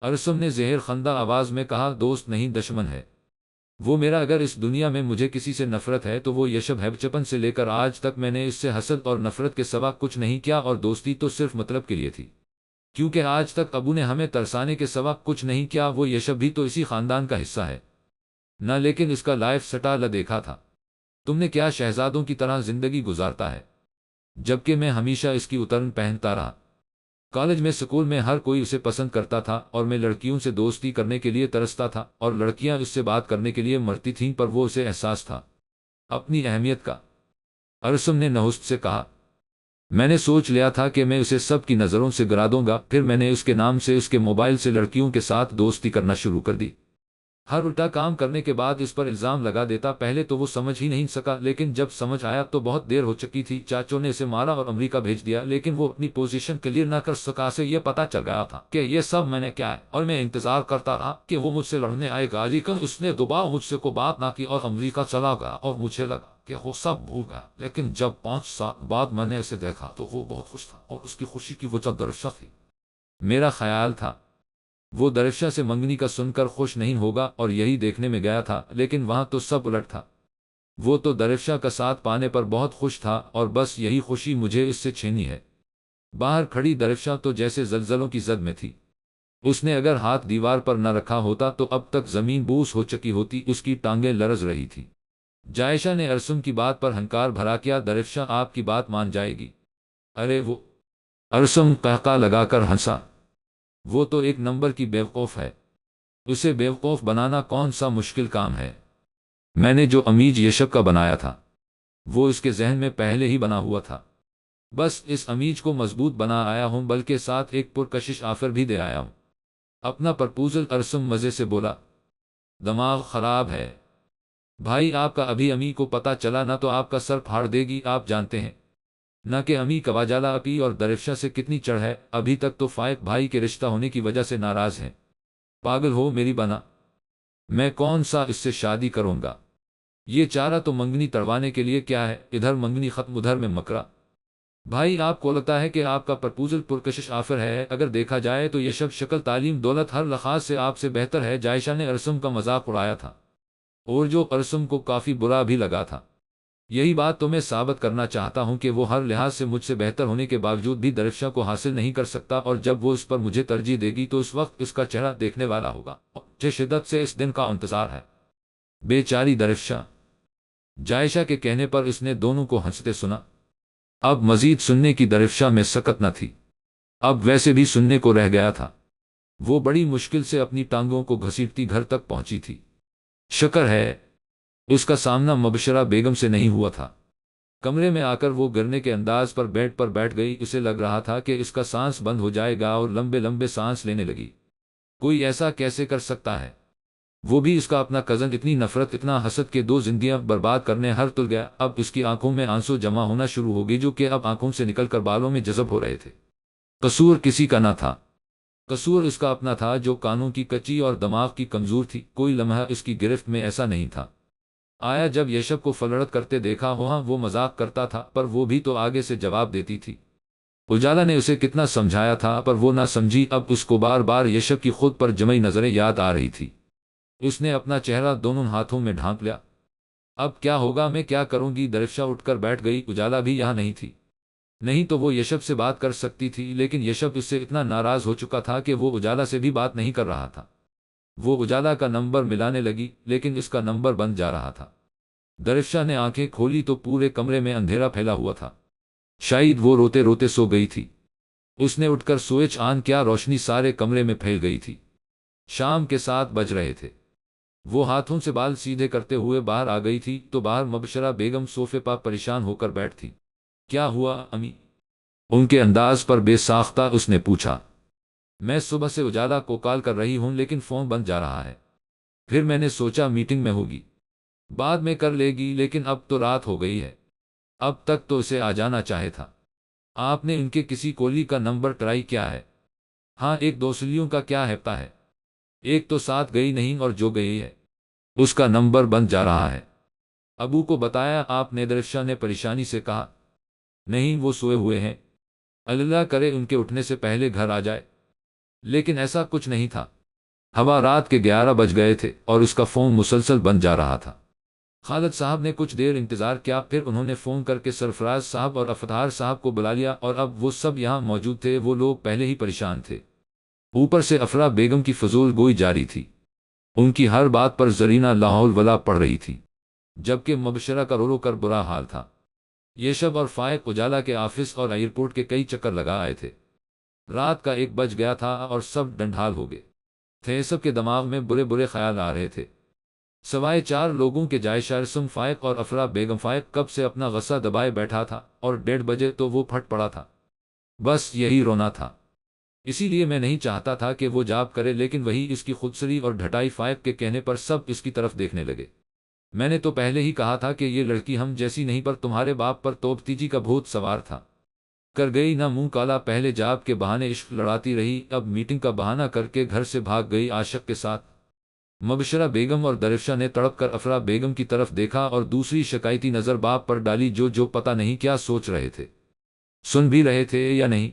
ارسم نے زہر خندہ آواز میں کہا، دوست نہیں دشمن ہے وہ میرا۔ اگر اس دنیا میں مجھے کسی سے نفرت ہے تو وہ یشب ہے۔ بچپن سے لے کر آج تک میں نے اس سے حسد اور نفرت کے سوا کچھ نہیں کیا، اور دوستی تو صرف مطلب کے لیے تھی، کیونکہ آج تک ابو نے ہمیں ترسانے کے سوا کچھ نہیں کیا۔ وہ یشب بھی تو اسی خاندان کا حصہ ہے نہ، لیکن اس کا لائف سٹائل دیکھا تھا تم نے، کیا شہزادوں کی طرح زندگی گزارتا ہے، جبکہ میں ہمیشہ اس کی اترن پہنتا رہا۔ کالج میں، سکول میں ہر کوئی اسے پسند کرتا تھا، اور میں لڑکیوں سے دوستی کرنے کے لیے ترستا تھا، اور لڑکیاں اس سے بات کرنے کے لیے مرتی تھیں، پر وہ اسے احساس تھا اپنی اہمیت کا۔ ارسم نے نہست سے کہا، میں نے سوچ لیا تھا کہ میں اسے سب کی نظروں سے گرا دوں گا، پھر میں نے اس کے نام سے اس کے موبائل سے لڑکیوں کے ساتھ دوستی کرنا شروع کر دی۔ ہر الٹا کام کرنے کے بعد اس پر الزام لگا دیتا۔ پہلے تو وہ سمجھ ہی نہیں سکا، لیکن جب سمجھ آیا تو بہت دیر ہو چکی تھی۔ چاچوں نے اسے مارا اور امریکہ بھیج دیا، لیکن وہ اپنی پوزیشن کلیئر نہ کر سکا۔ سے یہ پتا چل گیا تھا کہ یہ سب میں نے کیا ہے، اور میں انتظار کرتا رہا کہ وہ مجھ سے لڑنے آئے گا، لیکن اس نے دوبارہ مجھ سے کو بات نہ کی اور امریکہ چلا گیا، اور مجھے لگا کہ وہ سب بھول گیا۔ لیکن جب 5 سال بعد میں نے اسے دیکھا تو وہ بہت خوش تھا، اور اس کی خوشی کی وجہ درفشا تھی۔ میرا خیال تھا وہ درفشا سے منگنی کا سن کر خوش نہیں ہوگا، اور یہی دیکھنے میں گیا تھا، لیکن وہاں تو سب الٹ تھا۔ وہ تو درفشا کا ساتھ پانے پر بہت خوش تھا، اور بس یہی خوشی مجھے اس سے چھینی ہے۔ باہر کھڑی درفشاں تو جیسے زلزلوں کی زد میں تھی۔ اس نے اگر ہاتھ دیوار پر نہ رکھا ہوتا تو اب تک زمین بوس ہو چکی ہوتی، اس کی ٹانگیں لرز رہی تھی۔ جائشہ نے ارسم کی بات پر ہنکار بھرا کیا، درفشاں آپ کی بات مان جائے گی؟ ارے وہ! ارسم قہقہ لگا کر ہنسا۔ وہ تو ایک نمبر کی بیوقوف ہے، اسے بیوقوف بنانا کون سا مشکل کام ہے؟ میں نے جو امیج یشب کا بنایا تھا وہ اس کے ذہن میں پہلے ہی بنا ہوا تھا، بس اس امیج کو مضبوط بنا آیا ہوں، بلکہ ساتھ ایک پرکشش آفر بھی دے آیا ہوں۔ اپنا پرپوزل؟ ارسم مزے سے بولا۔ دماغ خراب ہے بھائی آپ کا، ابھی امی کو پتا چلا نہ تو آپ کا سر پھاڑ دے گی۔ آپ جانتے ہیں نہ کہ امی کواجالا اپی اور درفشا سے کتنی چڑھ ہے، ابھی تک تو فائق بھائی کے رشتہ ہونے کی وجہ سے ناراض ہیں۔ پاگل ہو میری بنا، میں کون سا اس سے شادی کروں گا؟ یہ چارہ تو منگنی تڑوانے کے لیے کیا ہے، ادھر منگنی ختم ادھر میں مکرا۔ بھائی آپ کو لگتا ہے کہ آپ کا پرپوزل پرکشش آفر ہے؟ اگر دیکھا جائے تو یشب شکل تعلیم دولت ہر لحاظ سے آپ سے بہتر ہے۔ جائشہ نے ارسم کا مذاق اڑایا تھا، اور جو ارسم کو کافی برا بھی لگا تھا۔ یہی بات تو میں ثابت کرنا چاہتا ہوں کہ وہ ہر لحاظ سے مجھ سے بہتر ہونے کے باوجود بھی درفشا کو حاصل نہیں کر سکتا، اور جب وہ اس پر مجھے ترجیح دے گی تو اس وقت اس کا چہرہ دیکھنے والا ہوگا۔ مجھے شدت سے اس دن کا انتظار ہے۔ بیچاری درفشا! جائشہ کے کہنے پر اس نے دونوں کو ہنستے سنا۔ اب مزید سننے کی درفشا میں سکت نہ تھی، اب ویسے بھی سننے کو رہ گیا تھا۔ وہ بڑی مشکل سے اپنی ٹانگوں کو گھسیٹتی گھر تک پہنچی تھی۔ شکر ہے اس کا سامنا مبشرہ بیگم سے نہیں ہوا تھا۔ کمرے میں آ کر وہ گرنے کے انداز پر بیڈ پر بیٹھ گئی، اسے لگ رہا تھا کہ اس کا سانس بند ہو جائے گا، اور لمبے لمبے سانس لینے لگی۔ کوئی ایسا کیسے کر سکتا ہے؟ وہ بھی اس کا اپنا کزن! اتنی نفرت، اتنا حسد کہ 2 زندگیاں برباد کرنے ہر تل گیا۔ اب اس کی آنکھوں میں آنسو جمع ہونا شروع ہو گئی، جو کہ اب آنکھوں سے نکل کر بالوں میں جذب ہو رہے تھے۔ قصور کسی کا نہ تھا، قصور اس کا اپنا تھا، جو کانوں کی کچی اور دماغ کی کمزور تھی۔ کوئی لمحہ اس کی گرفت میں ایسا نہیں تھا آیا جب یشب کو فلرت کرتے دیکھا ہو۔ ہاں وہ مذاق کرتا تھا، پر وہ بھی تو آگے سے جواب دیتی تھی۔ اجالا نے اسے کتنا سمجھایا تھا پر وہ نہ سمجھی۔ اب اس کو بار بار یشب کی خود پر جمئی نظریں یاد آ رہی تھی۔ اس نے اپنا چہرہ دونوں ہاتھوں میں ڈھانپ لیا۔ اب کیا ہوگا، میں کیا کروں گی؟ درفشا اٹھ کر بیٹھ گئی۔ اجالا بھی یہاں نہیں تھی، نہیں تو وہ یشب سے بات کر سکتی تھی، لیکن یشب اس سے اتنا ناراض ہو چکا تھا کہ وہ اجالا سے بھی بات نہیں کر رہا تھا۔ وہ اجالا کا نمبر ملانے لگی، لیکن اس کا نمبر بند جا رہا تھا۔ درفشا نے آنکھیں کھولی تو پورے کمرے میں اندھیرا پھیلا ہوا تھا، شاید وہ روتے روتے سو گئی تھی۔ اس نے اٹھ کر سوئچ آن کیا، روشنی سارے کمرے میں پھیل گئی تھی۔ شام کے 7 بج رہے تھے۔ وہ ہاتھوں سے بال سیدھے کرتے ہوئے باہر آ گئی تھی تو باہر مبشرہ بیگم صوفے پر پریشان ہو کر بیٹھ تھی۔ کیا ہوا امی؟ ان کے انداز پر بے ساختہ اس نے پوچھا۔ میں صبح سے اجالا کو کال کر رہی ہوں لیکن فون بند جا رہا ہے، پھر میں نے سوچا میٹنگ میں ہوگی، بعد میں کر لے گی، لیکن اب تو رات ہو گئی ہے، اب تک تو اسے آ جانا چاہے تھا۔ آپ نے ان کے کسی کولی کا نمبر ٹرائی کیا ہے؟ ہاں، ایک دوسلیوں کا کیا ہیپتا ہے، ایک تو ساتھ گئی نہیں اور جو گئی ہے اس کا نمبر بند جا رہا ہے۔ ابو کو بتایا آپ نے؟ درفشا نے پریشانی سے کہا۔ نہیں، وہ سوئے ہوئے ہیں، اللہ کرے ان کے اٹھنے سے پہلے گھر آ جائے۔ لیکن ایسا کچھ نہیں تھا۔ ہوا رات کے 11 بج گئے تھے اور اس کا فون مسلسل بند جا رہا تھا۔ خالد صاحب نے کچھ دیر انتظار کیا، پھر انہوں نے فون کر کے سرفراز صاحب اور افتخار صاحب کو بلا لیا، اور اب وہ سب یہاں موجود تھے۔ وہ لوگ پہلے ہی پریشان تھے، اوپر سے افرا بیگم کی فضول گوئی جاری تھی، ان کی ہر بات پر زرینہ لاحول ولا پڑ رہی تھی، جبکہ مبشرہ کا رو رو کر برا حال تھا۔ یشب اور فائق اجالا کے آفس اور ایئرپورٹ کے کئی چکر لگا آئے تھے۔ رات کا 1 بج گیا تھا اور سب ڈنڈھال ہو گئے تھے، سب کے دماغ میں برے برے خیال آ رہے تھے، سوائے 4 لوگوں کے، جائشہ، ارسم، فائق اور افرا بیگم۔ فائق کب سے اپنا غصہ دبائے بیٹھا تھا اور 1:30 بجے تو وہ پھٹ پڑا تھا، بس یہی رونا تھا۔ اسی لیے میں نہیں چاہتا تھا کہ وہ جاب کرے، لیکن وہی اس کی خودسری اور ڈھٹائی۔ فائق کے کہنے پر سب اس کی طرف دیکھنے لگے۔ میں نے تو پہلے ہی کہا تھا کہ یہ لڑکی ہم جیسی نہیں، پر تمہارے باپ پر تو بھتیجی کا بھوت سوار تھا، کر گئی نہ منہ کالا۔ پہلے جاب کے بہانے عشق لڑاتی رہی، اب میٹنگ کا بہانہ کر کے گھر سے بھاگ گئی عاشق کے ساتھ۔ مبشرہ بیگم اور درفشا نے تڑپ کر افرا بیگم کی طرف دیکھا اور دوسری شکایتی نظر باپ پر ڈالی، جو پتہ نہیں کیا سوچ رہے تھے، سن بھی رہے تھے یا نہیں۔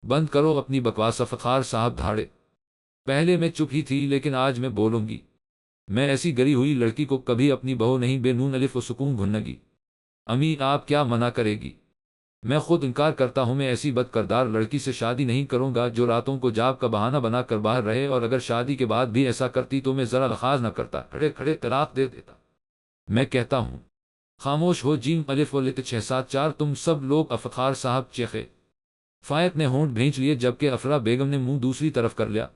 بند کرو اپنی بکواس، افتخار صاحب دھاڑے۔ پہلے میں چپ ہی تھی، لیکن آج میں بولوں گی۔ میں ایسی گری ہوئی لڑکی کو کبھی اپنی بہو نہیں، بے نون الف و سکون گھنگی۔ امی آپ کیا منع کرے گی؟ میں خود انکار کرتا ہوں، میں ایسی بد کردار لڑکی سے شادی نہیں کروں گا جو راتوں کو جاب کا بہانہ بنا کر باہر رہے، اور اگر شادی کے بعد بھی ایسا کرتی تو میں ذرا لحاظ نہ کرتا، کھڑے کھڑے طلاق دے دیتا۔ میں کہتا ہوں خاموش ہو جیم الف و لت 674، تم سب لوگ۔ افتخار صاحب چیخے۔ فائق نے ہونٹ بھینچ لیے جبکہ افرا بیگم نے منہ دوسری طرف کر لیا۔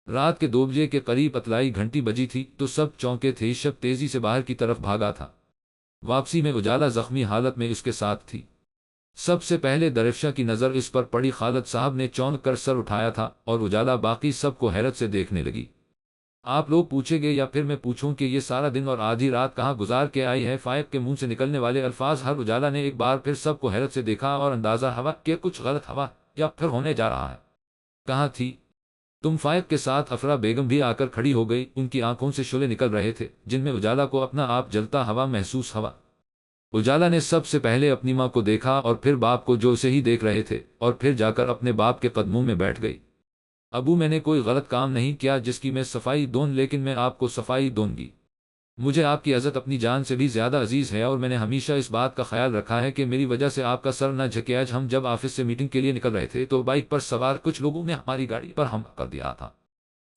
رات کے 2 بجے کے قریب اطلاعی گھنٹی بجی تھی تو سب چونکے تھے۔ شب تیزی سے باہر کی طرف بھاگا تھا۔ واپسی میں اجالا زخمی حالت میں اس کے ساتھ تھی۔ سب سے پہلے درفشا کی نظر اس پر پڑی۔ خالد صاحب نے چونک کر سر اٹھایا تھا اور اجالا باقی سب کو حیرت سے دیکھنے لگی۔ آپ لوگ پوچھیں گے یا پھر میں پوچھوں کہ یہ سارا دن اور آدھی رات کہاں گزار کے آئی ہے؟ فائق کے منہ سے نکلنے والے الفاظ ہر اجالا نے ایک بار پھر سب کو حیرت سے دیکھا اور اندازہ ہوا کہ کچھ غلط ہوا یا پھر ہونے جا رہا ہے۔ کہاں تھی تم؟ فائق کے ساتھ افرا بیگم بھی آ کر کھڑی ہو گئی۔ ان کی آنکھوں سے شعلے نکل رہے تھے جن میں اجالا کو اپنا آپ جلتا ہوا محسوس ہوا۔ اجالا نے سب سے پہلے اپنی ماں کو دیکھا اور پھر باپ کو جو اسے ہی دیکھ رہے تھے، اور پھر جا کر اپنے باپ کے قدموں میں بیٹھ گئی۔ ابو، میں نے کوئی غلط کام نہیں کیا جس کی میں صفائی دوں، لیکن میں آپ کو صفائی دوں گی۔ مجھے آپ کی عزت اپنی جان سے بھی زیادہ عزیز ہے، اور میں نے ہمیشہ اس بات کا خیال رکھا ہے کہ میری وجہ سے آپ کا سر نہ جھکے۔ آج ہم جب آفس سے میٹنگ کے لیے نکل رہے تھے تو بائک پر سوار کچھ لوگوں نے ہماری گاڑی پر حملہ کر دیا تھا۔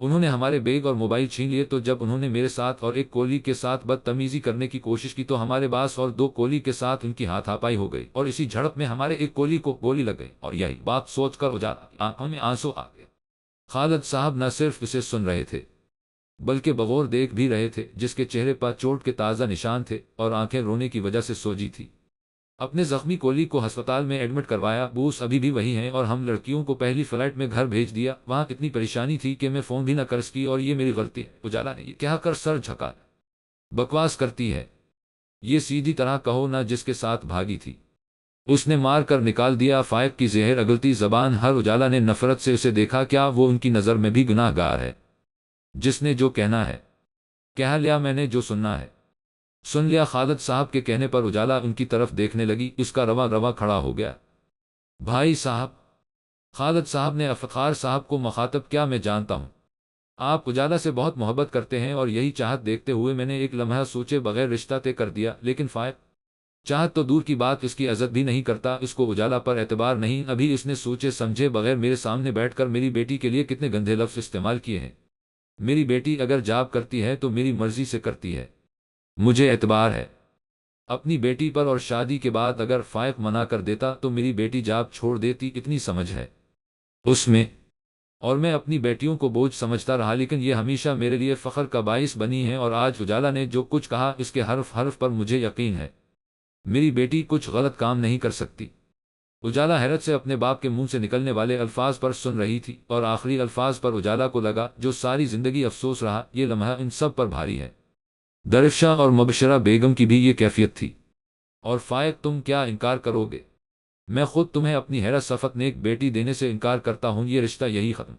انہوں نے ہمارے بیگ اور موبائل چھین لیے، تو جب انہوں نے میرے ساتھ اور ایک کولی کے ساتھ بدتمیزی کرنے کی کوشش کی تو ہمارے باس اور 2 کولی کے ساتھ ان کی ہاتھ ہاتھائی ہو گئی، اور اسی جھڑپ میں ہمارے ایک کولی کو گولی لگ گئی۔ اور یہی بات سوچ کر اجالا کی آنکھوں میں آنسو آ گئے۔ خالد صاحب نہ صرف اسے سن رہے تھے بلکہ بغور دیکھ بھی رہے تھے، جس کے چہرے پر چوٹ کے تازہ نشان تھے اور آنکھیں رونے کی وجہ سے سوجی تھی۔ اپنے زخمی کولی کو ہسپتال میں ایڈمٹ کروایا، بوس ابھی بھی وہی ہیں، اور ہم لڑکیوں کو پہلی فلائٹ میں گھر بھیج دیا۔ وہاں اتنی پریشانی تھی کہ میں فون بھی نہ کر سکی، اور یہ میری غلطی ہے۔ اجالا نے یہ کہہ کر سر جھکا۔ بکواس کرتی ہے، یہ سیدھی طرح کہو نہ جس کے ساتھ بھاگی تھی۔ اس نے مار کر نکال دیا۔ فائق کی زہر اگلتی زبان ہر اجالا نے نفرت سے اسے دیکھا۔ کیا وہ ان کی نظر میں بھی گناہ گار ہے؟ جس نے جو کہنا ہے کہہ لیا، میں نے جو سننا ہے سن لیا۔ خالد صاحب کے کہنے پر اجالا ان کی طرف دیکھنے لگی۔ اس کا رواں رواں کھڑا ہو گیا۔ بھائی صاحب، خالد صاحب نے افتخار صاحب کو مخاطب کیا، میں جانتا ہوں آپ اجالا سے بہت محبت کرتے ہیں، اور یہی چاہت دیکھتے ہوئے میں نے ایک لمحہ سوچے بغیر رشتہ طے کر دیا۔ لیکن فائق چاہت تو دور کی بات، اس کی عزت بھی نہیں کرتا۔ اس کو اجالا پر اعتبار نہیں۔ ابھی اس نے سوچے سمجھے بغیر میرے سامنے بیٹھ کر میری بیٹی کے لیے کتنے گندے لفظ استعمال کیے ہیں۔ میری بیٹی اگر جاب کرتی ہے تو میری مرضی سے کرتی ہے، مجھے اعتبار ہے اپنی بیٹی پر، اور شادی کے بعد اگر فائق منع کر دیتا تو میری بیٹی جاب چھوڑ دیتی۔ اتنی سمجھ ہے اس میں، اور میں اپنی بیٹیوں کو بوجھ سمجھتا رہا، لیکن یہ ہمیشہ میرے لیے فخر کا باعث بنی ہے۔ اور آج اجالا نے جو کچھ کہا اس کے حرف حرف پر مجھے یقین ہے میری بیٹی کچھ غلط کام نہیں کر سکتی۔ اجالا حیرت سے اپنے باپ کے منہ سے نکلنے والے الفاظ پر سن رہی تھی، اور آخری الفاظ پر اجالا کو لگا جو ساری زندگی افسوس رہا، یہ لمحہ ان سب پر بھاری ہے۔ درفشا اور مبشرہ بیگم کی بھی یہ کیفیت تھی۔ اور فائق، تم کیا انکار کرو گے؟ میں خود تمہیں اپنی حیرت صفت نیک بیٹی دینے سے انکار کرتا ہوں، یہ رشتہ یہی ختم۔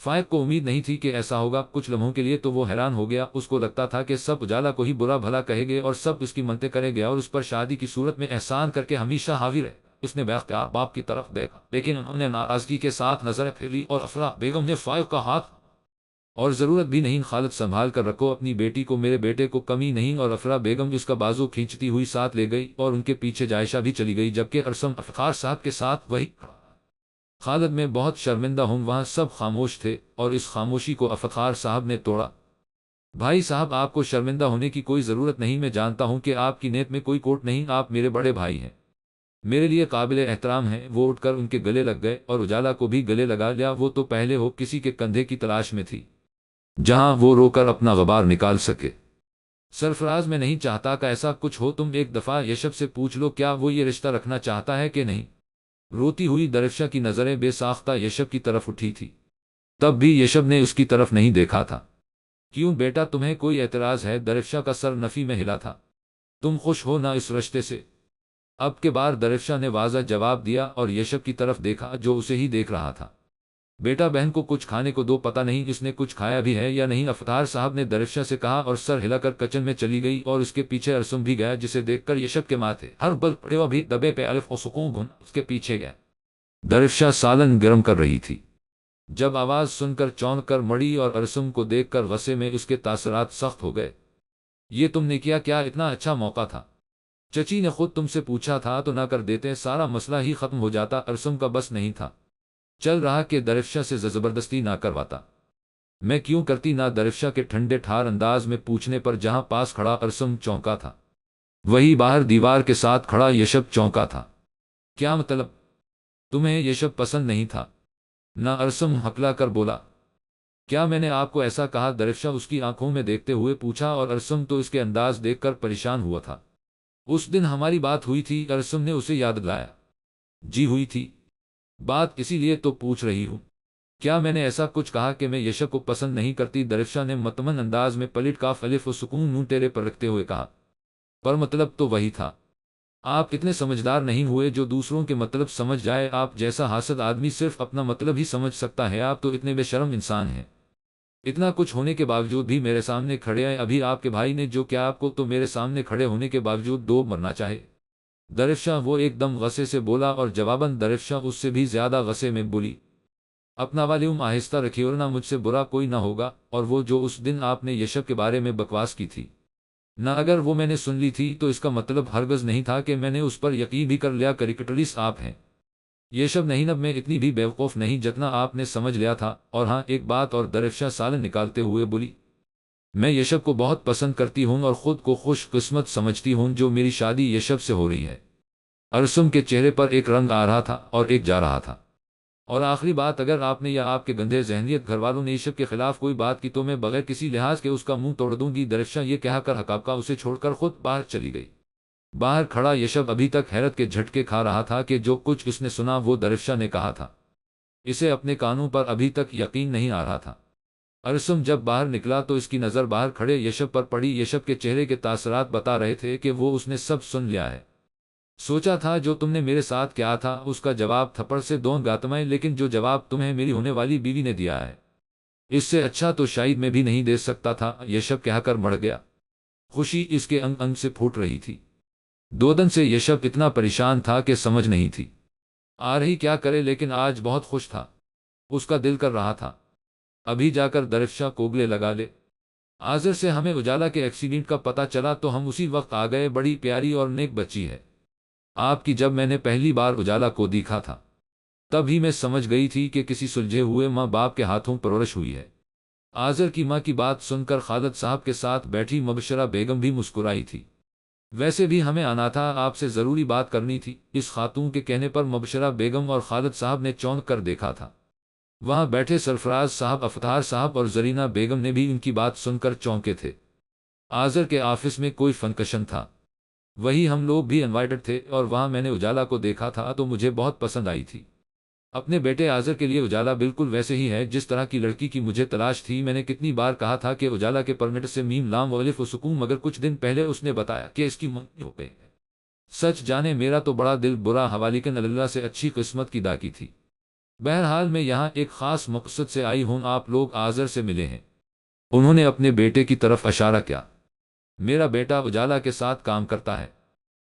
فائق کو امید نہیں تھی کہ ایسا ہوگا۔ کچھ لمحوں کے لیے تو وہ حیران ہو گیا۔ اس کو لگتا تھا کہ سب اجالا کو ہی برا بھلا کہے گے اور سب اس کی منتیں کرے گے اور اس پر شادی کی صورت میں احسان کر کے ہمیشہ حاوی رہے۔ اس نے بے اختیار باپ کی طرف دیکھا، لیکن انہوں نے ناراضگی کے ساتھ نظریں پھیری، اور افرا بیگم نے فائق کا ہاتھ، اور ضرورت بھی نہیں خالد، سنبھال کر رکھو اپنی بیٹی کو، میرے بیٹے کو کمی نہیں۔ اور افرا بیگم اس کا بازو کھینچتی ہوئی ساتھ لے گئی، اور ان کے پیچھے جائشہ بھی چلی گئی، جبکہ ارسم افتخار صاحب کے ساتھ وہی خالد، میں بہت شرمندہ ہوں۔ وہاں سب خاموش تھے، اور اس خاموشی کو افتخار صاحب نے توڑا۔ بھائی صاحب، آپ کو شرمندہ ہونے کی کوئی ضرورت نہیں، میں جانتا ہوں کہ آپ کی نیت میں کوئی کوٹ نہیں، آپ میرے بڑے بھائی ہیں، میرے لیے قابل احترام ہیں۔ وہ اٹھ کر ان کے گلے لگ گئے اور اجالا کو بھی گلے لگا لیا۔ وہ تو پہلے ہو کسی کے کندھے کی تلاش میں تھی جہاں وہ رو کر اپنا غبار نکال سکے۔ سرفراز، میں نہیں چاہتا کہ ایسا کچھ ہو، تم ایک دفعہ یشب سے پوچھ لو کیا وہ یہ رشتہ رکھنا چاہتا ہے کہ نہیں۔ روتی ہوئی درفشا کی نظریں بے ساختہ یشب کی طرف اٹھی تھی، تب بھی یشب نے اس کی طرف نہیں دیکھا تھا۔ کیوں بیٹا، تمہیں کوئی اعتراض ہے؟ درفشا کا سر نفی میں ہلا تھا۔ تم خوش ہو نا اس رشتے سے؟ اب کے بار درفشا نے واضح جواب دیا اور یشب کی طرف دیکھا جو اسے ہی دیکھ رہا تھا۔ بیٹا، بہن کو کچھ کھانے کو دو، پتہ نہیں اس نے کچھ کھایا بھی ہے یا نہیں، افتخار صاحب نے درفشا سے کہا، اور سر ہلا کر کچن میں چلی گئی، اور اس کے پیچھے ارسم بھی گیا، جسے دیکھ کر یشب کے ماتھے ہر بل پڑے، وہ بھی دبے پہ الف و سکون گن اس کے پیچھے گیا۔ درفشا سالن گرم کر رہی تھی جب آواز سن کر چونک کر مڑی، اور ارسم کو دیکھ کر غصے میں اس کے تاثرات سخت ہو گئے۔ یہ تم نے کیا؟ کیا اتنا اچھا موقع تھا؟ چچی نے خود تم سے پوچھا تھا تو نہ کر دیتے، سارا مسئلہ ہی ختم ہو جاتا۔ ارسم کا بس نہیں تھا، چل رہا کہ درفشا سے زبردستی نہ کرواتا۔ میں کیوں کرتی نہ؟ درفشا کے ٹھنڈے ٹھار انداز میں پوچھنے پر جہاں پاس کھڑا ارسم چونکا تھا، وہی باہر دیوار کے ساتھ کھڑا یشب چونکا تھا۔ کیا مطلب؟ تمہیں یشب پسند نہیں تھا؟ نہ، ارسم ہکلا کر بولا۔ کیا میں نے آپ کو ایسا کہا؟ درفشا اس کی آنکھوں میں دیکھتے ہوئے پوچھا، اور ارسم تو اس کے انداز دیکھ کر پریشان ہوا تھا۔ اس دن ہماری بات ہوئی تھی، ارسم نے اسے یاد دلایا۔ جی ہوئی تھی، بات اسی لیے تو پوچھ رہی ہوں۔ کیا میں نے ایسا کچھ کہا کہ میں یشب کو پسند نہیں کرتی؟ درفشا نے مطمئن انداز میں پلٹ کاف الف و سکون نون ٹیرے پر رکھتے ہوئے کہا۔ پر مطلب تو وہی تھا۔ آپ اتنے سمجھدار نہیں ہوئے جو دوسروں کے مطلب سمجھ جائے۔ آپ جیسا حاسد آدمی صرف اپنا مطلب ہی سمجھ سکتا ہے۔ آپ تو اتنے بے شرم انسان ہیں، اتنا کچھ ہونے کے باوجود بھی میرے سامنے کھڑے ہیں۔ ابھی آپ کے بھائی نے جو کیا، آپ کو تو میرے سامنے کھڑے ہونے کے باوجود ڈوب مرنا چاہے۔ درفشا وہ ایک دم غصے سے بولا، اور جواباً درفشا اس سے بھی زیادہ غصے میں بولی۔ اپنا والیوم آہستہ رکھیے ورنہ مجھ سے برا کوئی نہ ہوگا۔ اور وہ جو اس دن آپ نے یشب کے بارے میں بکواس کی تھی نہ، اگر وہ میں نے سن لی تھی تو اس کا مطلب ہرگز نہیں تھا کہ میں نے اس پر یقین بھی کر لیا۔ کریکٹرسٹ آپ ہیں یشب، نہیں نب میں اتنی بھی بیوقوف نہیں جتنا آپ نے سمجھ لیا تھا۔ اور ہاں ایک بات اور، درفشا سالن نکالتے ہوئے بولی، میں یشب کو بہت پسند کرتی ہوں اور خود کو خوش قسمت سمجھتی ہوں جو میری شادی یشب سے ہو رہی ہے۔ ارسم کے چہرے پر ایک رنگ آ رہا تھا اور ایک جا رہا تھا۔ اور آخری بات، اگر آپ نے یا آپ کے گندھے ذہنیت گھر والوں نے یشب کے خلاف کوئی بات کی تو میں بغیر کسی لحاظ کے اس کا منہ توڑ دوں گی۔ درفشا یہ کہہ کر ہکاپکا اسے چھوڑ کر خود باہر چلی گئی۔ باہر کھڑا یشب ابھی تک حیرت کے جھٹکے کھا رہا تھا کہ جو کچھ اس نے سنا وہ درفشا نے کہا تھا۔ اسے اپنے کانوں پر ابھی تک یقین نہیں آ رہا تھا۔ ارسم جب باہر نکلا تو اس کی نظر باہر کھڑے یشب پر پڑی۔ یشب کے چہرے کے تاثرات بتا رہے تھے کہ وہ اس نے سب سن لیا ہے۔ سوچا تھا جو تم نے میرے ساتھ کیا تھا اس کا جواب تھپڑ سے دون گاتمائے، لیکن جو جواب تمہیں میری ہونے والی بیوی نے دیا ہے اس سے اچھا تو شاید میں بھی نہیں دے سکتا تھا۔ یشب کہہ کر مڑ گیا۔ خوشی اس کے انگ انگ سے پھوٹ رہی تھی۔ دو دن سے یشب اتنا پریشان تھا کہ سمجھ نہیں تھی آ رہی کیا کرے، لیکن آج بہت خوش تھا۔ اس کا دل کر رہا تھا ابھی جا کر درفشا کو گلے لگا لے۔ آذر سے ہمیں اجالا کے ایکسیڈنٹ کا پتہ چلا تو ہم اسی وقت آ گئے۔ بڑی پیاری اور نیک بچی ہے آپ کی۔ جب میں نے پہلی بار اجالا کو دیکھا تھا تب ہی میں سمجھ گئی تھی کہ کسی سلجھے ہوئے ماں باپ کے ہاتھوں پرورش ہوئی ہے۔ آذر کی ماں کی بات سن کر خالد صاحب کے ساتھ بیٹھی مبشرہ بیگم بھی مسکرائی تھی۔ ویسے بھی ہمیں آنا تھا، آپ سے ضروری بات کرنی تھی۔ اس خاتون کے کہنے پر مبشرہ بیگم اور خالد صاحب نے چونک کر دیکھا تھا۔ وہاں بیٹھے سرفراز صاحب، افطار صاحب اور زرینہ بیگم نے بھی ان کی بات سن کر چونکے تھے۔ آذر کے آفس میں کوئی فنکشن تھا، وہی ہم لوگ بھی انوائٹڈ تھے، اور وہاں میں نے اجالا کو دیکھا تھا تو مجھے بہت پسند آئی تھی۔ اپنے بیٹے آذر کے لیے اجالا بالکل ویسے ہی ہے جس طرح کی لڑکی کی مجھے تلاش تھی۔ میں نے کتنی بار کہا تھا کہ اجالا کے پرمٹ سے میم لام و الف و سکون، مگر کچھ دن پہلے اس نے بتایا کہ اس کی منگنی ہو گئی ہے۔ سچ جانے میرا تو بڑا دل برا ہوا، لیکن اللہ سے اچھی قسمت کی داکی تھی۔ بہرحال میں یہاں ایک خاص مقصد سے آئی ہوں، آپ لوگ آذر سے ملے ہیں؟ انہوں نے اپنے بیٹے کی طرف اشارہ کیا۔ میرا بیٹا اجالا کے ساتھ کام کرتا ہے۔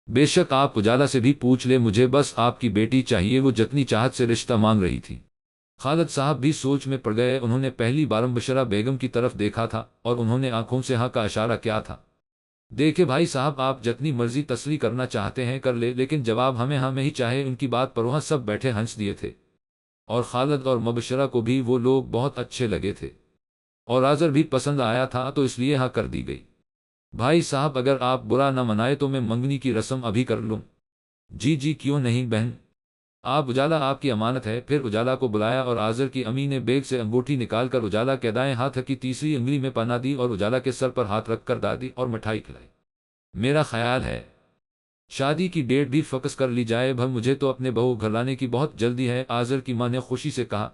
بے شک آپ اجالا سے بھی پوچھ لے، مجھے بس آپ کی بیٹی چاہیے، وہ جتنی چاہت سے رشتہ مانگ رہی تھی۔ خالد صاحب بھی سوچ میں پڑ گئے۔ انہوں نے پہلی بار مبشرہ بیگم کی طرف دیکھا تھا اور انہوں نے آنکھوں سے ہاں کا اشارہ کیا تھا۔ دیکھے بھائی صاحب، آپ جتنی مرضی تسلی کرنا چاہتے ہیں کر لے، لیکن جواب ہمیں ہاں میں ہی چاہے۔ ان کی بات پر وہاں سب بیٹھے ہنس دیے تھے، اور خالد اور مبشرہ کو بھی وہ لوگ بہت اچھے لگے تھے، اور آذر بھی پسند آیا تھا تو اس لیے ہاں کر دی گئی۔ بھائی صاحب اگر آپ برا نہ منائے تو میں منگنی کی رسم ابھی کر لوں؟ جی جی کیوں نہیں بہن، آپ اجالا آپ کی امانت ہے۔ پھر اجالا کو بلایا اور آذر کی امی نے بیگ سے انگوٹھی نکال کر اجالا کے دائیں ہاتھ کی تیسری انگلی میں پہنا دی اور اجالا کے سر پر ہاتھ رکھ کر دادی اور مٹھائی کھلائی۔ میرا خیال ہے شادی کی ڈیٹ بھی فکس کر لی جائے، مجھے تو اپنے بہو گھر لانے کی بہت جلدی ہے، آذر کی ماں نے خوشی سے کہا۔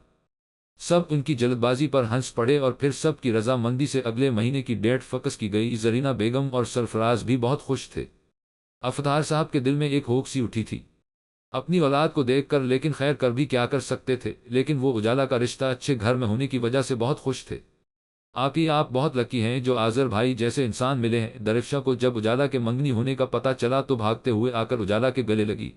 سب ان کی جلد بازی پر ہنس پڑے اور پھر سب کی رضا مندی سے اگلے مہینے کی ڈیٹ فکس کی گئی۔ زرینہ بیگم اور سرفراز بھی بہت خوش تھے۔ افطار صاحب کے دل میں ایک ہوک سی اٹھی تھی اپنی اولاد کو دیکھ کر، لیکن خیر کر بھی کیا کر سکتے تھے۔ لیکن وہ اجالا کا رشتہ اچھے گھر میں ہونے کی وجہ سے بہت خوش تھے۔ آپ بہت لکی ہیں جو آذر بھائی جیسے انسان ملے ہیں۔ درفشا کو جب اجالا کے منگنی ہونے کا پتہ چلا تو بھاگتے ہوئے آ کر اجالا کے گلے لگی۔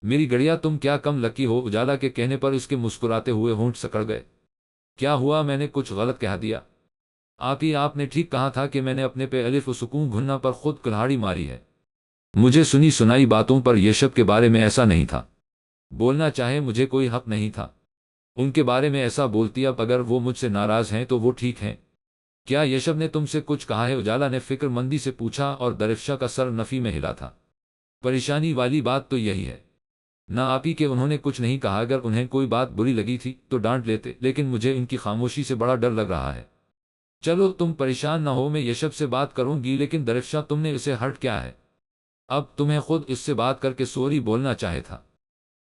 میری گڑیا تم کیا کم لکی ہو؟ اجالا کے کہنے پر اس کے مسکراتے ہوئے ہونٹ سکڑ گئے۔ کیا ہوا؟ میں نے کچھ غلط کہہ دیا؟ آپ نے ٹھیک کہا تھا کہ میں نے اپنے پہ الف و سکون گھننا پر خود کلہاڑی ماری ہے۔ مجھے سنی سنائی باتوں پر یشب کے بارے میں ایسا نہیں تھا، بولنا چاہے مجھے کوئی حق نہیں تھا ان کے بارے میں ایسا بولتی۔ اب اگر وہ مجھ سے ناراض ہیں تو وہ ٹھیک ہیں۔ کیا یشب نے تم سے کچھ کہا ہے؟ اجالا نے فکر مندی سے پوچھا اور درفشا کا سر نفی میں ہلا تھا۔ پریشانی والی بات تو یہی ہے نہ آپ ہی کہ انہوں نے کچھ نہیں کہا، اگر انہیں کوئی بات بری لگی تھی تو ڈانٹ لیتے، لیکن مجھے ان کی خاموشی سے بڑا ڈر لگ رہا ہے۔ چلو تم پریشان نہ ہو، میں یشب سے بات کروں گی، لیکن درفشا تم نے اسے ہرٹ کیا ہے؟ اب تمہیں خود اس سے بات کر کے سوری بولنا چاہے تھا۔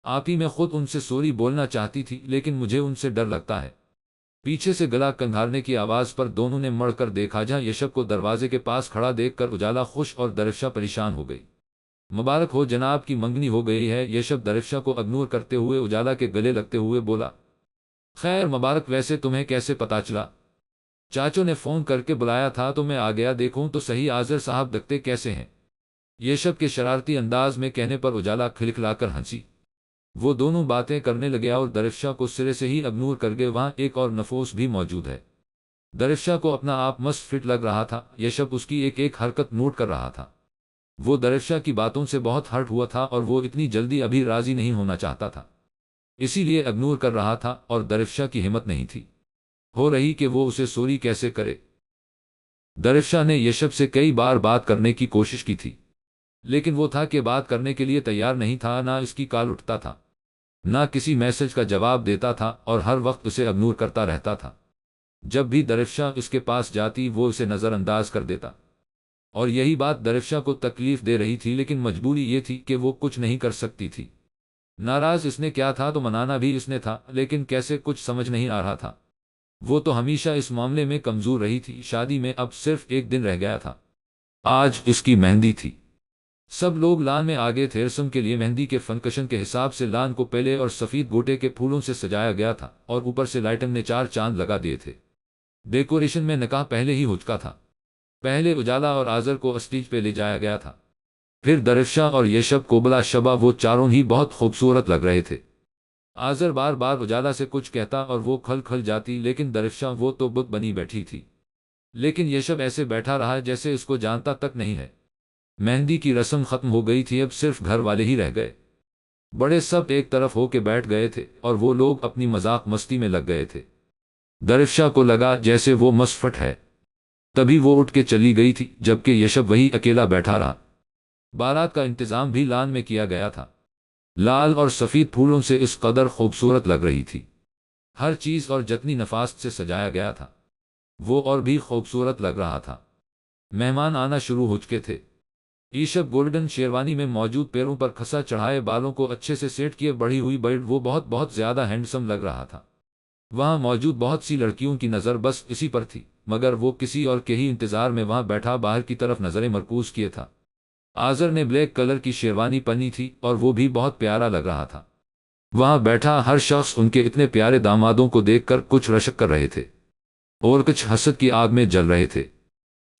آپ ہی میں خود ان سے سوری بولنا چاہتی تھی، لیکن مجھے ان سے ڈر لگتا ہے۔ پیچھے سے گلا کنگھارنے کی آواز پر دونوں نے مڑ کر دیکھا، جہاں یشب کو دروازے کے پاس کھڑا دیکھ کر اجالا خوش اور درفشا پریشان ہو گئی۔ مبارک ہو جناب کی منگنی ہو گئی ہے، یشب درفشا کو اگنور کرتے ہوئے اجالا کے گلے لگتے ہوئے بولا۔ خیر مبارک، ویسے تمہیں کیسے پتا چلا؟ چاچو نے فون کر کے بلایا تھا تو میں آ گیا، دیکھوں تو صحیح آذر صاحب دکھتے کیسے ہیں؟ یشب کے شرارتی انداز میں کہنے پر اجالا کھلکھلا کر ہنسی۔ وہ دونوں باتیں کرنے لگے اور درفشا کو سرے سے ہی اگنور کر گئے۔ وہاں ایک اور نفوس بھی موجود ہے۔ درفشا کو اپنا آپ مست فٹ لگ رہا تھا، یشب اس کی ایک ایک حرکت نوٹ کر رہا تھا۔ وہ درفشا کی باتوں سے بہت ہرٹ ہوا تھا اور وہ اتنی جلدی ابھی راضی نہیں ہونا چاہتا تھا، اسی لیے اگنور کر رہا تھا، اور درفشا کی ہمت نہیں تھی ہو رہی کہ وہ اسے سوری کیسے کرے۔ درفشا نے یشب سے کئی بار بات کرنے کی کوشش کی تھی، لیکن وہ تھا کہ بات کرنے کے لیے تیار نہیں تھا، نہ اس کی کال اٹھتا تھا، نہ کسی میسج کا جواب دیتا تھا، اور ہر وقت اسے اگنور کرتا رہتا تھا۔ جب بھی درفشا اس کے پاس جاتی وہ اسے نظر انداز کر دیتا، اور یہی بات درفشا کو تکلیف دے رہی تھی، لیکن مجبوری یہ تھی کہ وہ کچھ نہیں کر سکتی تھی۔ ناراض اس نے کیا تھا تو منانا بھی اس نے تھا، لیکن کیسے کچھ سمجھ نہیں آ رہا تھا۔ وہ تو ہمیشہ اس معاملے میں کمزور رہی تھی، شادی میں اب صرف ایک دن رہ گیا تھا، آج اس کی مہندی تھی۔ سب لوگ لان میں آگے تھے، رسم کے لیے مہندی کے فنکشن کے حساب سے لان کو پہلے اور سفید گوٹے کے پھولوں سے سجایا گیا تھا، اور اوپر سے لائٹن نے 4 چاند لگا دیے تھے۔ ڈیکوریشن میں نکاح پہلے ہی ہو چکا تھا۔ پہلے اجالا اور آذر کو اسٹیج پہ لے جایا گیا تھا، پھر درفشا اور یشب کو بلا شبہ، وہ چاروں ہی بہت خوبصورت لگ رہے تھے۔ آذر بار بار اجالا سے کچھ کہتا اور وہ کھل کھل جاتی، لیکن درفشا وہ تو بت بنی بیٹھی تھی، لیکن یشب ایسے بیٹھا رہا جیسے اس کو جانتا تک نہیں ہے۔ مہندی کی رسم ختم ہو گئی تھی، اب صرف گھر والے ہی رہ گئے۔ بڑے سب ایک طرف ہو کے بیٹھ گئے تھے اور وہ لوگ اپنی مذاق مستی میں لگ گئے تھے۔ درفشا کو لگا جیسے وہ مسفٹ ہے، تبھی وہ اٹھ کے چلی گئی تھی، جبکہ یشب وہی اکیلا بیٹھا رہا۔ بارات کا انتظام بھی لان میں کیا گیا تھا، لال اور سفید پھولوں سے اس قدر خوبصورت لگ رہی تھی، ہر چیز اور جتنی نفاست سے سجایا گیا تھا وہ اور بھی خوبصورت لگ رہا تھا۔ مہمان آنا شروع ہو چکے تھے۔ یشب گولڈن شیروانی میں موجود، پیروں پر کھسا چڑھائے، بالوں کو اچھے سے سیٹ کیے، بڑھی ہوئی برڈ، وہ بہت زیادہ ہینڈسم لگ رہا تھا۔ وہاں موجود بہت سی لڑکیوں کی نظر بس اسی پر تھی، مگر وہ کسی اور کے ہی انتظار میں وہاں بیٹھا باہر کی طرف نظریں مرکوز کیے تھا۔ آذر نے بلیک کلر کی شیروانی پہنی تھی اور وہ بھی بہت پیارا لگ رہا تھا۔ وہاں بیٹھا ہر شخص ان کے اتنے پیارے دامادوں کو دیکھ کر کچھ رشک کر رہے تھے اور کچھ حسد کی آگ میں جل رہے تھے۔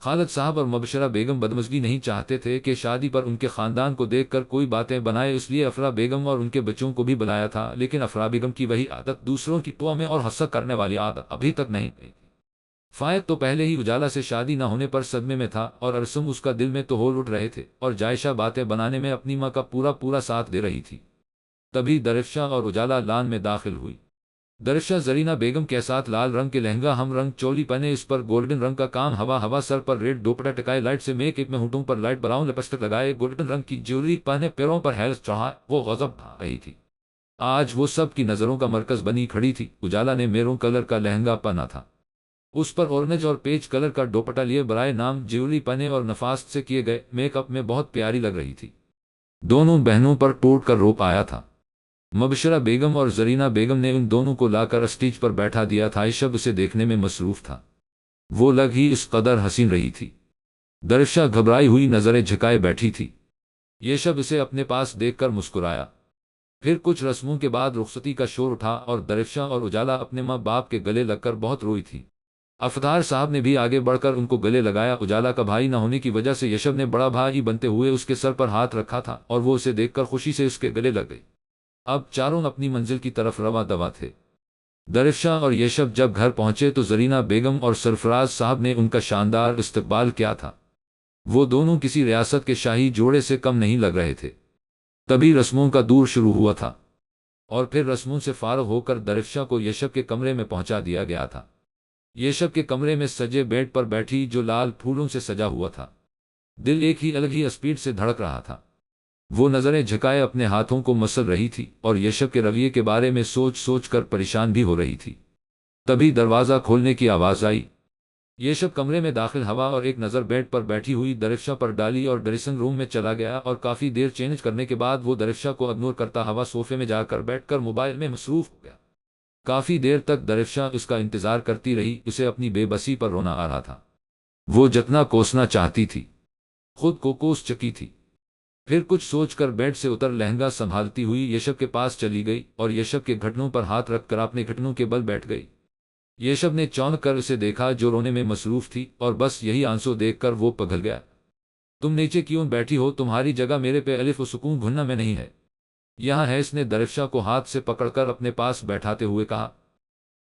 خالد صاحب اور مبشرہ بیگم بدمزگی نہیں چاہتے تھے کہ شادی پر ان کے خاندان کو دیکھ کر کوئی باتیں بنائے، اس لیے افرا بیگم اور ان کے بچوں کو بھی بلایا تھا، لیکن افرا بیگم کی وہی عادت، دوسروں کی توہمیں اور حسد کرنے والی عادت ابھی تک نہیں گئی۔ فائد تو پہلے ہی اجالا سے شادی نہ ہونے پر صدمے میں تھا، اور ارسم اس کا دل میں تو ہول اٹھ رہے تھے، اور جائشہ باتیں بنانے میں اپنی ماں کا پورا ساتھ دے رہی تھی۔ تبھی درفشا اور اجالا لان میں داخل ہوئی۔ درفشا زرینہ بیگم کے ساتھ لال رنگ کے لہنگا ہم رنگ چولی پہنے، اس پر گولڈن رنگ کا کام ہوا، سر پر ریڈ دوپٹہ ٹکائے، لائٹ سے میک اپ میں ہونٹوں پر لائٹ براؤن لپسٹک لگائے، گولڈن رنگ کی جیولری پہنے، پیروں پر ہیلز چڑھائے، وہ غضب ڈھا رہی تھی۔ آج وہ سب کی نظروں کا مرکز بنی کھڑی تھی۔ اجالا نے میرون کلر کا لہنگا پہنا تھا، اس پر اورنج اور پیچ کلر کا دوپٹہ لیے برائے نام جیولری پہنے اور نفاست سے کیے گئے میک اپ میں بہت پیاری لگ رہی تھی۔ دونوں بہنوں پر ٹوٹ کر روپ آیا تھا۔ مبشرہ بیگم اور زرینہ بیگم نے ان دونوں کو لا کر اسٹیج پر بیٹھا دیا تھا۔ یشب اسے دیکھنے میں مصروف تھا، وہ لگ ہی اس قدر حسین رہی تھی۔ درفشا گھبرائی ہوئی نظریں جھکائے بیٹھی تھی۔ یشب اسے اپنے پاس دیکھ کر مسکرایا۔ پھر کچھ رسموں کے بعد رخصتی کا شور اٹھا اور درفشا اور اجالا اپنے ماں باپ کے گلے لگ کر بہت روئی تھی۔ افطار صاحب نے بھی آگے بڑھ کر ان کو گلے لگایا۔ اجالا کا بھائی نہ ہونے کی وجہ سے یشب نے بڑا بھائی بنتے ہوئے اس کے سر پر ہاتھ رکھا تھا اور وہ اسے دیکھ کر خوشی سے اس کے گلے لگ گئی۔ اب چاروں اپنی منزل کی طرف رواں دواں تھے۔ درفشا اور یشب جب گھر پہنچے تو زرینہ بیگم اور سرفراز صاحب نے ان کا شاندار استقبال کیا تھا۔ وہ دونوں کسی ریاست کے شاہی جوڑے سے کم نہیں لگ رہے تھے۔ تبھی رسموں کا دور شروع ہوا تھا، اور پھر رسموں سے فارغ ہو کر درفشا کو یشب کے کمرے میں پہنچا دیا گیا تھا۔ یشب کے کمرے میں سجے بیڈ پر بیٹھی جو لال پھولوں سے سجا ہوا تھا، دل ایک ہی الگ ہی اسپیڈ سے دھڑک رہا تھا۔ وہ نظریں جھکائے اپنے ہاتھوں کو مسل رہی تھی اور یشب کے رویے کے بارے میں سوچ سوچ کر پریشان بھی ہو رہی تھی۔ تبھی دروازہ کھولنے کی آواز آئی۔ یشب کمرے میں داخل ہوا اور ایک نظر بیڈ پر بیٹھی ہوئی درفشا پر ڈالی اور ڈریسنگ روم میں چلا گیا، اور کافی دیر چینج کرنے کے بعد وہ درفشا کو اگنور کرتا ہوا صوفے میں جا کر بیٹھ کر موبائل میں مصروف ہو گیا۔ کافی دیر تک درفشا اس کا انتظار کرتی رہی، اسے اپنی بے بسی پر رونا آ رہا تھا۔ وہ جتنا کوسنا چاہتی تھی، خود کو کوس چکی تھی۔ پھر کچھ سوچ کر بیڈ سے اتر لہنگا سنبھالتی ہوئی یشب کے پاس چلی گئی اور یشب کے گھٹنوں پر ہاتھ رکھ کر اپنے گھٹنوں کے بل بیٹھ گئی۔ یشب نے چونک کر اسے دیکھا جو رونے میں مصروف تھی، اور بس یہی آنسو دیکھ کر وہ پگھل گیا۔ تم نیچے کیوں بیٹھی ہو؟ تمہاری جگہ میرے پہ الف و سکون بھننا میں نہیں ہے، یہاں ہے۔ اس نے درفشا کو ہاتھ سے پکڑ کر اپنے پاس بیٹھاتے ہوئے کہا۔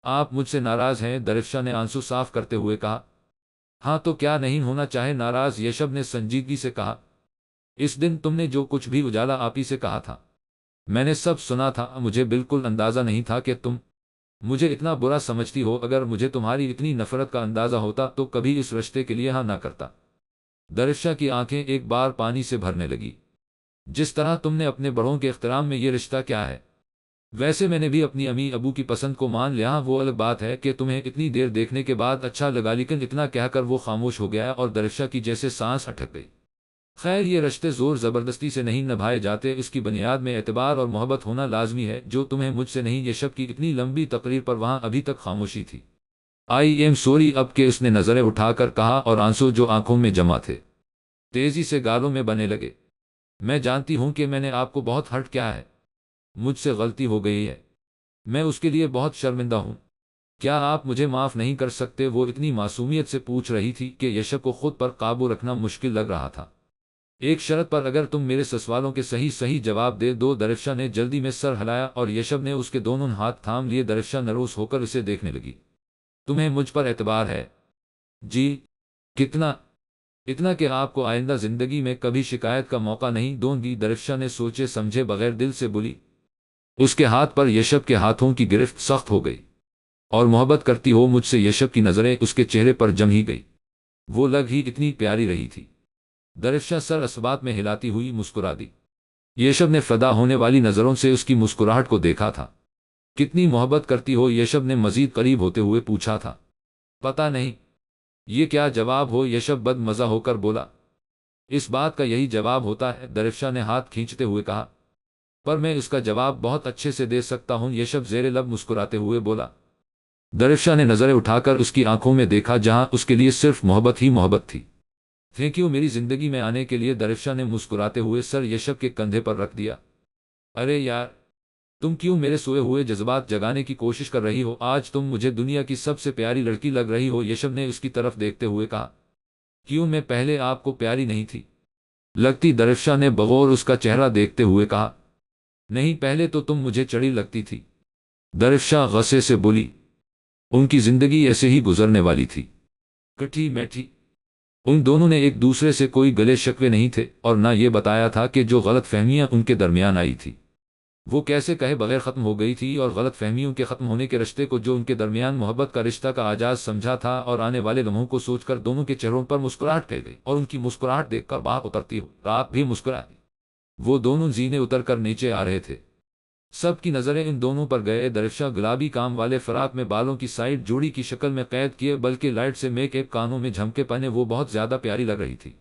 آپ مجھ سے ناراض ہیں؟ درفشا نے آنسو صاف کرتے ہوئے کہا۔ ہاں تو کیا نہیں ہونا چاہے ناراض؟ یشب نے سنجیدگی سے کہا۔ اس دن تم نے جو کچھ بھی اجالا آپی سے کہا تھا، میں نے سب سنا تھا۔ مجھے بالکل اندازہ نہیں تھا کہ تم مجھے اتنا برا سمجھتی ہو۔ اگر مجھے تمہاری اتنی نفرت کا اندازہ ہوتا تو کبھی اس رشتے کے لیے ہاں نہ کرتا۔ درفشا کی آنکھیں ایک بار پانی سے بھرنے لگی۔ جس طرح تم نے اپنے بڑوں کے احترام میں یہ رشتہ کیا ہے، ویسے میں نے بھی اپنی امی ابو کی پسند کو مان لیا۔ وہ الگ بات ہے کہ تمہیں اتنی دیر دیکھنے کے بعد اچھا لگا، لیکن اتنا کہہ کر وہ خاموش ہو گیا اور درفشا کی جیسے سانس اٹک گئی۔ خیر، یہ رشتے زور زبردستی سے نہیں نبھائے جاتے، اس کی بنیاد میں اعتبار اور محبت ہونا لازمی ہے، جو تمہیں مجھ سے نہیں۔ یشب کی اتنی لمبی تقریر پر وہاں ابھی تک خاموشی تھی۔ آئی ایم سوری اب کہ اس نے نظریں اٹھا کر کہا، اور آنسو جو آنکھوں میں جمع تھے تیزی سے گالوں میں بنے لگے۔ میں جانتی ہوں کہ میں نے آپ کو بہت ہرٹ کیا ہے، مجھ سے غلطی ہو گئی ہے، میں اس کے لیے بہت شرمندہ ہوں۔ کیا آپ مجھے معاف نہیں کر سکتے؟ وہ اتنی معصومیت سے پوچھ رہی تھی کہ یشب کو خود پر قابو رکھنا مشکل لگ رہا تھا۔ ایک شرط پر، اگر تم میرے سوالوں کے صحیح جواب دے دو۔ درفشا نے جلدی میں سر ہلایا اور یشب نے اس کے دونوں ہاتھ تھام لیے۔ درفشا نروس ہو کر اسے دیکھنے لگی۔ تمہیں مجھ پر اعتبار ہے؟ جی۔ کتنا؟ اتنا کہ آپ کو آئندہ زندگی میں کبھی شکایت کا موقع نہیں دوں گی؟ درفشا نے سوچے سمجھے بغیر دل سے بولی۔ اس کے ہاتھ پر یشب کے ہاتھوں کی گرفت سخت ہو گئی۔ اور محبت کرتی ہو مجھ سے؟ یشب کی نظریں اس کے چہرے پر جم ہی گئی، وہ لگ ہی اتنی پیاری رہی تھی۔ درفشا سر اسبات میں ہلاتی ہوئی مسکرا دی۔ یشب نے فدا ہونے والی نظروں سے اس کی مسکراہٹ کو دیکھا تھا۔ کتنی محبت کرتی ہو؟ یشب نے مزید قریب ہوتے ہوئے پوچھا تھا۔ پتہ نہیں۔ یہ کیا جواب ہو؟ یشب بد مزہ ہو کر بولا۔ اس بات کا یہی جواب ہوتا ہے، درفشا نے ہاتھ کھینچتے ہوئے کہا۔ پر میں اس کا جواب بہت اچھے سے دے سکتا ہوں، یشب زیر لب مسکراتے ہوئے بولا۔ درفشا نے نظریں اٹھا کر اس کی آنکھوں میں دیکھا، جہاں اس کے لیے صرف محبت ہی محبت تھی۔ تھینک یو میری زندگی میں آنے کے لیے۔ درفشا نے مسکراتے ہوئے سر یشب کے کندھے پر رکھ دیا۔ ارے یار، تم کیوں میرے سوئے ہوئے جذبات جگانے کی کوشش کر رہی ہو؟ آج تم مجھے دنیا کی سب سے پیاری لڑکی لگ رہی ہو، یشب نے اس کی طرف دیکھتے ہوئے کہا۔ کیوں میں پہلے آپ کو پیاری نہیں تھی لگتی؟ درفشا نے بغور اس کا چہرہ دیکھتے ہوئے کہا۔ نہیں، پہلے تو تم مجھے چڑی لگتی تھی، درفشا غصے سے بولی۔ ان کی زندگی ایسے ہی گزرنے والی تھی، کٹھی میٹھی۔ ان دونوں نے ایک دوسرے سے کوئی گلے شکوے نہیں تھے، اور نہ یہ بتایا تھا کہ جو غلط فہمیاں ان کے درمیان آئی تھی وہ کیسے کہے بغیر ختم ہو گئی تھی، اور غلط فہمیوں کے ختم ہونے کے رشتے کو جو ان کے درمیان محبت کا رشتہ کا آغاز سمجھا تھا۔ اور آنے والے لمحوں کو سوچ کر دونوں کے چہروں پر مسکراہٹ پھیل گئی، اور ان کی مسکراہٹ دیکھ کر باہر اترتی ہوئی رات بھی مسکرائی۔ وہ دونوں زینے اتر کر نیچے آ رہے تھے، سب کی نظریں ان دونوں پر گئے۔ درفشا گلابی کام والے فراق میں بالوں کی سائیڈ جوڑی کی شکل میں قید کیے، بلکہ لائٹ سے میک اپ، کانوں میں جھمکے پہنے وہ بہت زیادہ پیاری لگ رہی تھی۔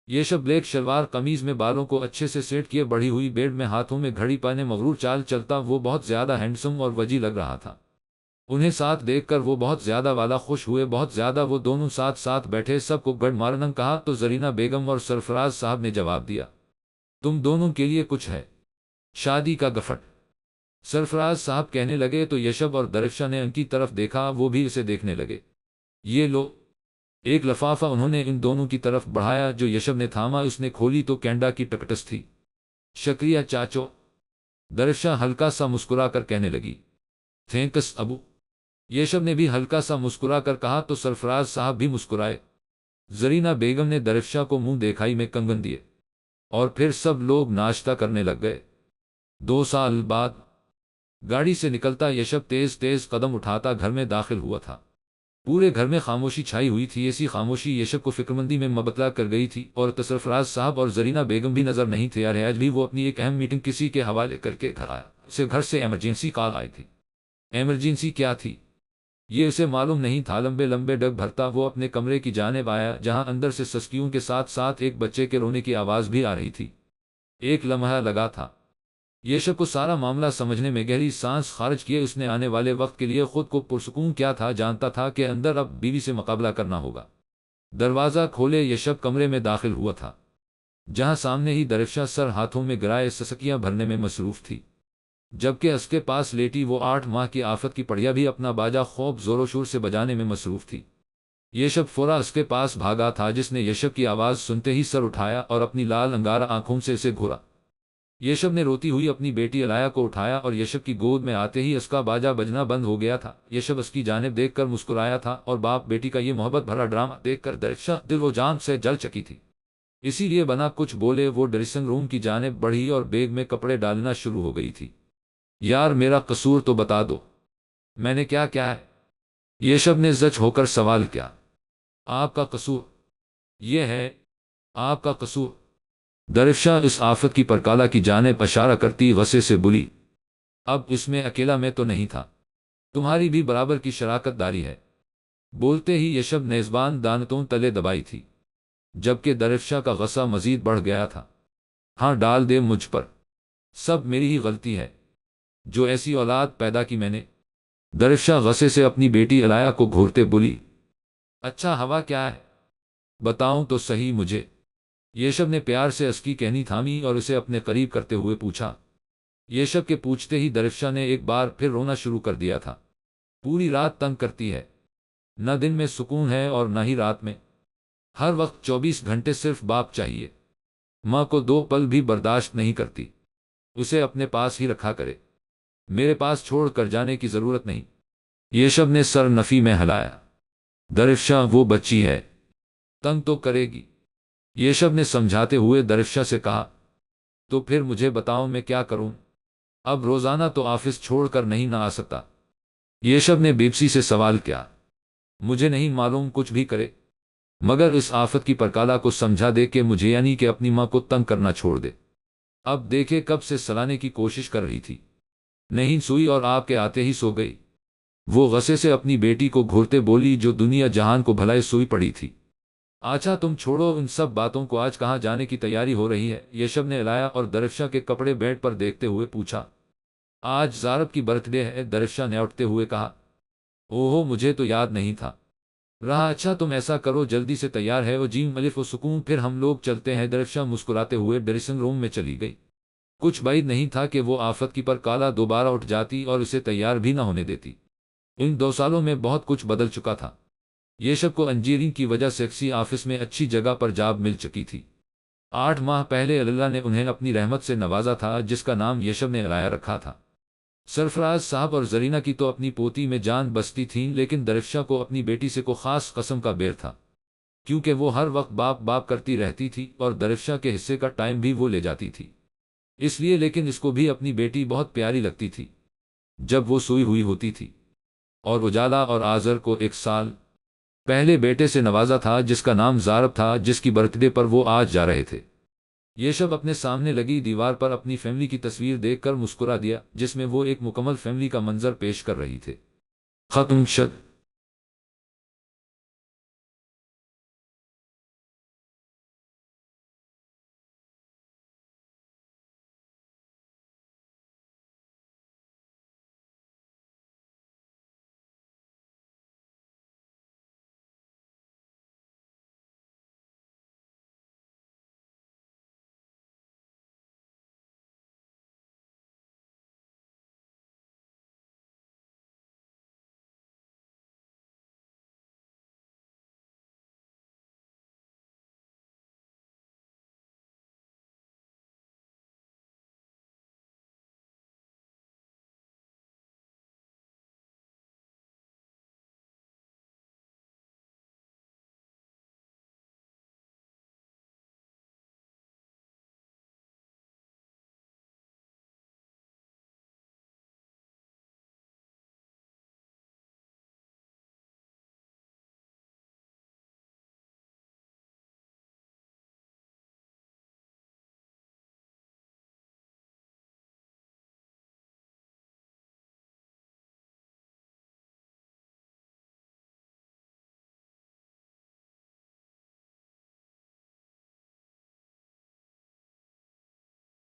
یشب بلیک شلوار قمیض میں بالوں کو اچھے سے سیٹ کیے بڑھی ہوئی بیڈ میں ہاتھوں میں گھڑی پہنے مغرور چال چلتا وہ بہت زیادہ ہینڈسم اور وجی لگ رہا تھا۔ انہیں ساتھ دیکھ کر وہ بہت زیادہ والا خوش ہوئے، بہت زیادہ۔ وہ دونوں ساتھ ساتھ بیٹھے، سب کو گڈ مارننگ کہا تو زرینہ بیگم اور سرفراز صاحب نے جواب دیا۔ تم دونوں کے لیے کچھ ہے؟ شادی کا گفٹ، سرفراز صاحب کہنے لگے تو یشب اور درفشا نے ان کی طرف دیکھا، وہ بھی اسے دیکھنے لگے۔ یہ لو۔ ایک لفافہ انہوں نے ان دونوں کی طرف بڑھایا جو یشب نے تھاما، اس نے کھولی تو کینڈا کی ٹکٹس تھی۔ شکریہ چاچو، درفشا ہلکا سا مسکرا کر کہنے لگی۔ تھینکس ابو، یشب نے بھی ہلکا سا مسکرا کر کہا تو سرفراز صاحب بھی مسکرائے۔ زرینہ بیگم نے درفشا کو منہ دیکھائی میں کنگن دیے اور پھر سب لوگ ناشتہ کرنے لگ گئے۔ 2 سال بعد گاڑی سے نکلتا یشب تیز تیز قدم اٹھاتا گھر میں داخل ہوا تھا۔ پورے گھر میں خاموشی چھائی ہوئی تھی۔ ایسی خاموشی یشب کو فکرمندی میں مبتلا کر گئی تھی، اور تصرفراز صاحب اور زرینہ بیگم بھی نظر نہیں تھے آ رہے۔ آج بھی وہ اپنی ایک اہم میٹنگ کسی کے حوالے کر کے گھر آیا۔ اسے گھر سے ایمرجنسی کال آئی تھی۔ ایمرجنسی کیا تھی یہ اسے معلوم نہیں تھا۔ لمبے لمبے ڈگ بھرتا وہ اپنے کمرے کی جانب آیا، جہاں اندر سے سسکیوں کے ساتھ ساتھ ایک بچے کے رونے کی آواز بھی آ رہی تھی۔ ایک لمحہ لگا تھا یشب کو سارا معاملہ سمجھنے میں۔ گہری سانس خارج کیے اس نے آنے والے وقت کے لیے خود کو پرسکون کیا تھا۔ جانتا تھا کہ اندر اب بیوی سے مقابلہ کرنا ہوگا۔ دروازہ کھولے یشب کمرے میں داخل ہوا تھا، جہاں سامنے ہی درفشا سر ہاتھوں میں گرائے سسکیاں بھرنے میں مصروف تھی، جبکہ اس کے پاس لیٹی وہ 8 ماہ کی آفت کی پڑیا بھی اپنا باجا خوب زور و شور سے بجانے میں مصروف تھی۔ یشب فورا اس کے پاس بھاگا تھا، جس نے یشب کی آواز سنتے ہی سر اٹھایا اور اپنی لال انگارہ آنکھوں سے اسے گھورا۔ یشب نے روتی ہوئی اپنی بیٹی الایا کو اٹھایا اور یشب کی گود میں آتے ہی اس کا باجا بجنا بند ہو گیا تھا۔ یشب اس کی جانب دیکھ کر مسکرایا تھا، اور باپ بیٹی کا یہ محبت بھرا ڈرامہ دیکھ کر درفشا دل و جان سے جل چکی تھی۔ اسی لیے بنا کچھ بولے وہ ڈریسنگ روم کی جانب بڑھی اور بیگ میں کپڑے ڈالنا شروع ہو گئی تھی۔ یار میرا قصور تو بتا دو، میں نے کیا کیا ہے؟ یشب نے زچ ہو کر سوال کیا۔ آپ کا قصور یہ ہے، آپ کا قصور؟ درفشا اس آفت کی پرکالہ کی جانب اشارہ کرتی غصے سے بولی۔ اب اس میں اکیلا میں تو نہیں تھا، تمہاری بھی برابر کی شراکت داری ہے۔ بولتے ہی یشب نے زبان دانتوں تلے دبائی تھی، جبکہ درفشا کا غصہ مزید بڑھ گیا تھا۔ ہاں ڈال دے مجھ پر، سب میری ہی غلطی ہے، جو ایسی اولاد پیدا کی میں نے۔ درفشا غصے سے اپنی بیٹی الایا کو گھورتے بولی۔ اچھا ہوا کیا ہے، بتاؤں تو صحیح مجھے۔ یشب نے پیار سے اس کی کہنی تھامی اور اسے اپنے قریب کرتے ہوئے پوچھا۔ یشب کے پوچھتے ہی درفشا نے ایک بار پھر رونا شروع کر دیا تھا۔ پوری رات تنگ کرتی ہے، نہ دن میں سکون ہے اور نہ ہی رات میں، ہر وقت 24 گھنٹے صرف باپ چاہیے، ماں کو 2 پل بھی برداشت نہیں کرتی، اسے اپنے پاس ہی رکھا کرے، میرے پاس چھوڑ کر جانے کی ضرورت نہیں۔ یشب نے سر نفی میں ہلایا۔ درفشا وہ بچی ہے، تنگ تو کرے گی، یشب نے سمجھاتے ہوئے درفشا سے کہا۔ تو پھر مجھے بتاؤ میں کیا کروں، اب روزانہ تو آفس چھوڑ کر نہیں نہ آ سکتا۔ یشب نے بیبسی سے سوال کیا۔ مجھے نہیں معلوم، کچھ بھی کرے، مگر اس آفت کی پرکالہ کو سمجھا دے کہ مجھے یعنی کہ اپنی ماں کو تنگ کرنا چھوڑ دے۔ اب دیکھے کب سے سلانے کی کوشش کر رہی تھی، نہیں سوئی اور آپ کے آتے ہی سو گئی۔ وہ غصے سے اپنی بیٹی کو گھورتے بولی، جو دنیا جہان کو بھلائے سوئی پڑی تھی۔ اچھا تم چھوڑو ان سب باتوں کو، آج کہاں جانے کی تیاری ہو رہی ہے؟ یشب نے الایا اور درفشا کے کپڑے بیڈ پر دیکھتے ہوئے پوچھا۔ آج زارب کی برتھ ڈے ہے، درفشا نے اٹھتے ہوئے کہا۔ اوہو مجھے تو یاد نہیں تھا رہا، اچھا تم ایسا کرو جلدی سے تیار ہے، او جیم الف و سکون، پھر ہم لوگ چلتے ہیں۔ درفشا مسکراتے ہوئے ڈریسنگ روم میں چلی گئی۔ کچھ بعید نہیں تھا کہ وہ آفت کی پرکالہ دوبارہ اٹھ جاتی اور اسے تیار بھی نہ ہونے دیتی۔ ان 2 سالوں میں بہت کچھ بدل چکا تھا۔ یشب کو انجینئرنگ کی وجہ سے کسی آفس میں اچھی جگہ پر جاب مل چکی تھی۔ 8 ماہ پہلے اللہ نے انہیں اپنی رحمت سے نوازا تھا، جس کا نام یشب نے الایا رکھا تھا۔ سرفراز صاحب اور زرینہ کی تو اپنی پوتی میں جان بستی تھیں، لیکن درفشا کو اپنی بیٹی سے کو خاص قسم کا بیر تھا، کیونکہ وہ ہر وقت باپ باپ کرتی رہتی تھی اور درفشا کے حصے کا ٹائم بھی وہ لے جاتی تھی، اس لیے۔ لیکن اس کو بھی اپنی بیٹی بہت پیاری لگتی تھی جب وہ سوئی ہوئی ہوتی تھی۔ اور اجالا اور آذر کو 1 سال پہلے بیٹے سے نوازا تھا، جس کا نام زارب تھا، جس کی برتھ ڈے پر وہ آج جا رہے تھے۔ یشب اپنے سامنے لگی دیوار پر اپنی فیملی کی تصویر دیکھ کر مسکرا دیا، جس میں وہ ایک مکمل فیملی کا منظر پیش کر رہی تھے۔ ختم شد۔